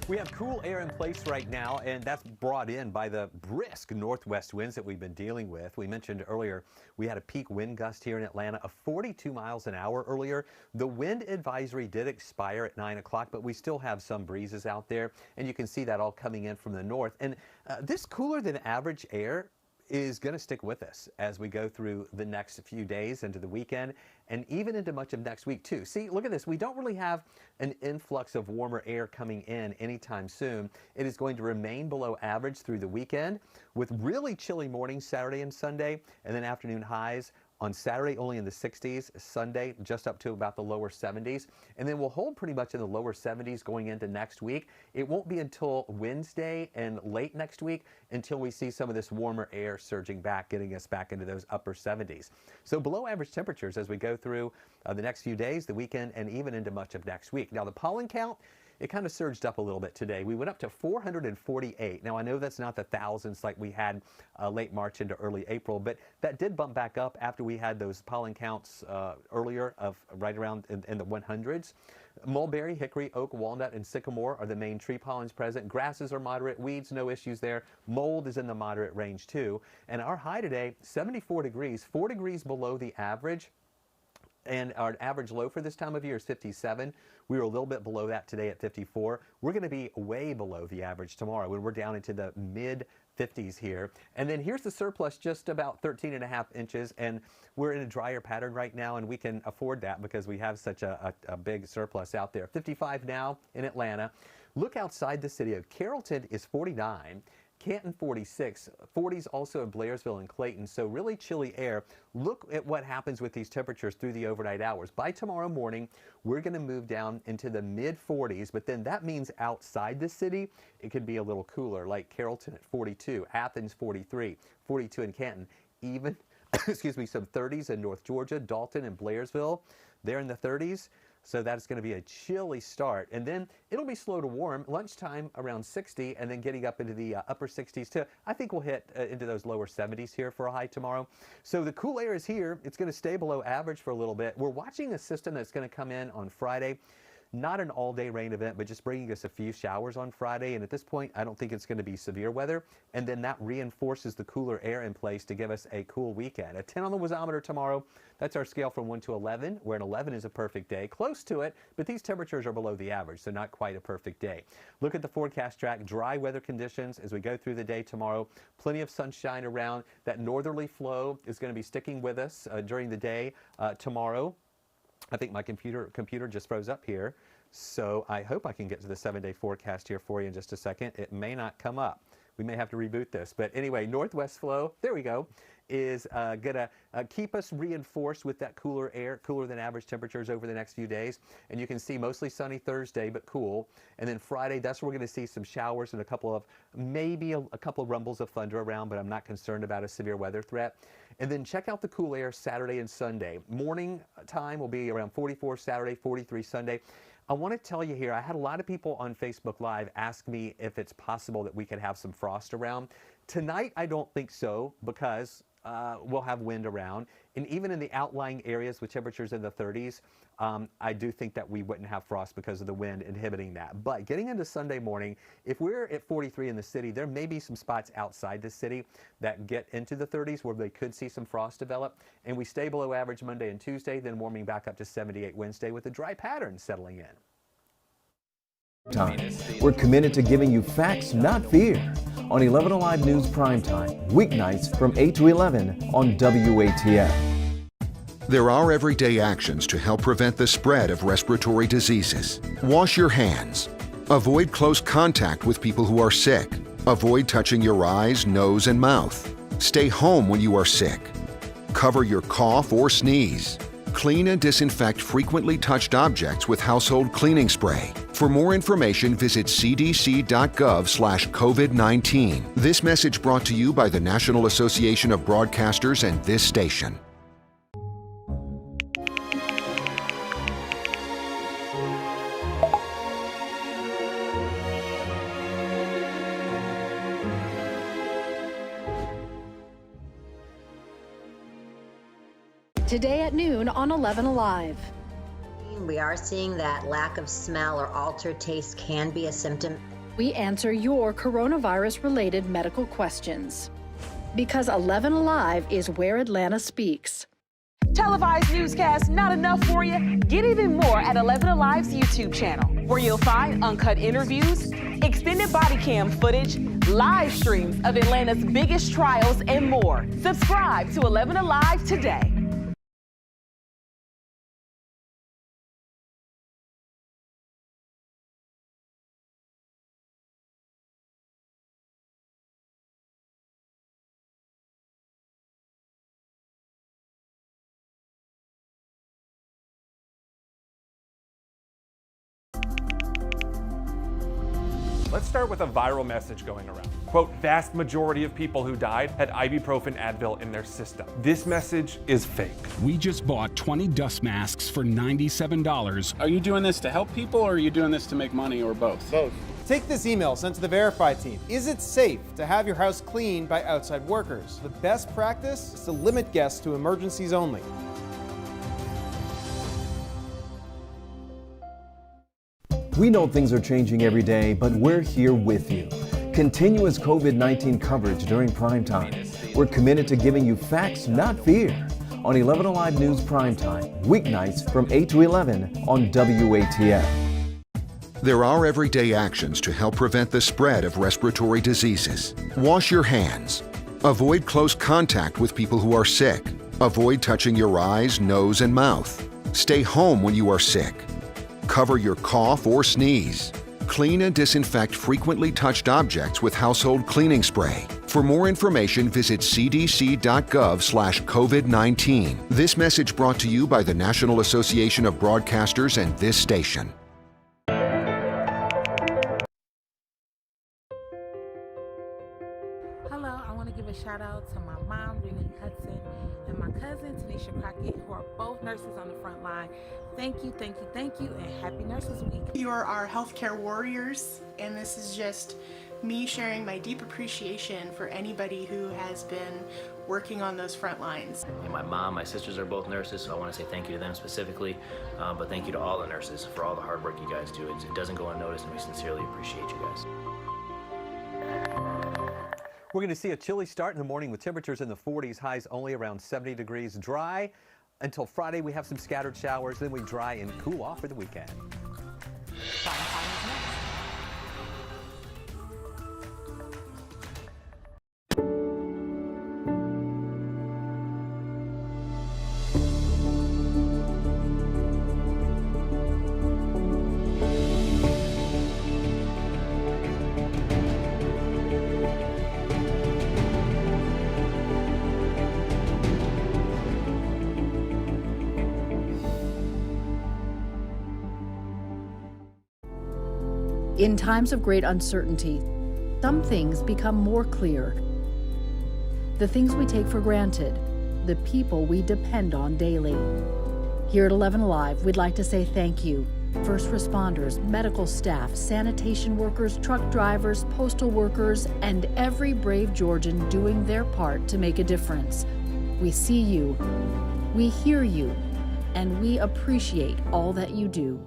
We have cool air in place right now, and that's brought in by the brisk northwest winds that we've been dealing with. We mentioned earlier we had a peak wind gust here in Atlanta of 42 miles an hour earlier. The wind advisory did expire at 9 o'clock, but we still have some breezes out there, and you can see that all coming in from the north. And this cooler than average air is going to stick with us as we go through the next few days into the weekend and even into much of next week too. See, look at this. We don't really have an influx of warmer air coming in anytime soon. It is going to remain below average through the weekend with really chilly mornings Saturday and Sunday, and then afternoon highs on Saturday only in the 60s, Sunday just up to about the lower 70s, and then we'll hold pretty much in the lower 70s going into next week. It won't be until Wednesday and late next week until we see some of this warmer air surging back, getting us back into those upper 70s. So below average temperatures as we go through the next few days, the weekend, and even into much of next week. Now the pollen count, it kind of surged up a little bit today. We went up to 448. Now, I know that's not the thousands like we had late March into early April, but that did bump back up after we had those pollen counts earlier of right around in the 100s. Mulberry, hickory, oak, walnut, and sycamore are the main tree pollens present. Grasses are moderate. Weeds, no issues there. Mold is in the moderate range, too. And our high today, 74 degrees, 4 degrees below the average. And our average low for this time of year is 57. We were a little bit below that today at 54. We're going to be way below the average tomorrow when we're down into the mid 50s here. And then here's the surplus, just about 13.5 inches. And we're in a drier pattern right now, and we can afford that because we have such a big surplus out there. 55 now in Atlanta. Look outside the city of Carrollton is 49. Canton 46, 40s also in Blairsville and Clayton, so really chilly air. Look at what happens with these temperatures through the overnight hours. By tomorrow morning, we're going to move down into the mid 40s, but then that means outside the city, it could be a little cooler, like Carrollton at 42, Athens 43, 42 in Canton, even, excuse me, some 30s in North Georgia, Dalton and Blairsville, they're in the 30s. So that's going to be a chilly start. And then it'll be slow to warm. Lunchtime around 60 and then getting up into the upper 60s to, I think we'll hit into those lower 70s here for a high tomorrow. So the cool air is here. It's going to stay below average for a little bit. We're watching a system that's going to come in on Friday. Not an all-day rain event, but just bringing us a few showers on Friday. And at this point, I don't think it's going to be severe weather. And then that reinforces the cooler air in place to give us a cool weekend. A 10 on the wazometer tomorrow. That's our scale from 1 to 11, where an 11 is a perfect day. Close to it, but these temperatures are below the average, so not quite a perfect day. Look at the forecast track. Dry weather conditions as we go through the day tomorrow. Plenty of sunshine around. That northerly flow is going to be sticking with us during the day tomorrow. I think my computer just froze up here, so I hope I can get to the 7-day forecast here for you in just a second. It may not come up. We may have to reboot this. But anyway, northwest flow, there we go, is going to keep us reinforced with that cooler air, cooler than average temperatures over the next few days. And you can see mostly sunny Thursday, but cool. And then Friday, that's where we're going to see some showers and maybe a couple of rumbles of thunder around, but I'm not concerned about a severe weather threat. And then check out the cool air Saturday and Sunday. Morning time will be around 44 Saturday, 43 Sunday. I want to tell you here, I had a lot of people on Facebook Live ask me if it's possible that we could have some frost around. Tonight, I don't think so, because we'll have wind around. And even in the outlying areas with temperatures in the 30s, I do think that we wouldn't have frost because of the wind inhibiting that. But getting into Sunday morning, if we're at 43 in the city, there may be some spots outside the city that get into the 30s where they could see some frost develop. And we stay below average Monday and Tuesday, then warming back up to 78 Wednesday with a dry pattern settling in. We're committed to giving you facts, not fear, on 11Alive News Primetime, weeknights from 8 to 11 on WATF. There are everyday actions to help prevent the spread of respiratory diseases. Wash your hands. Avoid close contact with people who are sick. Avoid touching your eyes, nose, and mouth. Stay home when you are sick. Cover your cough or sneeze. Clean and disinfect frequently touched objects with household cleaning spray. For more information, visit cdc.gov/COVID-19. This message brought to you by the National Association of Broadcasters and this station. Today at noon on 11Alive. We are seeing that lack of smell or altered taste can be a symptom. We answer your coronavirus-related medical questions. Because 11Alive is where Atlanta speaks. Televised newscasts not enough for you? Get even more at 11Alive's YouTube channel, where you'll find uncut interviews, extended body cam footage, live streams of Atlanta's biggest trials, and more. Subscribe to 11Alive today. Let's start with a viral message going around. Quote, vast majority of people who died had ibuprofen Advil in their system. This message is fake. We just bought 20 dust masks for $97. Are you doing this to help people, or are you doing this to make money, or both? Both. Take this email sent to the Verify team. Is it safe to have your house cleaned by outside workers? The best practice is to limit guests to emergencies only. We know things are changing every day, but we're here with you. Continuous COVID-19 coverage during primetime. We're committed to giving you facts, not fear, on 11Alive News Primetime, weeknights from 8 to 11 on WATF. There are everyday actions to help prevent the spread of respiratory diseases. Wash your hands. Avoid close contact with people who are sick. Avoid touching your eyes, nose, and mouth. Stay home when you are sick. Cover your cough or sneeze. Clean and disinfect frequently touched objects with household cleaning spray. For more information, visit cdc.gov/COVID-19. This message brought to you by the National Association of Broadcasters and this station. Hello, I want to give a shout out to my mom, Renee Hudson, and my cousin, Tanisha Crockett, who are both nurses on the front line. Thank you, thank you, thank you, and happy Nurses Week. You are our healthcare warriors, and this is just me sharing my deep appreciation for anybody who has been working on those front lines. And my mom, my sisters are both nurses, so I want to say thank you to them specifically, but thank you to all the nurses for all the hard work you guys do. It doesn't go unnoticed, and we sincerely appreciate you guys. We're going to see a chilly start in the morning with temperatures in the 40s, highs only around 70 degrees. Dry until Friday. We have some scattered showers, then we dry and cool off for the weekend. In times of great uncertainty, some things become more clear. The things we take for granted, the people we depend on daily. Here at 11Alive, we'd like to say thank you. First responders, medical staff, sanitation workers, truck drivers, postal workers, and every brave Georgian doing their part to make a difference. We see you, we hear you, and we appreciate all that you do.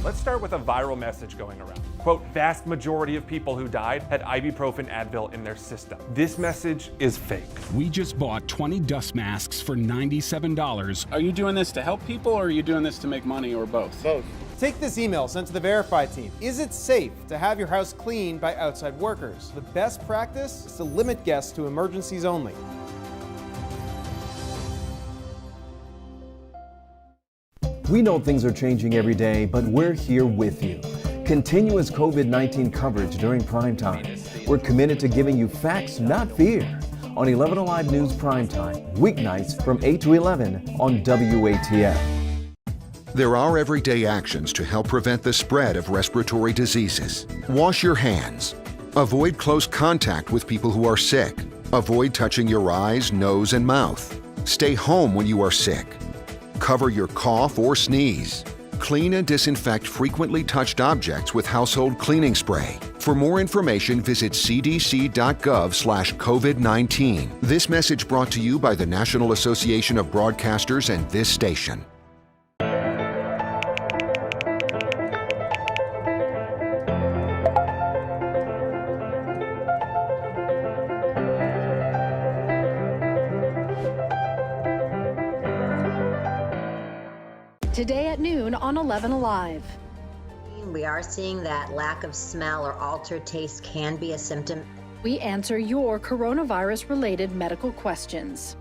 Let's start with a viral message going around. Quote, vast majority of people who died had ibuprofen Advil in their system. This message is fake. We just bought 20 dust masks for $97. Are you doing this to help people, or are you doing this to make money, or both? Both. Take this email sent to the Verify team. Is it safe to have your house cleaned by outside workers? The best practice is to limit guests to emergencies only. We know things are changing every day, but we're here with you. Continuous COVID-19 coverage during primetime. We're committed to giving you facts, not fear. On 11Alive News Primetime, weeknights from 8 to 11 on WATF. There are everyday actions to help prevent the spread of respiratory diseases. Wash your hands. Avoid close contact with people who are sick. Avoid touching your eyes, nose, and mouth. Stay home when you are sick. Cover your cough or sneeze. Clean and disinfect frequently touched objects with household cleaning spray. For more information, visit cdc.gov/COVID-19. This message brought to you by the National Association of Broadcasters and this station. Today at noon on 11Alive. We are seeing that lack of smell or altered taste can be a symptom. We answer your coronavirus-related medical questions.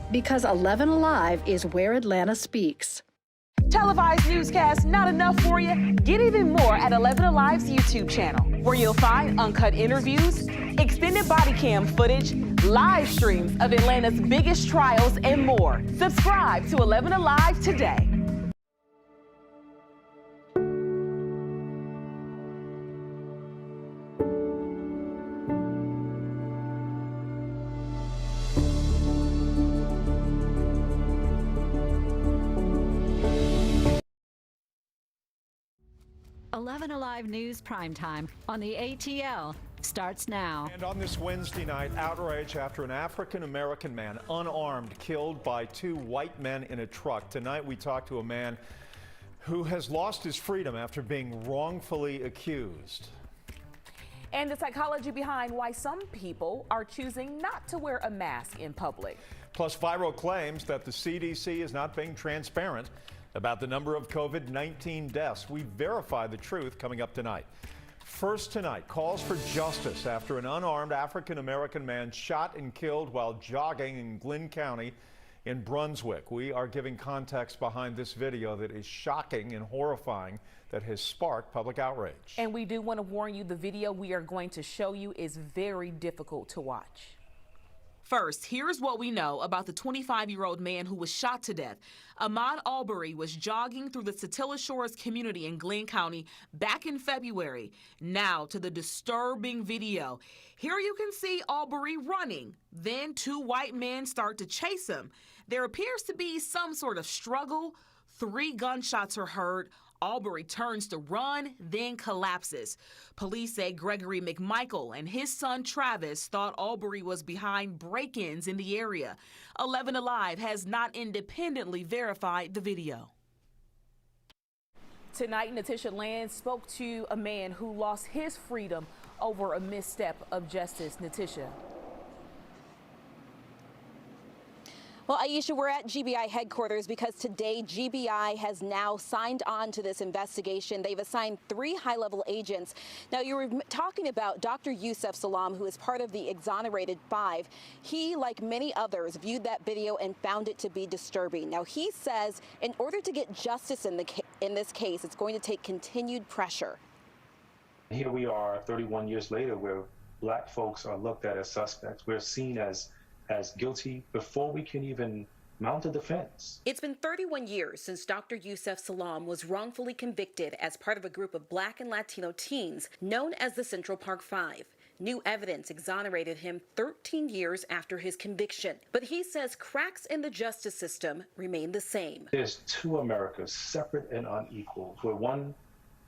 Because 11Alive is where Atlanta speaks. Televised newscasts not enough for you? Get even more at 11Alive's YouTube channel, where you'll find uncut interviews, extended body cam footage, live streams of Atlanta's biggest trials, and more. Subscribe to 11Alive today. Alive News Primetime on the ATL starts now. And on this Wednesday night, outrage after an African-American man, unarmed, killed by two white men in a truck. Tonight we talk to a man who has lost his freedom after being wrongfully accused. And the psychology behind why some people are choosing not to wear a mask in public. Plus viral claims that the CDC is not being transparent about the number of COVID-19 deaths. We verify the truth coming up tonight. First tonight, calls for justice after an unarmed African-American man shot and killed while jogging in Glynn County in Brunswick. We are giving context behind this video that is shocking and horrifying that has sparked public outrage. And we do want to warn you, the video we are going to show you is very difficult to watch. First, here's what we know about the 25-year-old man who was shot to death. Ahmad Aubry was jogging through the Satilla Shores community in Glynn County back in February. Now to the disturbing video. Here you can see Aubry running. Then two white men start to chase him. There appears to be some sort of struggle. 3 gunshots are heard. Aubry turns to run, then collapses. Police say Gregory McMichael and his son Travis thought Aubry was behind break-ins in the area. 11Alive has not independently verified the video. Tonight, Natisha Land spoke to a man who lost his freedom over a misstep of justice. Natisha. Well, Aisha, we're at GBI headquarters because today GBI has now signed on to this investigation. They've assigned 3 high-level agents. Now, you were talking about Dr. Yusef Salam, who is part of the exonerated 5. He, like many others, viewed that video and found it to be disturbing. Now, he says in order to get justice in this case, it's going to take continued pressure. Here we are 31 years later where black folks are looked at as suspects. We're seen as guilty before we can even mount a defense. It's been 31 years since Dr. Yusef Salam was wrongfully convicted as part of a group of Black and Latino teens known as the Central Park 5. New evidence exonerated him 13 years after his conviction. But he says cracks in the justice system remain the same. There's 2 Americas, separate and unequal, where one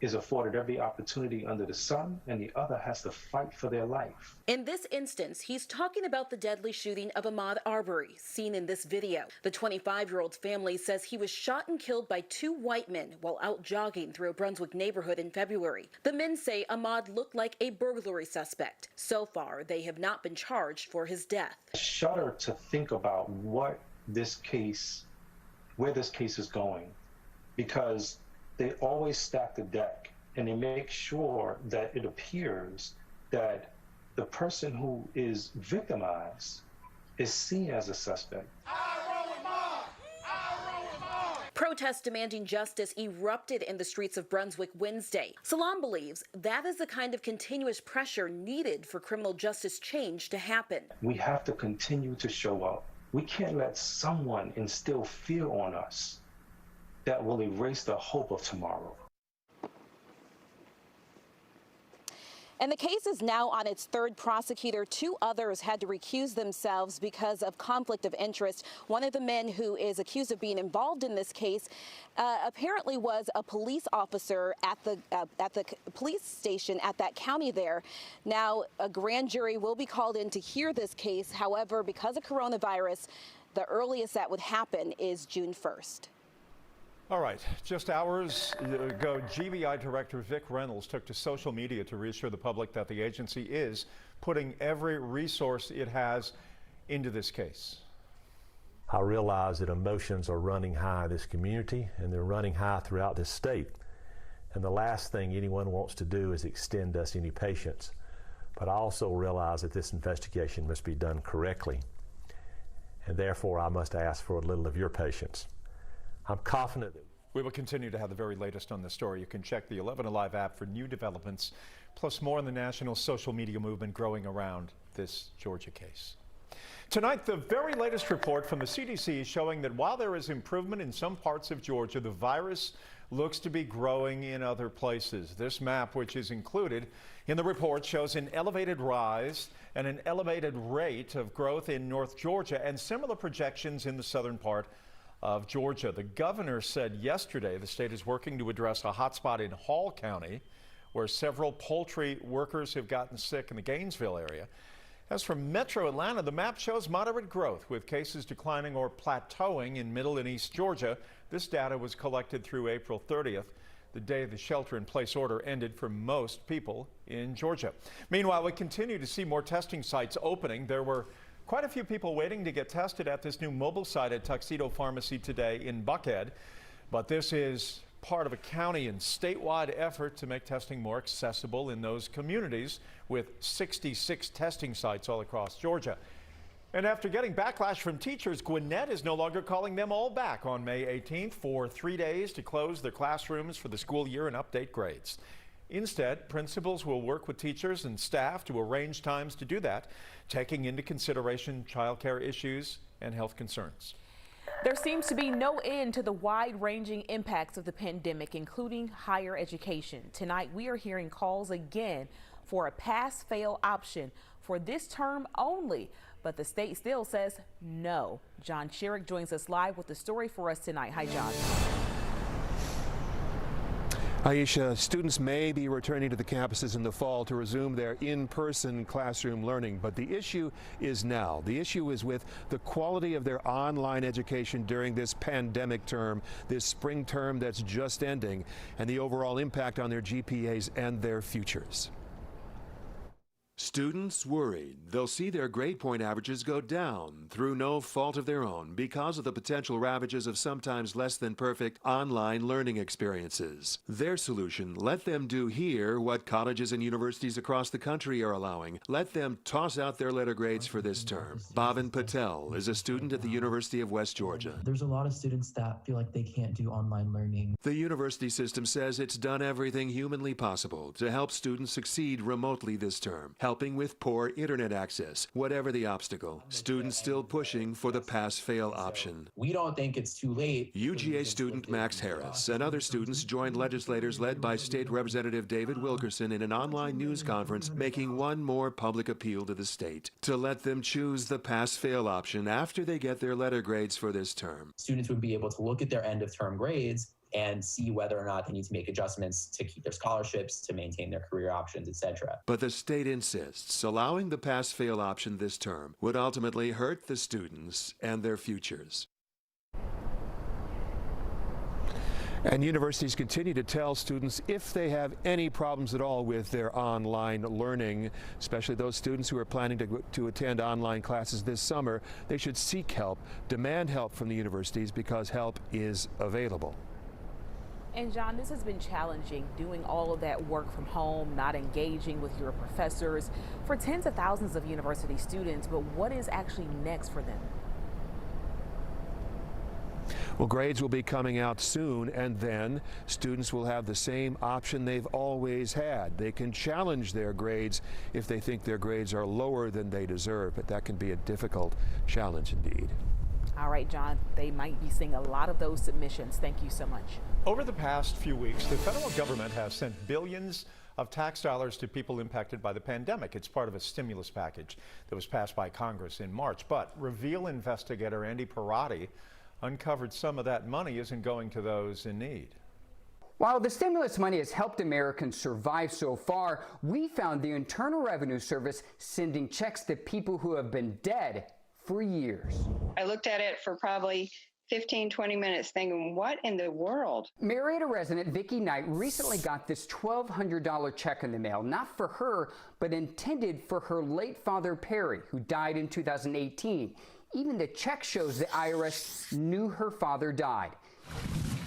is afforded every opportunity under the sun, and the other has to fight for their life. In this instance, he's talking about the deadly shooting of Ahmad Aubry, seen in this video. The 25-year-old's family says he was shot and killed by 2 white men while out jogging through a Brunswick neighborhood in February. The men say Ahmad looked like a burglary suspect. So far, they have not been charged for his death. I shudder to think about where this case is going, because they always stack the deck and they make sure that it appears that the person who is victimized is seen as a suspect. Protests demanding justice erupted in the streets of Brunswick Wednesday. Salam believes that is the kind of continuous pressure needed for criminal justice change to happen. We have to continue to show up. We can't let someone instill fear on us that will erase the hope of tomorrow. And the case is now on its 3rd prosecutor. 2 others had to recuse themselves because of conflict of interest. One of the men who is accused of being involved in this case apparently was a police officer at the police station at that county there. Now, a grand jury will be called in to hear this case. However, because of coronavirus, the earliest that would happen is June 1st. All right, just hours ago, GBI Director Vic Reynolds took to social media to reassure the public that the agency is putting every resource it has into this case. I realize that emotions are running high in this community, and they're running high throughout this state. And the last thing anyone wants to do is extend us any patience. But I also realize that this investigation must be done correctly, and therefore I must ask for a little of your patience. I'm confident that we will continue to have the very latest on this story. You can check the 11Alive app for new developments, plus more on the national social media movement growing around this Georgia case. Tonight, the very latest report from the CDC is showing that while there is improvement in some parts of Georgia, the virus looks to be growing in other places. This map, which is included in the report, shows an elevated rise and an elevated rate of growth in North Georgia and similar projections in the southern part of Georgia. The governor said yesterday the state is working to address a hotspot in Hall County, where several poultry workers have gotten sick in the Gainesville area. As for Metro Atlanta, the map shows moderate growth, with cases declining or plateauing in Middle and East Georgia. This data was collected through April 30th, the day the shelter-in-place order ended for most people in Georgia. Meanwhile, we continue to see more testing sites opening. There were quite a few people waiting to get tested at this new mobile site at Tuxedo Pharmacy today in Buckhead. But this is part of a county and statewide effort to make testing more accessible in those communities, with 66 testing sites all across Georgia. And after getting backlash from teachers, Gwinnett is no longer calling them all back on May 18th for 3 days to close their classrooms for the school year and update grades. Instead, principals will work with teachers and staff to arrange times to do that, taking into consideration childcare issues and health concerns. There seems to be no end to the wide-ranging impacts of the pandemic, including higher education. Tonight, we are hearing calls again for a pass-fail option for this term only, but the state still says no. John Sherrick joins us live with the story for us tonight. Hi, John. Aisha, students may be returning to the campuses in the fall to resume their in-person classroom learning, but the issue is now. The issue is with the quality of their online education during this pandemic term, this spring term that's just ending, and the overall impact on their GPAs and their futures. Students worried they'll see their grade point averages go down through no fault of their own because of the potential ravages of sometimes less than perfect online learning experiences. Their solution: let them do here what colleges and universities across the country are allowing. Let them toss out their letter grades for this term. Bhavin Patel is a student at the University of West Georgia. There's a lot of students that feel like they can't do online learning. The university system says it's done everything humanly possible to help students succeed remotely this term, helping with poor internet access. Whatever the obstacle, students still pushing for the pass-fail option. We don't think it's too late. UGA student Max Harris and other students joined legislators led by State Representative David Wilkerson in an online news conference, making one more public appeal to the state to let them choose the pass-fail option after they get their letter grades for this term. Students would be able to look at their end-of-term grades and see whether or not they need to make adjustments to keep their scholarships, to maintain their career options, etc. But the state insists allowing the pass-fail option this term would ultimately hurt the students and their futures. And universities continue to tell students if they have any problems at all with their online learning, especially those students who are planning to attend online classes this summer, they should seek help, demand help from the universities because help is available. And John, this has been challenging, doing all of that work from home, not engaging with your professors for tens of thousands of university students. But what is actually next for them? Well, grades will be coming out soon, and then students will have the same option they've always had. They can challenge their grades if they think their grades are lower than they deserve, but that can be a difficult challenge indeed. All right, John, they might be seeing a lot of those submissions. Thank you so much. Over the past few weeks, the federal government has sent billions of tax dollars to people impacted by the pandemic. It's part of a stimulus package that was passed by Congress in March. But Reveal investigator Andy Parati uncovered some of that money isn't going to those in need. While the stimulus money has helped Americans survive so far, we found the Internal Revenue Service sending checks to people who have been dead for years. I looked at it for probably 15, 20 minutes thinking, what in the world? Marietta resident Vicki Knight recently got this $1,200 check in the mail, not for her, but intended for her late father Perry, who died in 2018. Even the check shows the IRS knew her father died.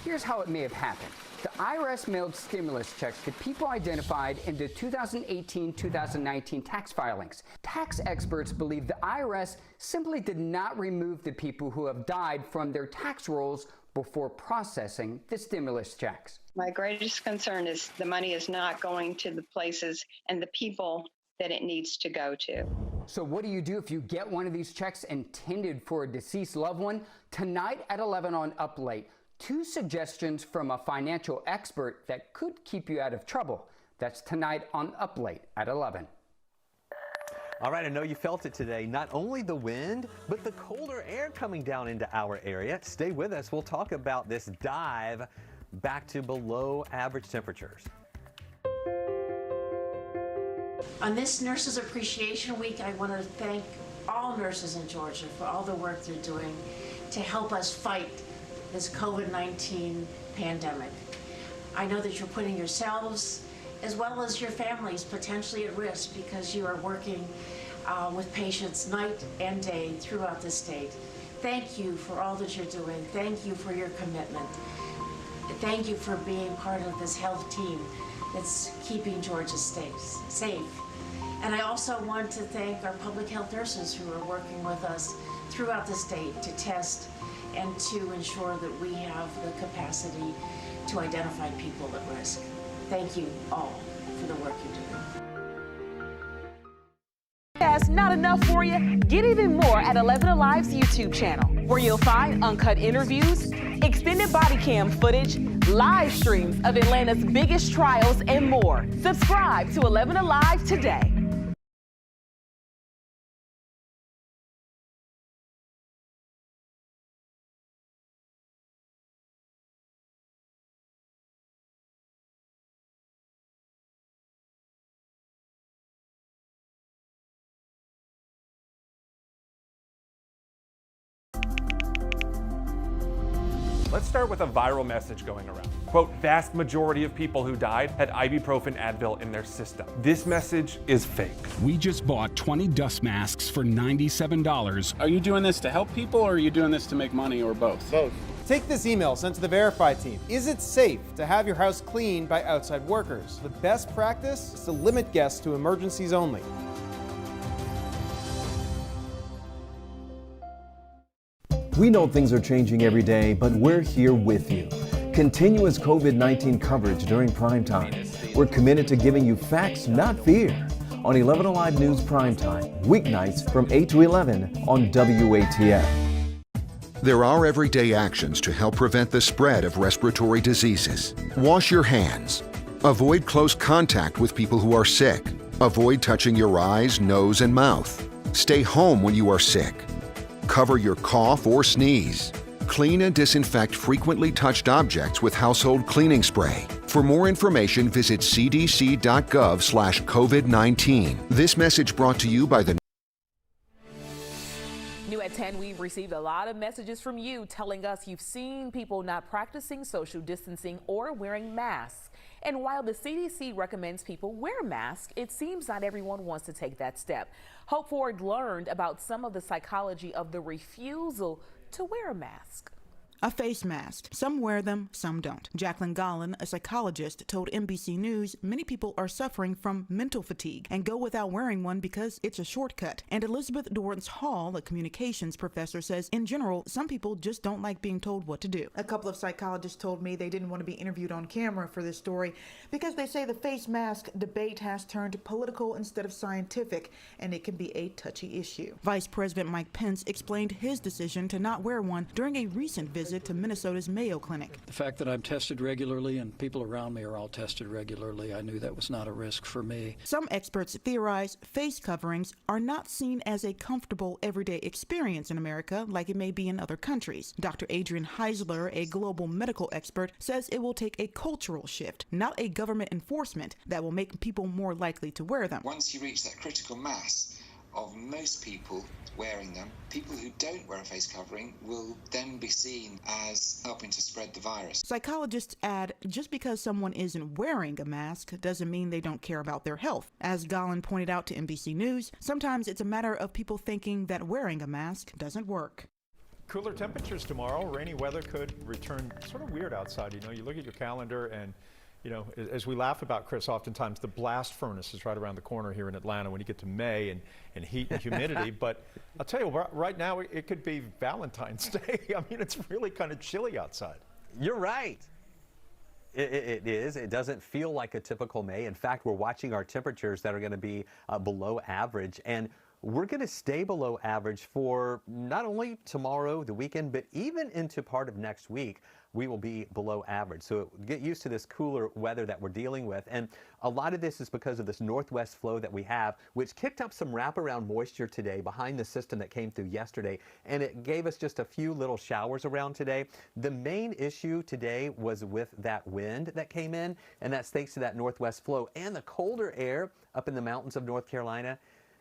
Here's how it may have happened. The IRS mailed stimulus checks to people identified in the 2018-2019 tax filings. Tax experts believe the IRS simply did not remove the people who have died from their tax rolls before processing the stimulus checks. My greatest concern is the money is not going to the places and the people that it needs to go to. So what do you do if you get one of these checks intended for a deceased loved one? Tonight at 11 on Up Late, 2 suggestions from a financial expert that could keep you out of trouble. That's tonight on Up Late at 11. All right, I know you felt it today. Not only the wind, but the colder air coming down into our area. Stay with us. We'll talk about this dive back to below average temperatures. On this Nurses Appreciation Week, I want to thank all nurses in Georgia for all the work they're doing to help us fight this COVID-19 pandemic. I know that you're putting yourselves as well as your families potentially at risk because you are working with patients night and day throughout the state. Thank you for all that you're doing. Thank you for your commitment. Thank you for being part of this health team that's keeping Georgia safe. And I also want to thank our public health nurses who are working with us throughout the state to test and to ensure that we have the capacity to identify people at risk. Thank you all for the work you're doing. That's not enough for you? Get even more at 11Alive's YouTube channel, where you'll find uncut interviews, extended body cam footage, live streams of Atlanta's biggest trials, and more. Subscribe to 11Alive today. Let's start with a viral message going around. Quote, vast majority of people who died had ibuprofen Advil in their system. This message is fake. We just bought 20 dust masks for $97. Are you doing this to help people or are you doing this to make money or both? Both. Take this email sent to the Verify team. Is it safe to have your house cleaned by outside workers? The best practice is to limit guests to emergencies only. We know things are changing every day, but we're here with you. Continuous COVID-19 coverage during primetime. We're committed to giving you facts, not fear. On 11Alive News Primetime, weeknights from 8 to 11 on WATF. There are everyday actions to help prevent the spread of respiratory diseases. Wash your hands. Avoid close contact with people who are sick. Avoid touching your eyes, nose, and mouth. Stay home when you are sick. Cover your cough or sneeze. Clean and disinfect frequently touched objects with household cleaning spray. For more information, visit cdc.gov/COVID-19. This message brought to you by the New at 10, we've received a lot of messages from you telling us you've seen people not practicing social distancing or wearing masks. And while the CDC recommends people wear masks, it seems not everyone wants to take that step. Hope Ford learned about some of the psychology of the refusal to wear a mask. A face mask. Some wear them, some don't. Jacqueline Gollin, a psychologist, told NBC News many people are suffering from mental fatigue and go without wearing one because it's a shortcut. And Elizabeth Dorrance Hall, a communications professor, says in general, some people just don't like being told what to do. A couple of psychologists told me they didn't want to be interviewed on camera for this story because they say the face mask debate has turned political instead of scientific, and it can be a touchy issue. Vice President Mike Pence explained his decision to not wear one during a recent visit to Minnesota's Mayo Clinic. The fact that I'm tested regularly and people around me are all tested regularly, I knew that was not a risk for me. Some experts theorize face coverings are not seen as a comfortable everyday experience in America like it may be in other countries. Dr. Adrian Heisler, a global medical expert, says it will take a cultural shift, not a government enforcement, that will make people more likely to wear them. Once you reach that critical mass of most people wearing them, people who don't wear a face covering will then be seen as helping to spread the virus. Psychologists add, just because someone isn't wearing a mask doesn't mean they don't care about their health. As Gollin pointed out to NBC News, sometimes it's a matter of people thinking that wearing a mask doesn't work. Cooler temperatures tomorrow. Rainy weather could return. Sort of weird outside. You know, you look at your calendar and, you know, as we laugh about, Chris, oftentimes the blast furnace is right around the corner here in Atlanta when you get to May and heat and humidity. But I'll tell you, right now it could be Valentine's Day. I mean, it's really kind of chilly outside. You're right. It is. It doesn't feel like a typical May. In fact, we're watching our temperatures that are going to be below average. And we're going to stay below average for not only tomorrow, the weekend, but even into part of next week. We will be below average. So get used to this cooler weather that we're dealing with. And a lot of this is because of this northwest flow that we have, which kicked up some wraparound moisture today behind the system that came through yesterday. And it gave us just a few little showers around today. The main issue today was with that wind that came in, and that's thanks to that northwest flow and the colder air up in the mountains of North Carolina.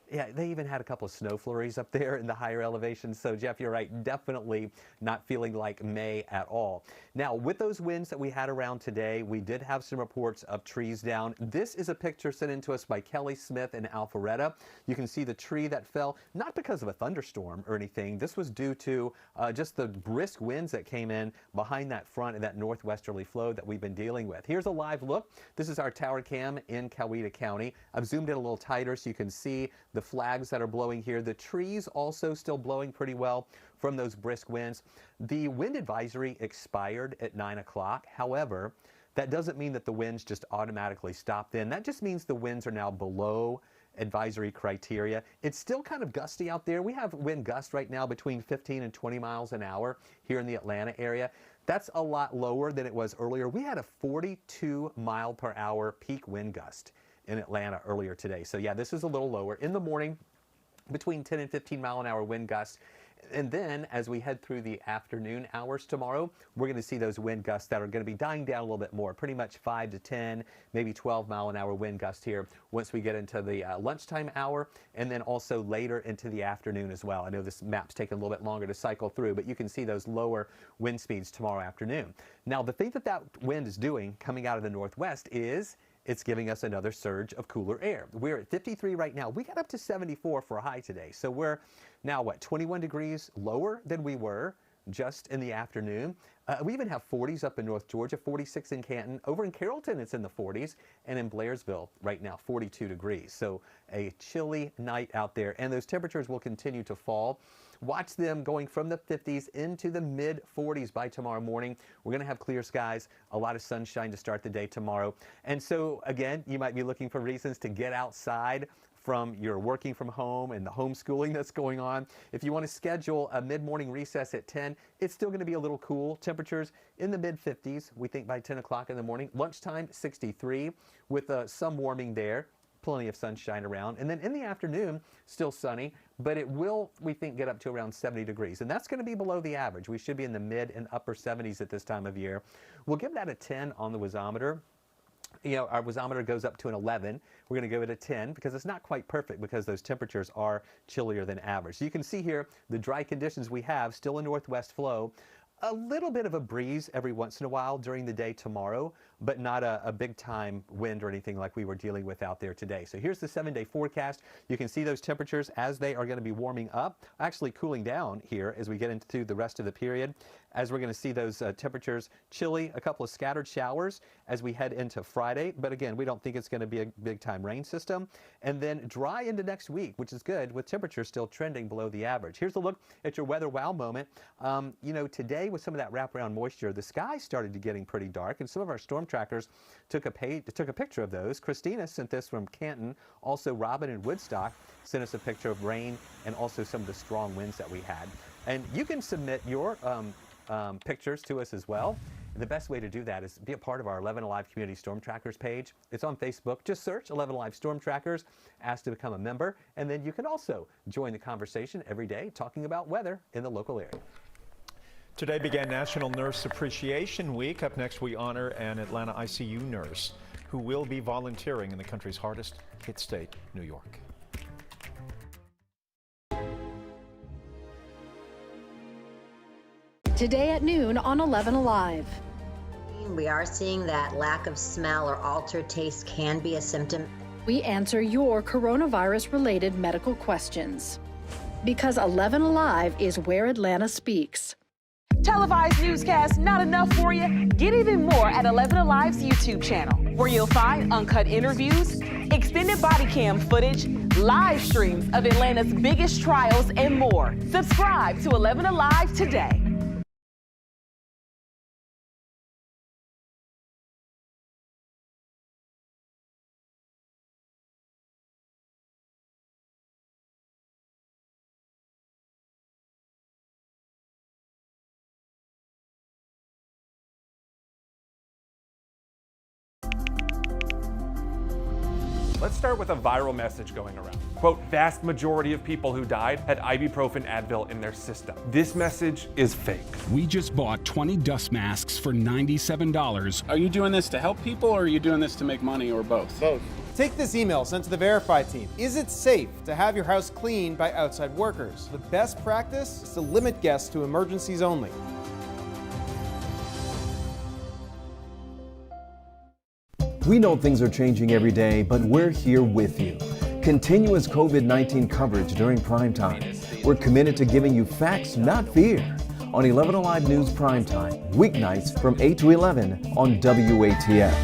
Yeah, they even had a couple of snow flurries up there in the higher elevations. So, Jeff, you're right. Definitely not feeling like May at all. Now, with those winds that we had around today, we did have some reports of trees down. This is a picture sent in to us by Kelly Smith in Alpharetta. You can see the tree that fell, not because of a thunderstorm or anything. This was due to just the brisk winds that came in behind that front and that northwesterly flow that we've been dealing with. Here's a live look. This is our tower cam in Coweta County. I've zoomed in a little tighter so you can see the flags that are blowing here. The trees also still blowing pretty well from those brisk winds. The wind advisory expired at 9 o'clock. However, that doesn't mean that the winds just automatically stop then. That just means the winds are now below advisory criteria. It's still kind of gusty out there. We have wind gusts right now between 15 and 20 miles an hour here in the Atlanta area. That's a lot lower than it was earlier. We had a 42 mile per hour peak wind gust in Atlanta earlier today. So yeah, this is a little lower. In the morning, between 10 and 15 mile an hour wind gusts. And then as we head through the afternoon hours tomorrow, we're going to see those wind gusts that are going to be dying down a little bit more, pretty much 5 to 10, maybe 12-mile-an-hour wind gust here once we get into the lunchtime hour, and then also later into the afternoon as well. I know this map's taking a little bit longer to cycle through, but you can see those lower wind speeds tomorrow afternoon. Now, the thing that wind is doing coming out of the northwest is it's giving us another surge of cooler air. We're at 53 right now. We got up to 74 for a high today. So we're now, 21 degrees lower than we were just in the afternoon. We even have 40s up in North Georgia, 46 in Canton. Over in Carrollton, it's in the 40s. And in Blairsville right now, 42 degrees. So a chilly night out there. And those temperatures will continue to fall. Watch them going from the 50s into the mid 40s by tomorrow morning. We're going to have clear skies, a lot of sunshine to start the day tomorrow. And so, again, you might be looking for reasons to get outside from your working from home and the homeschooling that's going on. If you want to schedule a mid-morning recess at 10, it's still going to be a little cool. Temperatures in the mid 50s, we think by 10 o'clock in the morning. Lunchtime, 63 with some warming there. Plenty of sunshine around. And then in the afternoon, still sunny, but it will, we think, get up to around 70 degrees. And that's going to be below the average. We should be in the mid and upper 70s at this time of year. We'll give that a 10 on the wasometer. You know, our wasometer goes up to an 11. We're going to give it a 10 because it's not quite perfect because those temperatures are chillier than average. So you can see here the dry conditions we have, still a northwest flow. A little bit of a breeze every once in a while during the day tomorrow, but not a big time wind or anything like we were dealing with out there today. So here's the 7-day forecast. You can see those temperatures as they are going to be warming up, actually cooling down here as we get into the rest of the period. As we're going to see those temperatures chilly, a couple of scattered showers as we head into Friday. But again, we don't think it's going to be a big time rain system. And then dry into next week, which is good, with temperatures still trending below the average. Here's a look at your weather wow moment. You know, today with some of that wraparound moisture, the sky started getting pretty dark, and some of our storm trackers took a picture of those. Christina sent this from Canton. Also, Robin in Woodstock sent us a picture of rain and also some of the strong winds that we had. And you can submit your pictures to us as well. And the best way to do that is be a part of our 11Alive Community Storm Trackers page. It's on Facebook. Just search 11Alive Storm Trackers, ask to become a member, and then you can also join the conversation every day talking about weather in the local area. Today began National Nurse Appreciation Week. Up next, we honor an Atlanta ICU nurse who will be volunteering in the country's hardest hit state, New York. Today at noon on 11Alive. We are seeing that lack of smell or altered taste can be a symptom. We answer your coronavirus-related medical questions. Because 11Alive is where Atlanta speaks. Televised newscasts not enough for you? Get even more at 11Alive's YouTube channel, where you'll find uncut interviews, extended body cam footage, live streams of Atlanta's biggest trials, and more. Subscribe to 11Alive today. Let's start with a viral message going around. Quote, vast majority of people who died had ibuprofen Advil in their system. This message is fake. We just bought 20 dust masks for $97. Are you doing this to help people or are you doing this to make money or both? Both. Take this email sent to the Verify team. Is it safe to have your house cleaned by outside workers? The best practice is to limit guests to emergencies only. We know things are changing every day, but we're here with you. Continuous COVID-19 coverage during primetime. We're committed to giving you facts, not fear. On 11Alive News Primetime, weeknights from 8 to 11 on WATF.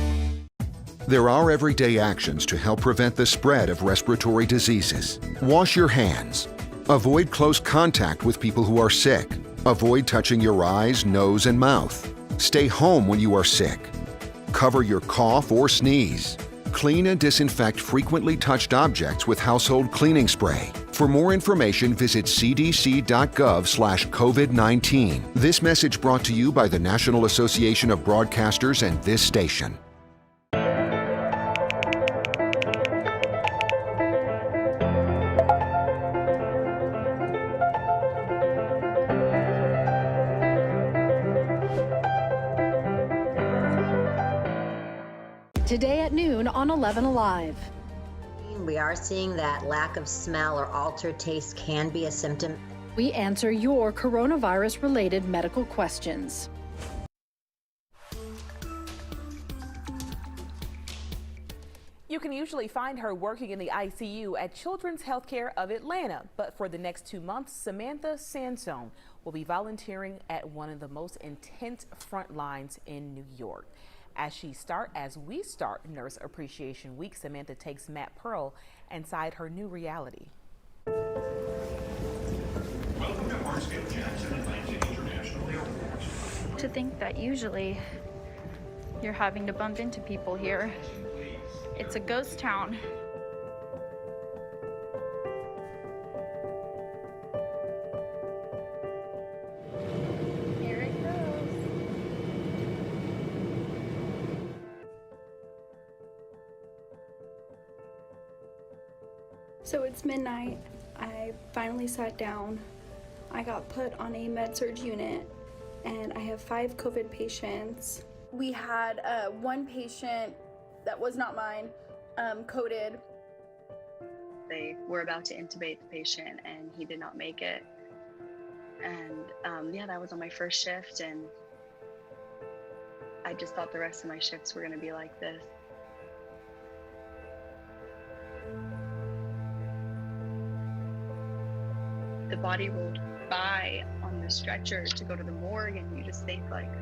There are everyday actions to help prevent the spread of respiratory diseases. Wash your hands. Avoid close contact with people who are sick. Avoid touching your eyes, nose, and mouth. Stay home when you are sick. Cover your cough or sneeze. Clean and disinfect frequently touched objects with household cleaning spray. For more information, visit cdc.gov/COVID-19. This message brought to you by the National Association of Broadcasters and this station. Today at noon on 11Alive. We are seeing that lack of smell or altered taste can be a symptom. We answer your coronavirus-related medical questions. You can usually find her working in the ICU at Children's Healthcare of Atlanta, but for the next 2 months, Samantha Sansone will be volunteering at one of the most intense front lines in New York. As we start Nurse Appreciation Week, Samantha takes Matt Pearl inside her new reality. Welcome to Hartsfield-Jackson Atlantic International Airport. To think that usually you're having to bump into people here. It's a ghost town. Here it goes. So it's midnight. I finally sat down. I got put on a med-surg unit and I have 5 COVID patients. We had one patient that was not mine, coded. They were about to intubate the patient and he did not make it. And yeah, that was on my first shift, and I just thought the rest of my shifts were gonna be like this. The body rolled by on the stretcher to go to the morgue, and you just think like,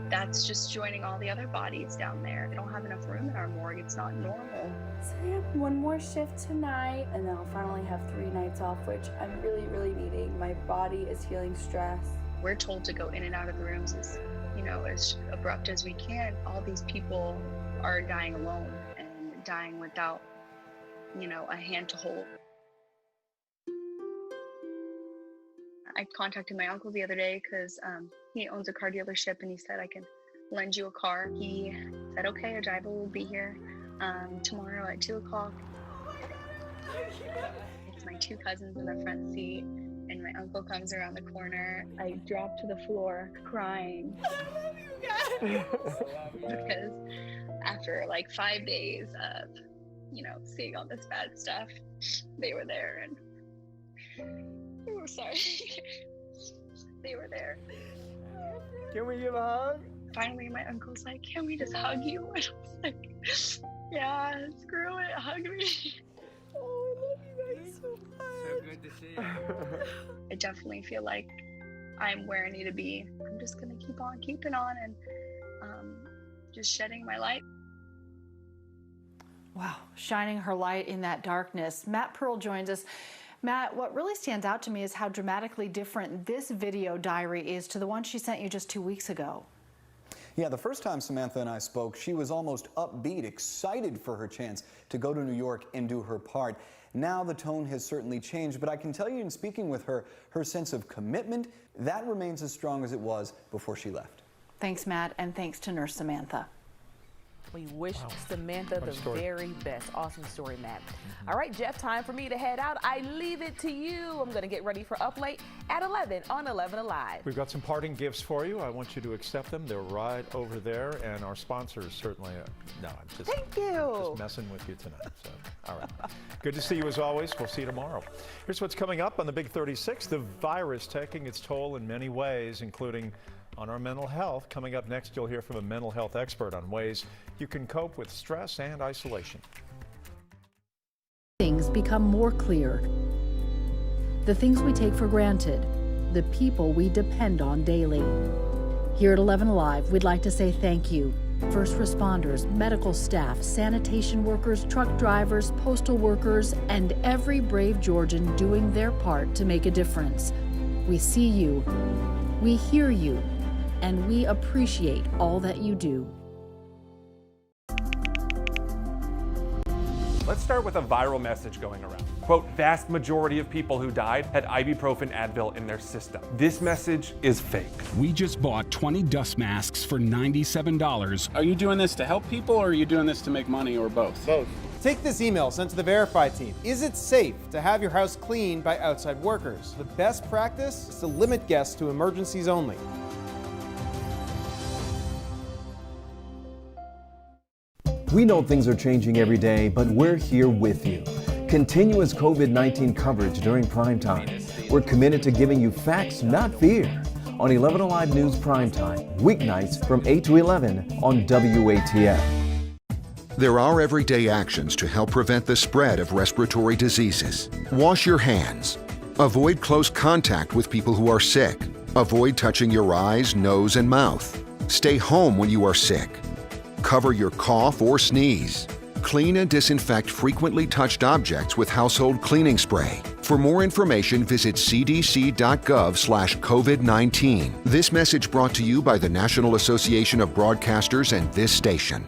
that's just joining all the other bodies down there. They don't have enough room in our morgue. It's not normal. So I have one more shift tonight, and then I'll finally have 3 nights off, which I'm really, really needing. My body is feeling stressed. We're told to go in and out of the rooms as, as abrupt as we can. All these people are dying alone and dying without, a hand to hold. I contacted my uncle the other day because he owns a car dealership, and he said, I can lend you a car. He said, okay, a driver will be here tomorrow at 2 o'clock. It's my 2 cousins in the front seat, and my uncle comes around the corner. I drop to the floor crying. Because after like 5 days of, seeing all this bad stuff, they were there, and we're sorry. They were there. Can we give a hug? Finally, my uncle's like, can we just hug you? And I was like, yeah, screw it, hug me. Oh, I love you guys so much. So good to see you. I definitely feel like I'm where I need to be. I'm just gonna keep on keeping on and just shedding my light. Wow, shining her light in that darkness. Matt Pearl joins us. Matt, what really stands out to me is how dramatically different this video diary is to the one she sent you just 2 weeks ago. Yeah, the first time Samantha and I spoke, she was almost upbeat, excited for her chance to go to New York and do her part. Now the tone has certainly changed, but I can tell you in speaking with her, her sense of commitment, that remains as strong as it was before she left. Thanks, Matt, and thanks to Nurse Samantha. We wish Samantha the very best. Awesome story, Matt. All right, Jeff, time for me to head out. I leave it to you. I'm going to get ready for Up Late at 11 on 11Alive. We've got some parting gifts for you. I want you to accept them. They're right over there, and our sponsors certainly. No, I'm just, Thank you. Just messing with you tonight. So, all right. Good to see you as always. We'll see you tomorrow. Here's what's coming up on the Big 36. The virus taking its toll in many ways, including on our mental health. Coming up next, you'll hear from a mental health expert on ways you can cope with stress and isolation. Things become more clear. The things we take for granted, the people we depend on daily. Here at 11Alive, we'd like to say thank you. First responders, medical staff, sanitation workers, truck drivers, postal workers, and every brave Georgian doing their part to make a difference. We see you, we hear you, and we appreciate all that you do. Let's start with a viral message going around. Quote, vast majority of people who died had ibuprofen Advil in their system. This message is fake. We just bought 20 dust masks for $97. Are you doing this to help people, or are you doing this to make money, or both? Both. Take this email sent to the Verify team. Is it safe to have your house cleaned by outside workers? The best practice is to limit guests to emergencies only. We know things are changing every day, but we're here with you. Continuous COVID-19 coverage during primetime. We're committed to giving you facts, not fear. On 11Alive News Primetime, weeknights from 8 to 11 on WATF. There are everyday actions to help prevent the spread of respiratory diseases. Wash your hands. Avoid close contact with people who are sick. Avoid touching your eyes, nose, and mouth. Stay home when you are sick. Cover your cough or sneeze. Clean and disinfect frequently touched objects with household cleaning spray. For more information, visit cdc.gov/COVID-19. This message brought to you by the National Association of Broadcasters and this station.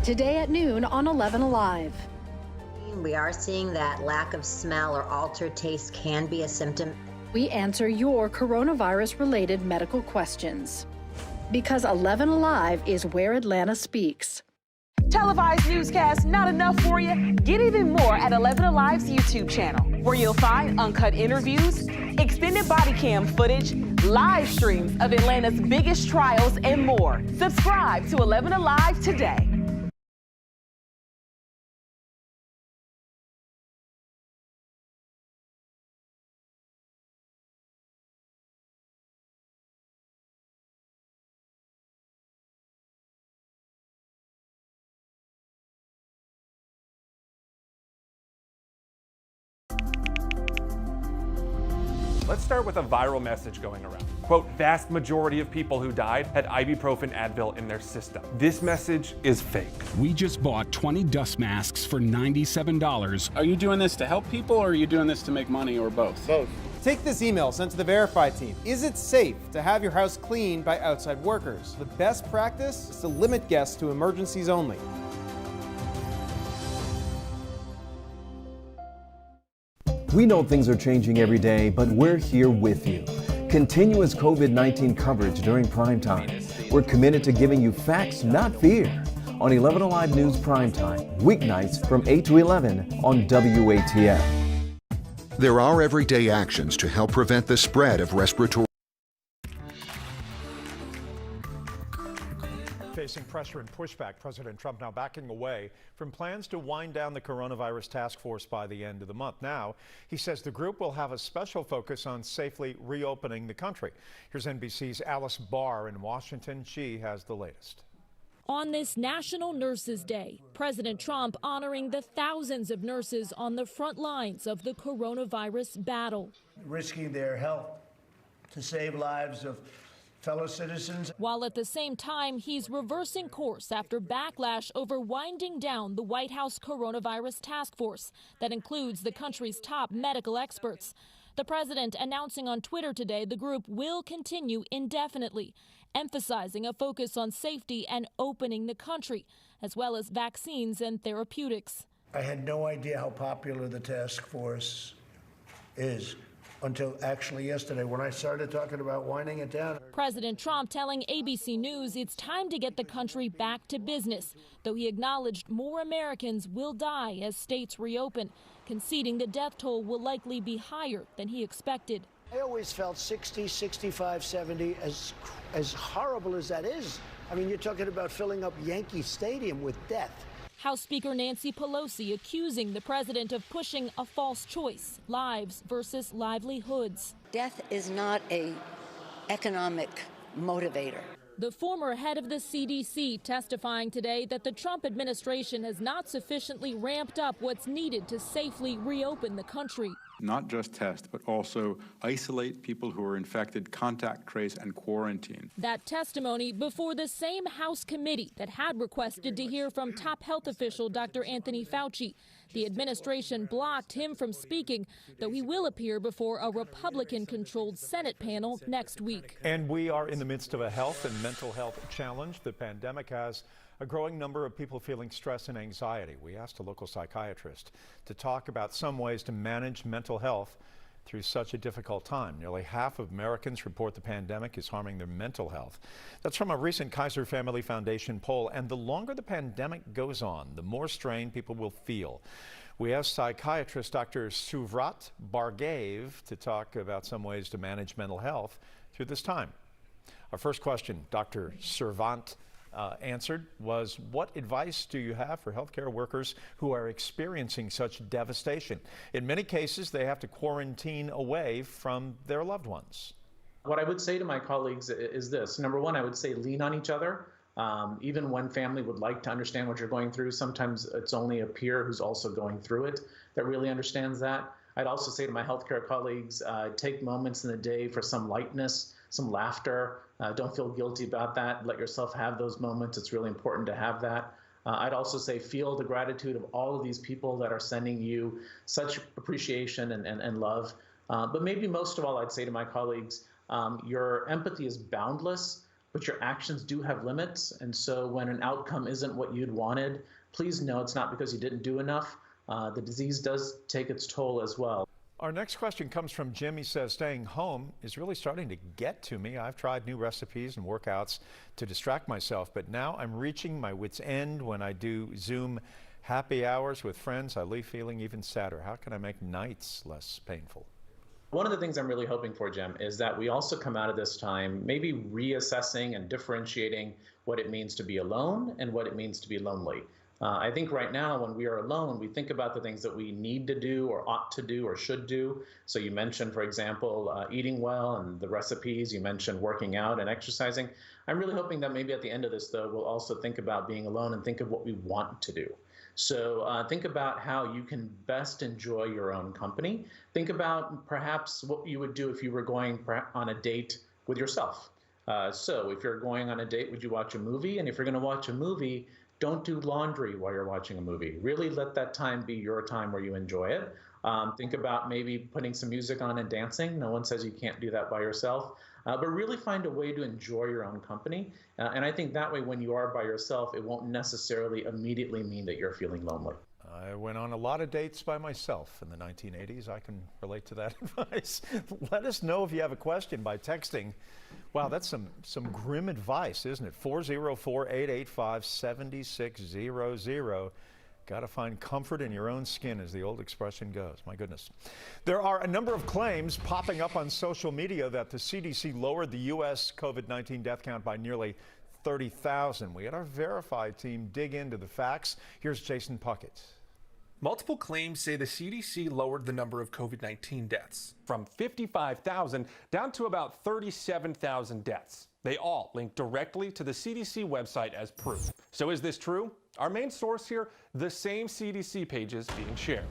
Today at noon on 11Alive. We are seeing that lack of smell or altered taste can be a symptom. We answer your coronavirus-related medical questions. Because 11Alive is where Atlanta speaks. Televised newscasts not enough for you? Get even more at 11Alive's YouTube channel, where you'll find uncut interviews, extended body cam footage, live streams of Atlanta's biggest trials, and more. Subscribe to 11Alive today. Let's start with a viral message going around. Quote, vast majority of people who died had ibuprofen Advil in their system. This message is fake. We just bought 20 dust masks for $97. Are you doing this to help people, or are you doing this to make money, or both? Both. Take this email sent to the Verify team. Is it safe to have your house cleaned by outside workers? The best practice is to limit guests to emergencies only. We know things are changing every day, but we're here with you. Continuous COVID-19 coverage during primetime. We're committed to giving you facts, not fear. On 11Alive News Primetime, weeknights from 8 to 11 on WATF. There are everyday actions to help prevent the spread of respiratory. Facing pressure and pushback, President Trump now backing away from plans to wind down the coronavirus task force by the end of the month. Now, he says the group will have a special focus on safely reopening the country. Here's NBC's Alice Barr in Washington. She has the latest. On this National Nurses Day, President Trump honoring the thousands of nurses on the front lines of the coronavirus battle. Risking their health to save lives of fellow citizens. While at the same time, he's reversing course after backlash over winding down the White House coronavirus task force that includes the country's top medical experts. The president announcing on Twitter today the group will continue indefinitely, emphasizing a focus on safety and opening the country, as well as vaccines and therapeutics. I had no idea how popular the task force is until actually yesterday when I started talking about winding it down. President Trump telling ABC News it's time to get the country back to business, though he acknowledged more Americans will die as states reopen, conceding the death toll will likely be higher than he expected. I always felt 60, 65, 70, as horrible as that is. I mean, you're talking about filling up Yankee Stadium with death. House Speaker Nancy Pelosi accusing the president of pushing a false choice, lives versus livelihoods. Death is not an economic motivator. The former head of the CDC testifying today that the Trump administration has not sufficiently ramped up what's needed to safely reopen the country. Not just test, but also isolate people who are infected, contact trace, and quarantine. That testimony before the same House committee that had requested to hear from top health official Dr. Anthony Fauci. The administration blocked him from speaking, though he will appear before a Republican-controlled Senate panel next week. And we are in the midst of a health and mental health challenge. The pandemic has a growing number of people feeling stress and anxiety. We asked a local psychiatrist to talk about some ways to manage mental health through such a difficult time. Nearly half of Americans report the pandemic is harming their mental health. That's from a recent Kaiser Family Foundation poll. And the longer the pandemic goes on, the more strain people will feel. We asked psychiatrist Dr. Suvrat Bargave to talk about some ways to manage mental health through this time. Our first question, Dr. Servant answered, was what advice do you have for healthcare workers who are experiencing such devastation? In many cases, they have to quarantine away from their loved ones. What I would say to my colleagues is this. Number one, I would say lean on each other. Even when family would like to understand what you're going through, sometimes it's only a peer who's also going through it that really understands that. I'd also say to my healthcare colleagues, take moments in the day for some lightness, some laughter. Don't feel guilty about that. Let yourself have those moments. It's really important to have that. I'd also say feel the gratitude of all of these people that are sending you such appreciation and love. But maybe most of all, I'd say to my colleagues, your empathy is boundless, but your actions do have limits. And so when an outcome isn't what you'd wanted, please know it's not because you didn't do enough. The disease does take its toll as well. Our next question comes from Jim. He says, staying home is really starting to get to me. I've tried new recipes and workouts to distract myself, but now I'm reaching my wit's end when I do Zoom happy hours with friends. I leave feeling even sadder. How can I make nights less painful? One of the things I'm really hoping for, Jim, is that we also come out of this time maybe reassessing and differentiating what it means to be alone and what it means to be lonely. I think right now when we are alone, we think about the things that we need to do or ought to do or should do. So you mentioned, for example, eating well and the recipes. You mentioned working out and exercising. I'm really hoping that maybe at the end of this, though, we'll also think about being alone and think of what we want to do. So think about how you can best enjoy your own company. Think about perhaps what you would do if you were going on a date with yourself. So if you're going on a date, would you watch a movie? And if you're going to watch a movie, don't do laundry while you're watching a movie. Really let that time be your time where you enjoy it. Think about maybe putting some music on and dancing. No one says you can't do that by yourself. But really find a way to enjoy your own company. And I think that way when you are by yourself, it won't necessarily immediately mean that you're feeling lonely. I went on a lot of dates by myself in the 1980s. I can relate to that advice. Let us know if you have a question by texting. Wow, that's some grim advice, isn't it? 404-885-7600. Got to find comfort in your own skin, as the old expression goes. My goodness. There are a number of claims popping up on social media that the CDC lowered the U.S. COVID-19 death count by nearly 30,000. We had our verified team dig into the facts. Here's Jason Puckett. Multiple claims say the CDC lowered the number of COVID-19 deaths from 55,000 down to about 37,000 deaths. They all link directly to the CDC website as proof. So is this true? Our main source here, the same CDC pages being shared.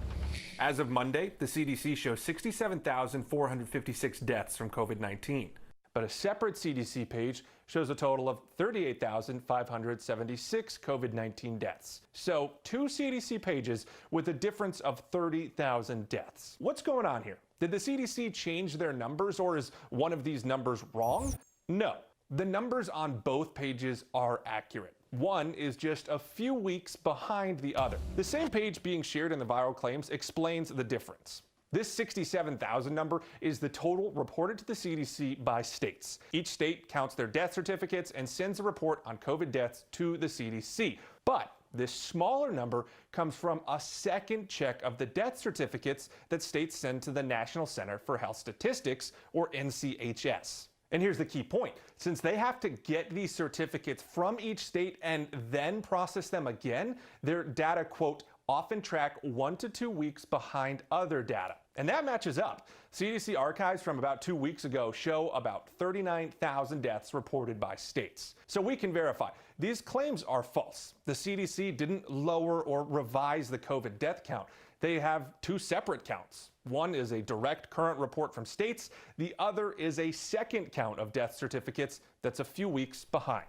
As of Monday, the CDC shows 67,456 deaths from COVID-19. But a separate CDC page shows a total of 38,576 COVID-19 deaths. So 2 CDC pages with a difference of 30,000 deaths. What's going on here? Did the CDC change their numbers, or is one of these numbers wrong? No, the numbers on both pages are accurate. One is just a few weeks behind the other. The same page being shared in the viral claims explains the difference. This 67,000 number is the total reported to the CDC by states. Each state counts their death certificates and sends a report on COVID deaths to the CDC. But this smaller number comes from a second check of the death certificates that states send to the National Center for Health Statistics, or NCHS. And here's the key point. Since they have to get these certificates from each state and then process them again, their data, quote, often track 1 to 2 weeks behind other data. And that matches up. CDC archives from about 2 weeks ago show about 39,000 deaths reported by states. So we can verify these claims are false. The CDC didn't lower or revise the COVID death count. They have 2 separate counts. One is a direct current report from states. The other is a second count of death certificates that's a few weeks behind.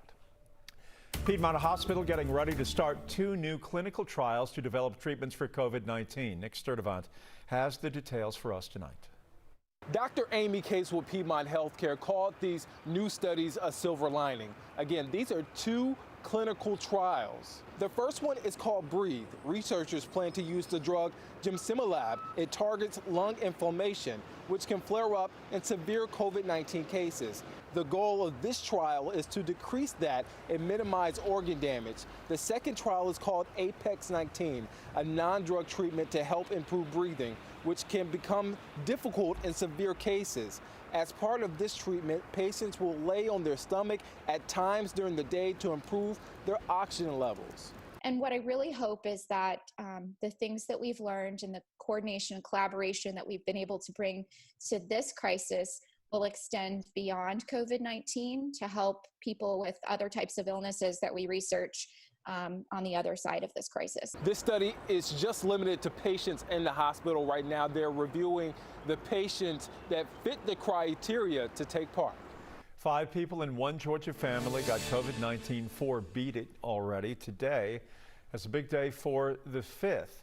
Piedmont Hospital getting ready to start 2 new clinical trials to develop treatments for COVID-19. Nick Sturdivant has the details for us tonight. Dr. Amy Case with Piedmont Healthcare called these new studies a silver lining. Again, these are 2 clinical trials. The first one is called Breathe. Researchers plan to use the drug gemcitabine. It targets lung inflammation, which can flare up in severe COVID-19 cases. The goal of this trial is to decrease that and minimize organ damage. The second trial is called Apex 19, a non-drug treatment to help improve breathing, which can become difficult in severe cases. As part of this treatment, patients will lay on their stomach at times during the day to improve their oxygen levels. And what I really hope is that the things that we've learned and the coordination and collaboration that we've been able to bring to this crisis will extend beyond COVID-19 to help people with other types of illnesses that we research on the other side of this crisis. This study is just limited to patients in the hospital right now. They're reviewing the patients that fit the criteria to take part. 5 people in one Georgia family got COVID-19. 4 beat it already. Today is a big day for the 5th.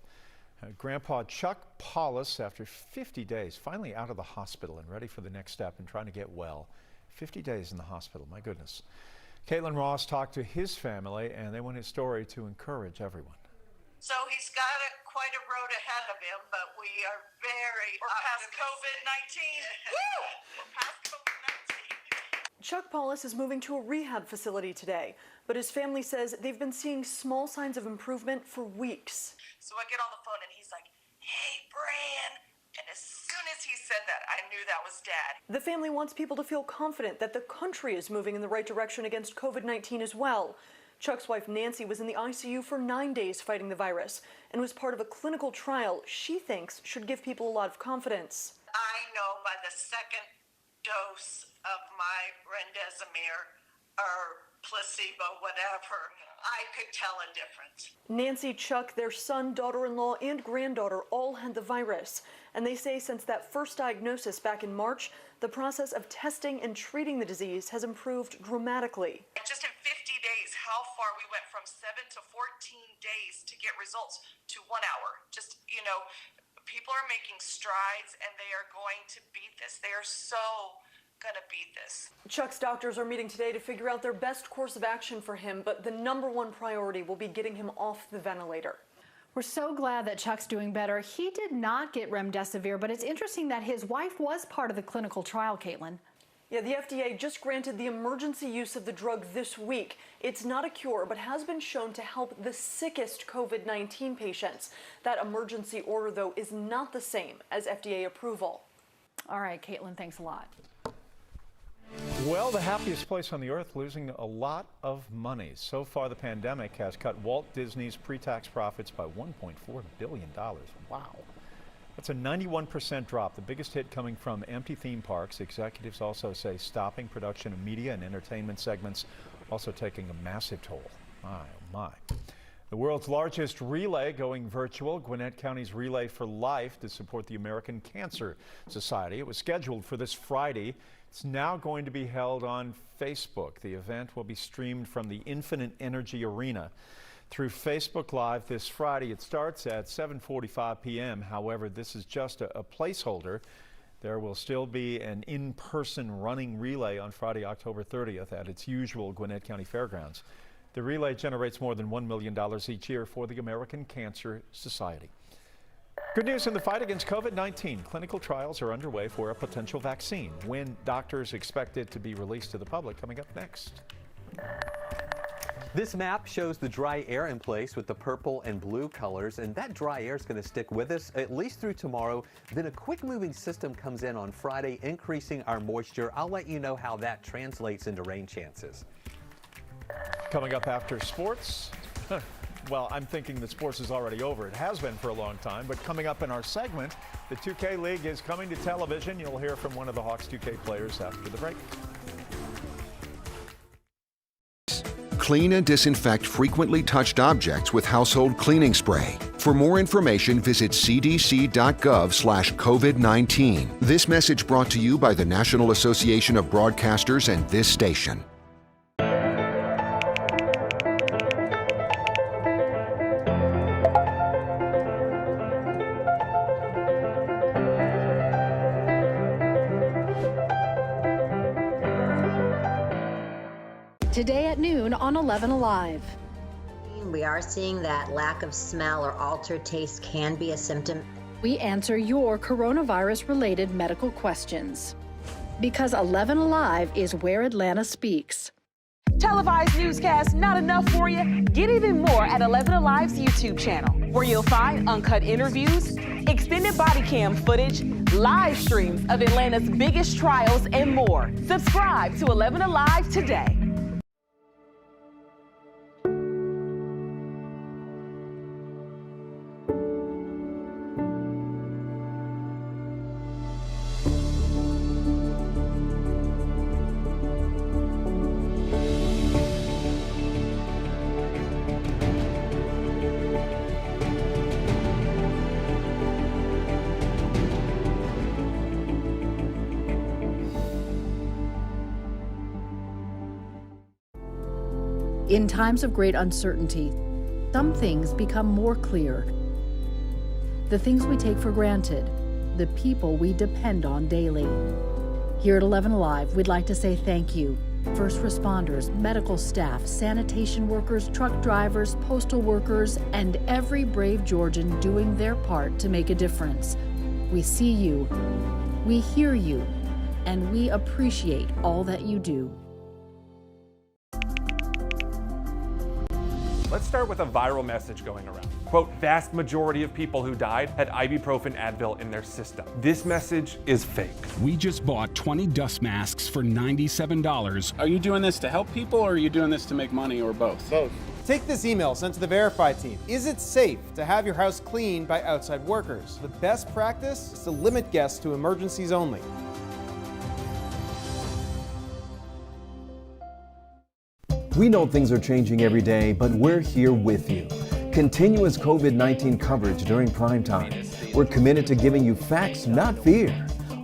Grandpa Chuck Paulus, after 50 days, finally out of the hospital and ready for the next step and trying to get well. 50 days in the hospital, my goodness. Caitlin Ross talked to his family, and they want his story to encourage everyone. So he's got quite a road ahead of him, but we are very past COVID-19. Woo! We're past COVID-19. Chuck Paulus is moving to a rehab facility today, but his family says they've been seeing small signs of improvement for weeks. So I get on the phone and he's like, "Hey, Bran." And as soon as he said that, I knew that was Dad. The family wants people to feel confident that the country is moving in the right direction against COVID-19 as well. Chuck's wife Nancy was in the ICU for 9 days fighting the virus and was part of a clinical trial she thinks should give people a lot of confidence. I know by the second dose of my remdesivir or placebo, whatever, I could tell a difference. Nancy, Chuck, their son, daughter-in-law, and granddaughter all had the virus. And they say since that first diagnosis back in March, the process of testing and treating the disease has improved dramatically. Just in 50 days, how far we went from 7 to 14 days to get results to 1 hour. Just, you know, people are making strides and they are going to beat this. They are so gonna beat this. Chuck's doctors are meeting today to figure out their best course of action for him, but the #1 priority will be getting him off the ventilator. We're so glad that Chuck's doing better. He did not get remdesivir, but it's interesting that his wife was part of the clinical trial, Caitlin. Yeah, the FDA just granted the emergency use of the drug this week. It's not a cure, but has been shown to help the sickest COVID-19 patients. That emergency order, though, is not the same as FDA approval. All right, Caitlin, thanks a lot. Well, the happiest place on the earth losing a lot of money. So far, the pandemic has cut Walt Disney's pre-tax profits by $1.4 billion. Wow. That's a 91% drop, the biggest hit coming from empty theme parks. Executives also say stopping production of media and entertainment segments also taking a massive toll. My, oh my. The world's largest relay going virtual, Gwinnett County's Relay for Life to support the American Cancer Society. It was scheduled for this Friday. It's now going to be held on Facebook. The event will be streamed from the Infinite Energy Arena through Facebook Live this Friday. It starts at 7:45 p.m. However, this is just a placeholder. There will still be an in-person running relay on Friday, October 30th at its usual Gwinnett County Fairgrounds. The relay generates more than $1 million each year for the American Cancer Society. Good news in the fight against COVID-19. Clinical trials are underway for a potential vaccine. When doctors expect it to be released to the public, coming up next. This map shows the dry air in place with the purple and blue colors, and that dry air is going to stick with us at least through tomorrow. Then a quick moving system comes in on Friday, increasing our moisture. I'll let you know how that translates into rain chances. Coming up after sports. Well, I'm thinking that sports is already over. It has been for a long time, but coming up in our segment, the 2K League is coming to television. You'll hear from one of the Hawks 2K players after the break. Clean and disinfect frequently touched objects with household cleaning spray. For more information, visit cdc.gov/COVID-19. This message brought to you by the National Association of Broadcasters and this station. Today at noon on 11Alive. We are seeing that lack of smell or altered taste can be a symptom. We answer your coronavirus-related medical questions. Because 11Alive is where Atlanta speaks. Televised newscasts not enough for you? Get even more at 11Alive's YouTube channel, where you'll find uncut interviews, extended body cam footage, live streams of Atlanta's biggest trials, and more. Subscribe to 11Alive today. In times of great uncertainty, some things become more clear. The things we take for granted, the people we depend on daily. Here at 11Alive, we'd like to say thank you. First responders, medical staff, sanitation workers, truck drivers, postal workers, and every brave Georgian doing their part to make a difference. We see you, we hear you, and we appreciate all that you do. Let's start with a viral message going around. Quote, vast majority of people who died had ibuprofen Advil in their system. This message is fake. We just bought 20 dust masks for $97. Are you doing this to help people or are you doing this to make money or both? Both. Take this email sent to the Verify team. Is it safe to have your house cleaned by outside workers? The best practice is to limit guests to emergencies only. We know things are changing every day, but we're here with you. Continuous COVID-19 coverage during Primetime. We're committed to giving you facts, not fear.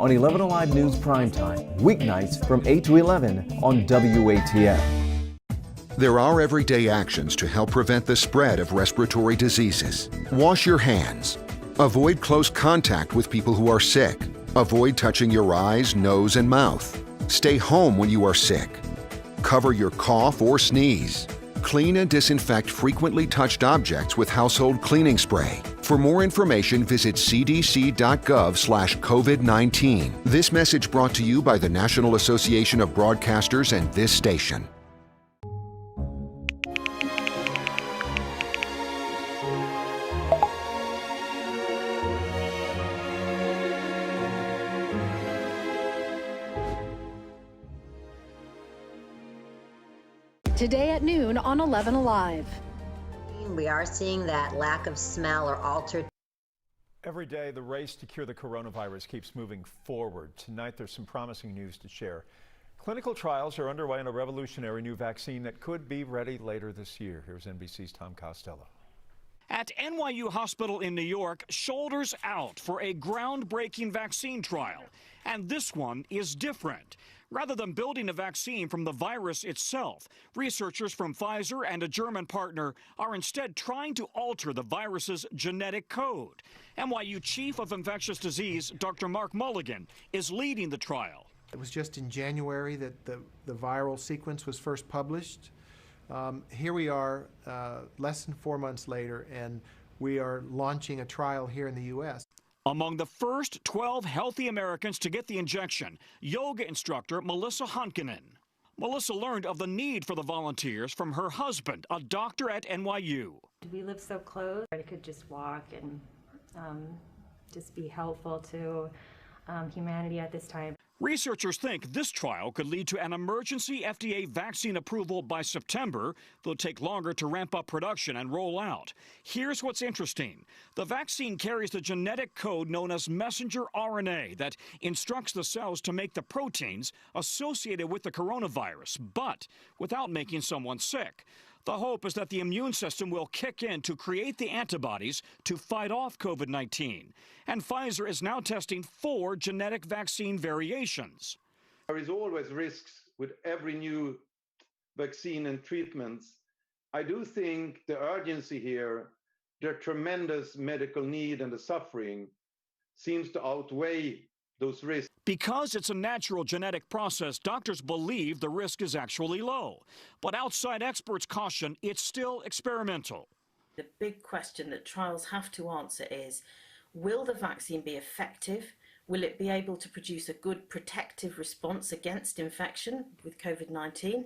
On 11Alive News Primetime, weeknights from 8 to 11 on WATF. There are everyday actions to help prevent the spread of respiratory diseases. Wash your hands. Avoid close contact with people who are sick. Avoid touching your eyes, nose, and mouth. Stay home when you are sick. Cover your cough or sneeze. Clean and disinfect frequently touched objects with household cleaning spray. For more information, visit cdc.gov/COVID-19. This message brought to you by the National Association of Broadcasters and this station. Today at noon on 11Alive. We are seeing that lack of smell or altered. Every day, the race to cure the coronavirus keeps moving forward. Tonight, there's some promising news to share. Clinical trials are underway on a revolutionary new vaccine that could be ready later this year. Here's NBC's Tom Costello. At NYU Hospital in New York, shoulders out for a groundbreaking vaccine trial. And this one is different. Rather than building a vaccine from the virus itself, researchers from Pfizer and a German partner are instead trying to alter the virus's genetic code. NYU Chief of Infectious Disease, Dr. Mark Mulligan, is leading the trial. It was just in January that the viral sequence was first published. Here we are less than 4 months later, and we are launching a trial here in the U.S. Among the first 12 healthy Americans to get the injection, yoga instructor Melissa Honkanen. Melissa learned of the need for the volunteers from her husband, a doctor at NYU. We live so close, I could just walk and just be helpful to humanity at this time. Researchers think this trial could lead to an emergency FDA vaccine approval by September. It'll take longer to ramp up production and roll out. Here's what's interesting. The vaccine carries the genetic code known as messenger RNA that instructs the cells to make the proteins associated with the coronavirus, but without making someone sick. The hope is that the immune system will kick in to create the antibodies to fight off COVID-19. And Pfizer is now testing 4 genetic vaccine variations. There is always risks with every new vaccine and treatments. I do think the urgency here, the tremendous medical need and the suffering seems to outweigh those risks. Because it's a natural genetic process, doctors believe the risk is actually low. But outside experts caution it's still experimental. The big question that trials have to answer is, will the vaccine be effective? Will it be able to produce a good protective response against infection with COVID-19?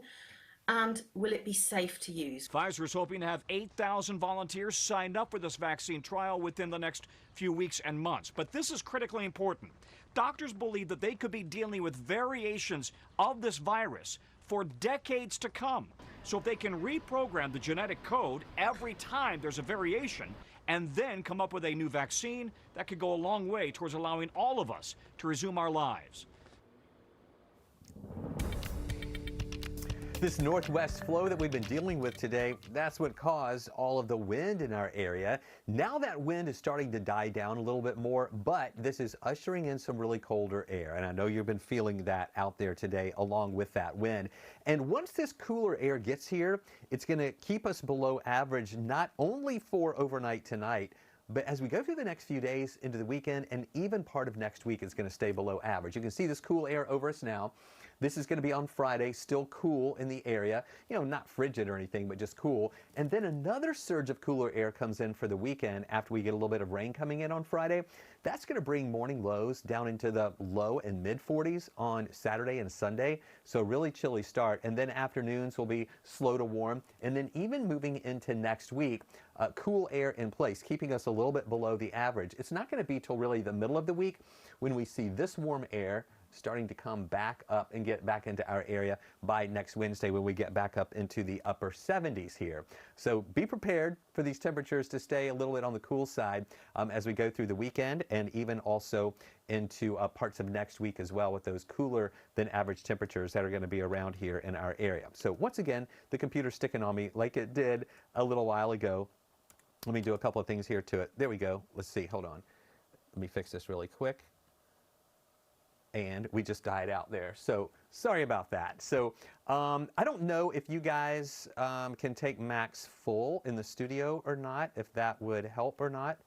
And will it be safe to use? Pfizer's hoping to have 8,000 volunteers signed up for this vaccine trial within the next few weeks and months. But this is critically important. Doctors believe that they could be dealing with variations of this virus for decades to come. So if they can reprogram the genetic code every time there's a variation and then come up with a new vaccine, that could go a long way towards allowing all of us to resume our lives. This northwest flow that we've been dealing with today, that's what caused all of the wind in our area. Now that wind is starting to die down a little bit more, but this is ushering in some really colder air. And I know you've been feeling that out there today along with that wind. And once this cooler air gets here, it's going to keep us below average, not only for overnight tonight, but as we go through the next few days into the weekend and even part of next week, it's going to stay below average. You can see this cool air over us now. This is going to be on Friday, still cool in the area, you know, not frigid or anything, but just cool. And then another surge of cooler air comes in for the weekend after we get a little bit of rain coming in on Friday. That's going to bring morning lows down into the low and mid 40s on Saturday and Sunday. So really chilly start. And then afternoons will be slow to warm. And then even moving into next week, cool air in place, keeping us a little bit below the average. It's not going to be till really the middle of the week when we see this warm air starting to come back up and get back into our area by next Wednesday when we get back up into the upper 70s here. So be prepared for these temperatures to stay a little bit on the cool side as we go through the weekend and even also into parts of next week as well with those cooler than average temperatures that are going to be around here in our area. So once again, the computer's sticking on me like it did a little while ago. Let me do a couple of things here to it. There we go. Let's see. Hold on. Let me fix this really quick. And we just died out there. So sorry about that. So I don't know if you guys can take max full in the studio or not, if that would help or not.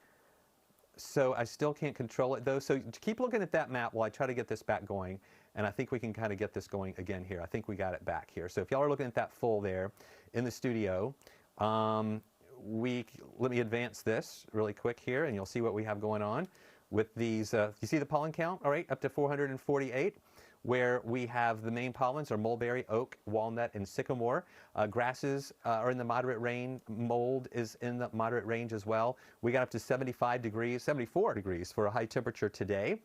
So I still can't control it though. So keep looking at that map while I try to get this back going. And I think we can kind of get this going again here. I think we got it back here. So if y'all are looking at that full there in the studio, let me advance this really quick here and you'll see what we have going on. With these, you see the pollen count, all right, up to 448, where we have the main pollens are mulberry, oak, walnut, and sycamore. Grasses are in the moderate range. Mold is in the moderate range as well. We got up to 75 degrees, 74 degrees for a high temperature today.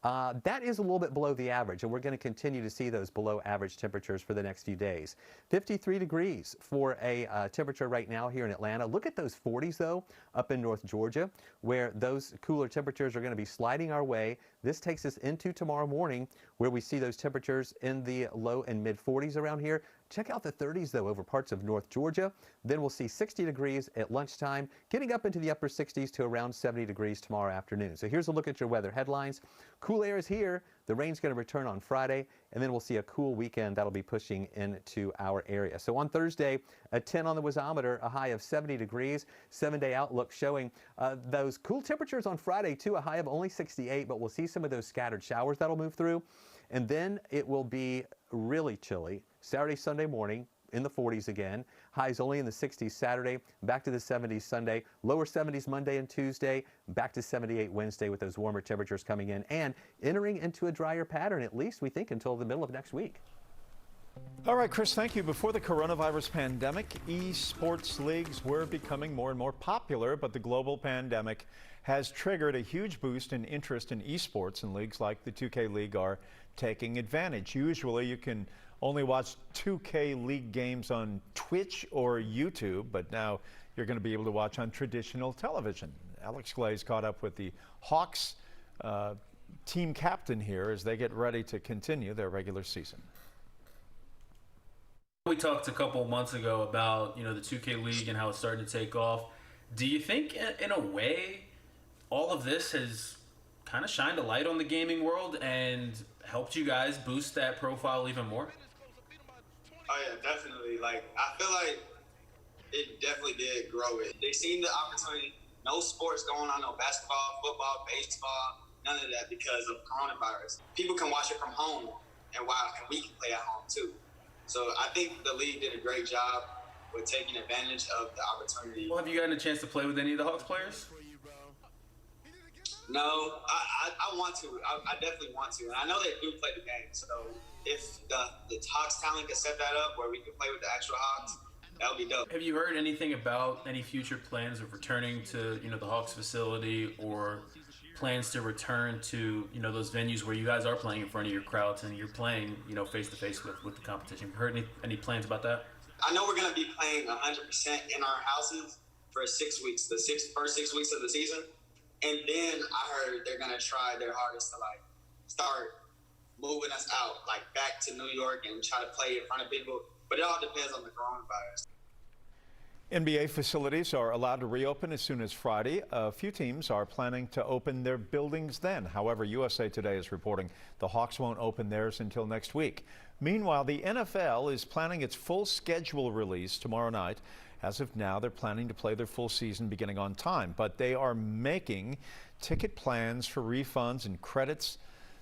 That is a little bit below the average, and we're going to continue to see those below average temperatures for the next few days. 53 degrees for a temperature right now here in Atlanta. Look at those 40s, though, up in North Georgia, where those cooler temperatures are going to be sliding our way. This takes us into tomorrow morning, where we see those temperatures in the low and mid 40s around here. Check out the 30s, though, over parts of North Georgia. Then we'll see 60 degrees at lunchtime, getting up into the upper 60s to around 70 degrees tomorrow afternoon. So here's a look at your weather headlines. Cool air is here. The rain's going to return on Friday, and then we'll see a cool weekend that'll be pushing into our area. So on Thursday, a 10 on the wasometer, a high of 70 degrees. 7-day outlook showing those cool temperatures on Friday, too, a high of only 68, but we'll see some of those scattered showers that'll move through. And then it will be really chilly Saturday, Sunday morning in the 40s again. Highs only in the 60s Saturday, back to the 70s Sunday, lower 70s Monday and Tuesday, back to 78 Wednesday with those warmer temperatures coming in and entering into a drier pattern, at least we think until the middle of next week. All right, Chris, thank you. Before the coronavirus pandemic, esports leagues were becoming more and more popular, but the global pandemic has triggered a huge boost in interest in esports, and leagues like the 2K League are taking advantage. Usually you can only watch 2K League games on Twitch or YouTube, but now you're going to be able to watch on traditional television. Alex Glaze caught up with the Hawks team captain here as they get ready to continue their regular season. We talked a couple months ago about, the 2K League and how it's starting to take off. Do you think, in a way, all of this has kind of shined a light on the gaming world and helped you guys boost that profile even more? Oh yeah, definitely. I feel like it definitely did grow it. They seen the opportunity. No sports going on, no basketball, football, baseball, none of that because of coronavirus. People can watch it from home, and we can play at home too. So I think the league did a great job with taking advantage of the opportunity. Well, have you gotten a chance to play with any of the Hawks players? No, I want to. I definitely want to. And I know they do play the game. So if the Hawks talent can set that up where we can play with the actual Hawks, that would be dope. Have you heard anything about any future plans of returning to, the Hawks facility, or plans to return to, those venues where you guys are playing in front of your crowds and you're playing, face to face with the competition? Have you heard any plans about that? I know we're going to be playing 100% in our houses for 6 weeks, the first 6 weeks of the season. And then I heard they're going to try their hardest to start moving us out, back to New York and try to play in front of people. But it all depends on the coronavirus. NBA facilities are allowed to reopen as soon as Friday. A few teams are planning to open their buildings then. However, USA Today is reporting the Hawks won't open theirs until next week. Meanwhile, the NFL is planning its full schedule release tomorrow night. As of now, they're planning to play their full season beginning on time, but they are making ticket plans for refunds and credits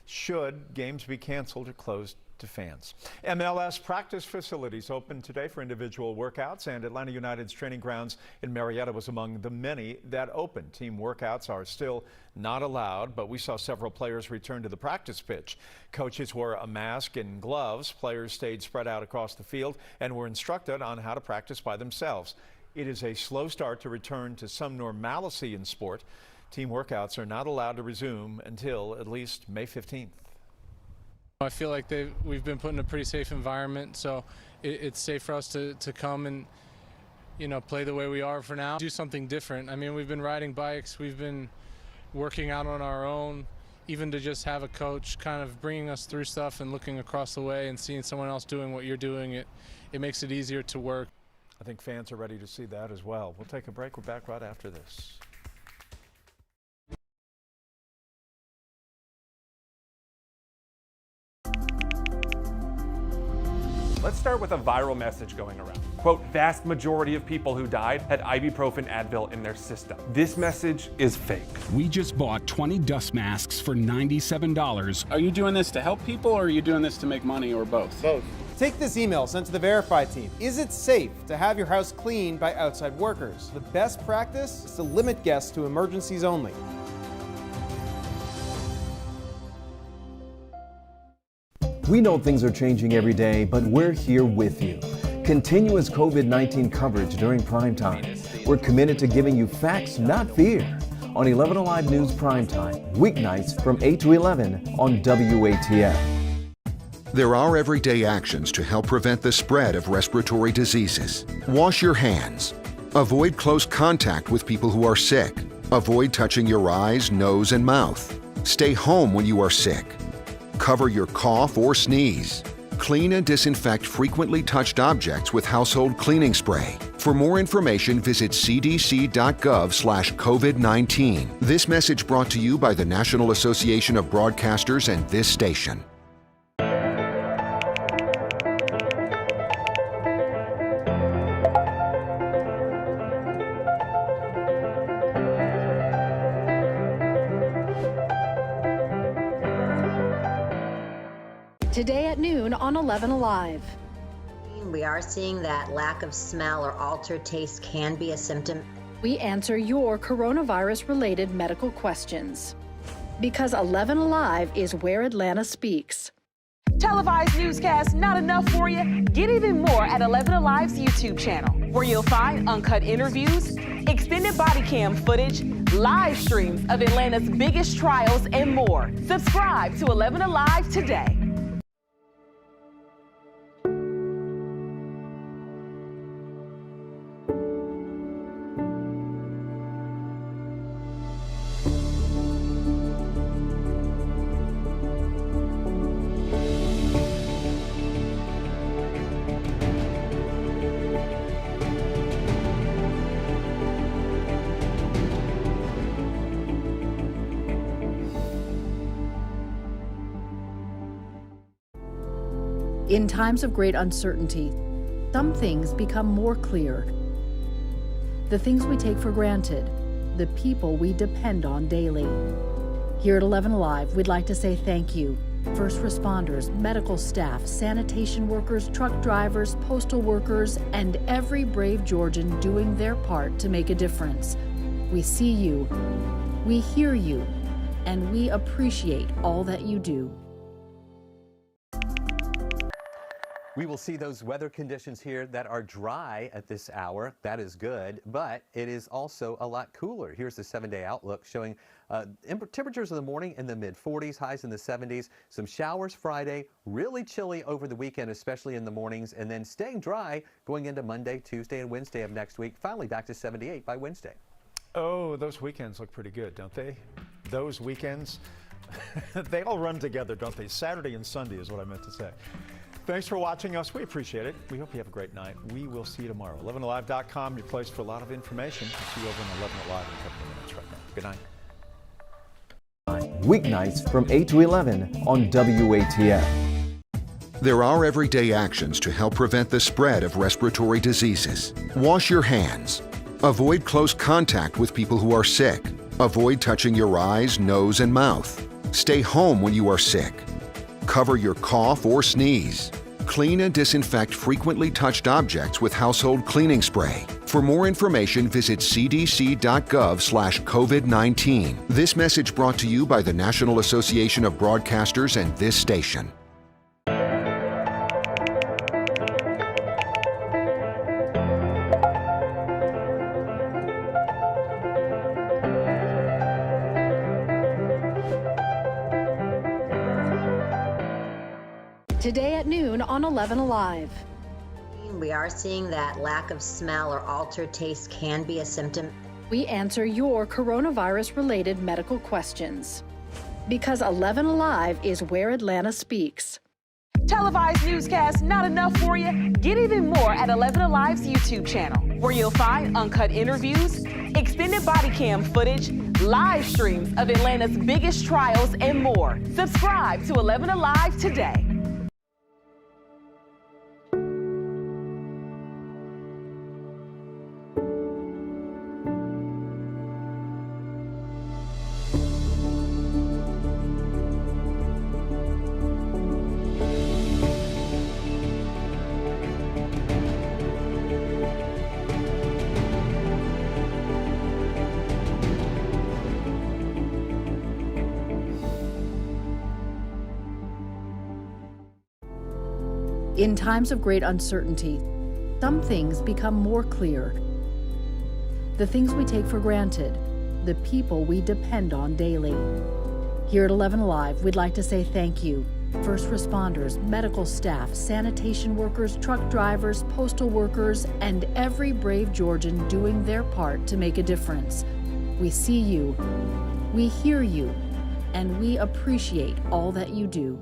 should games be canceled or closed to fans. MLS practice facilities opened today for individual workouts, and Atlanta United's training grounds in Marietta was among the many that opened. Team workouts are still not allowed, but we saw several players return to the practice pitch. Coaches wore a mask and gloves. Players stayed spread out across the field and were instructed on how to practice by themselves. It is a slow start to return to some normalcy in sport. Team workouts are not allowed to resume until at least May 15th. I feel like we've been put in a pretty safe environment, so it's safe for us to come and, play the way we are for now. Do something different. I mean, we've been riding bikes, we've been working out on our own, even to just have a coach kind of bringing us through stuff and looking across the way and seeing someone else doing what you're doing, it makes it easier to work. I think fans are ready to see that as well. We'll take a break. We're back right after this. Let's start with a viral message going around. Quote, vast majority of people who died had ibuprofen Advil in their system. This message is fake. We just bought 20 dust masks for $97. Are you doing this to help people, or are you doing this to make money, or both? Both. Take this email sent to the Verify team. Is it safe to have your house cleaned by outside workers? The best practice is to limit guests to emergencies only. We know things are changing every day, but we're here with you. Continuous COVID-19 coverage during Primetime. We're committed to giving you facts, not fear. On 11Alive News Primetime, weeknights from 8 to 11 on WATF. There are everyday actions to help prevent the spread of respiratory diseases. Wash your hands. Avoid close contact with people who are sick. Avoid touching your eyes, nose, and mouth. Stay home when you are sick. Cover your cough or sneeze. Clean and disinfect frequently touched objects with household cleaning spray. For more information, visit cdc.gov/COVID-19. This message brought to you by the National Association of Broadcasters and this station. Today at noon on 11Alive. We are seeing that lack of smell or altered taste can be a symptom. We answer your coronavirus-related medical questions. Because 11Alive is where Atlanta speaks. Televised newscasts not enough for you? Get even more at 11Alive's YouTube channel, where you'll find uncut interviews, extended body cam footage, live streams of Atlanta's biggest trials, and more. Subscribe to 11Alive today. In times of great uncertainty, some things become more clear. The things we take for granted, the people we depend on daily. Here at 11Alive, we'd like to say thank you. First responders, medical staff, sanitation workers, truck drivers, postal workers, and every brave Georgian doing their part to make a difference. We see you, we hear you, and we appreciate all that you do. We will see those weather conditions here that are dry at this hour. That is good, but it is also a lot cooler. Here's the 7-day outlook showing temperatures in the morning in the mid-40s, highs in the 70s. Some showers Friday, really chilly over the weekend, especially in the mornings, and then staying dry going into Monday, Tuesday, and Wednesday of next week. Finally back to 78 by Wednesday. Oh, those weekends look pretty good, don't they? Those weekends, they all run together, don't they? Saturday and Sunday is what I meant to say. Thanks for watching us. We appreciate it. We hope you have a great night. We will see you tomorrow. 11alive.com, your place for a lot of information. See you over on 11 Alive in a couple of minutes right now. Good night. Weeknights from 8 to 11 on WATF. There are everyday actions to help prevent the spread of respiratory diseases. Wash your hands. Avoid close contact with people who are sick. Avoid touching your eyes, nose, and mouth. Stay home when you are sick. Cover your cough or sneeze. Clean and disinfect frequently touched objects with household cleaning spray. For more information, visit cdc.gov/COVID-19. This message brought to you by the National Association of Broadcasters and this station. Today at noon on 11Alive. We are seeing that lack of smell or altered taste can be a symptom. We answer your coronavirus-related medical questions. Because 11Alive is where Atlanta speaks. Televised newscasts not enough for you? Get even more at 11Alive's YouTube channel, where you'll find uncut interviews, extended body cam footage, live streams of Atlanta's biggest trials, and more. Subscribe to 11Alive today. In times of great uncertainty, some things become more clear. The things we take for granted, the people we depend on daily. Here at 11Alive, we'd like to say thank you. First responders, medical staff, sanitation workers, truck drivers, postal workers, and every brave Georgian doing their part to make a difference. We see you, we hear you, and we appreciate all that you do.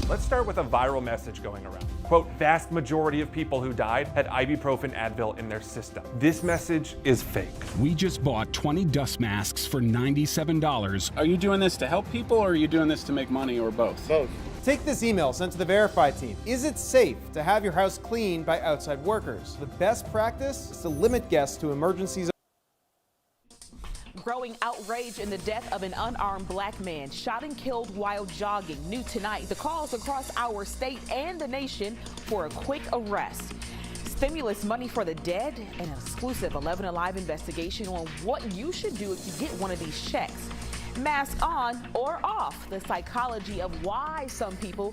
Let's start with a viral message going around. Quote, vast majority of people who died had ibuprofen Advil in their system. This message is fake. We just bought 20 dust masks for $97. Are you doing this to help people, or are you doing this to make money, or both? Both. Take this email sent to the Verify team. Is it safe to have your house cleaned by outside workers? The best practice is to limit guests to emergencies. Growing outrage in the death of an unarmed black man shot and killed while jogging. New tonight, the calls across our state and the nation for a quick arrest. Stimulus money for the dead, and an exclusive 11Alive investigation on what you should do if you get one of these checks. Mask on or off, the psychology of why some people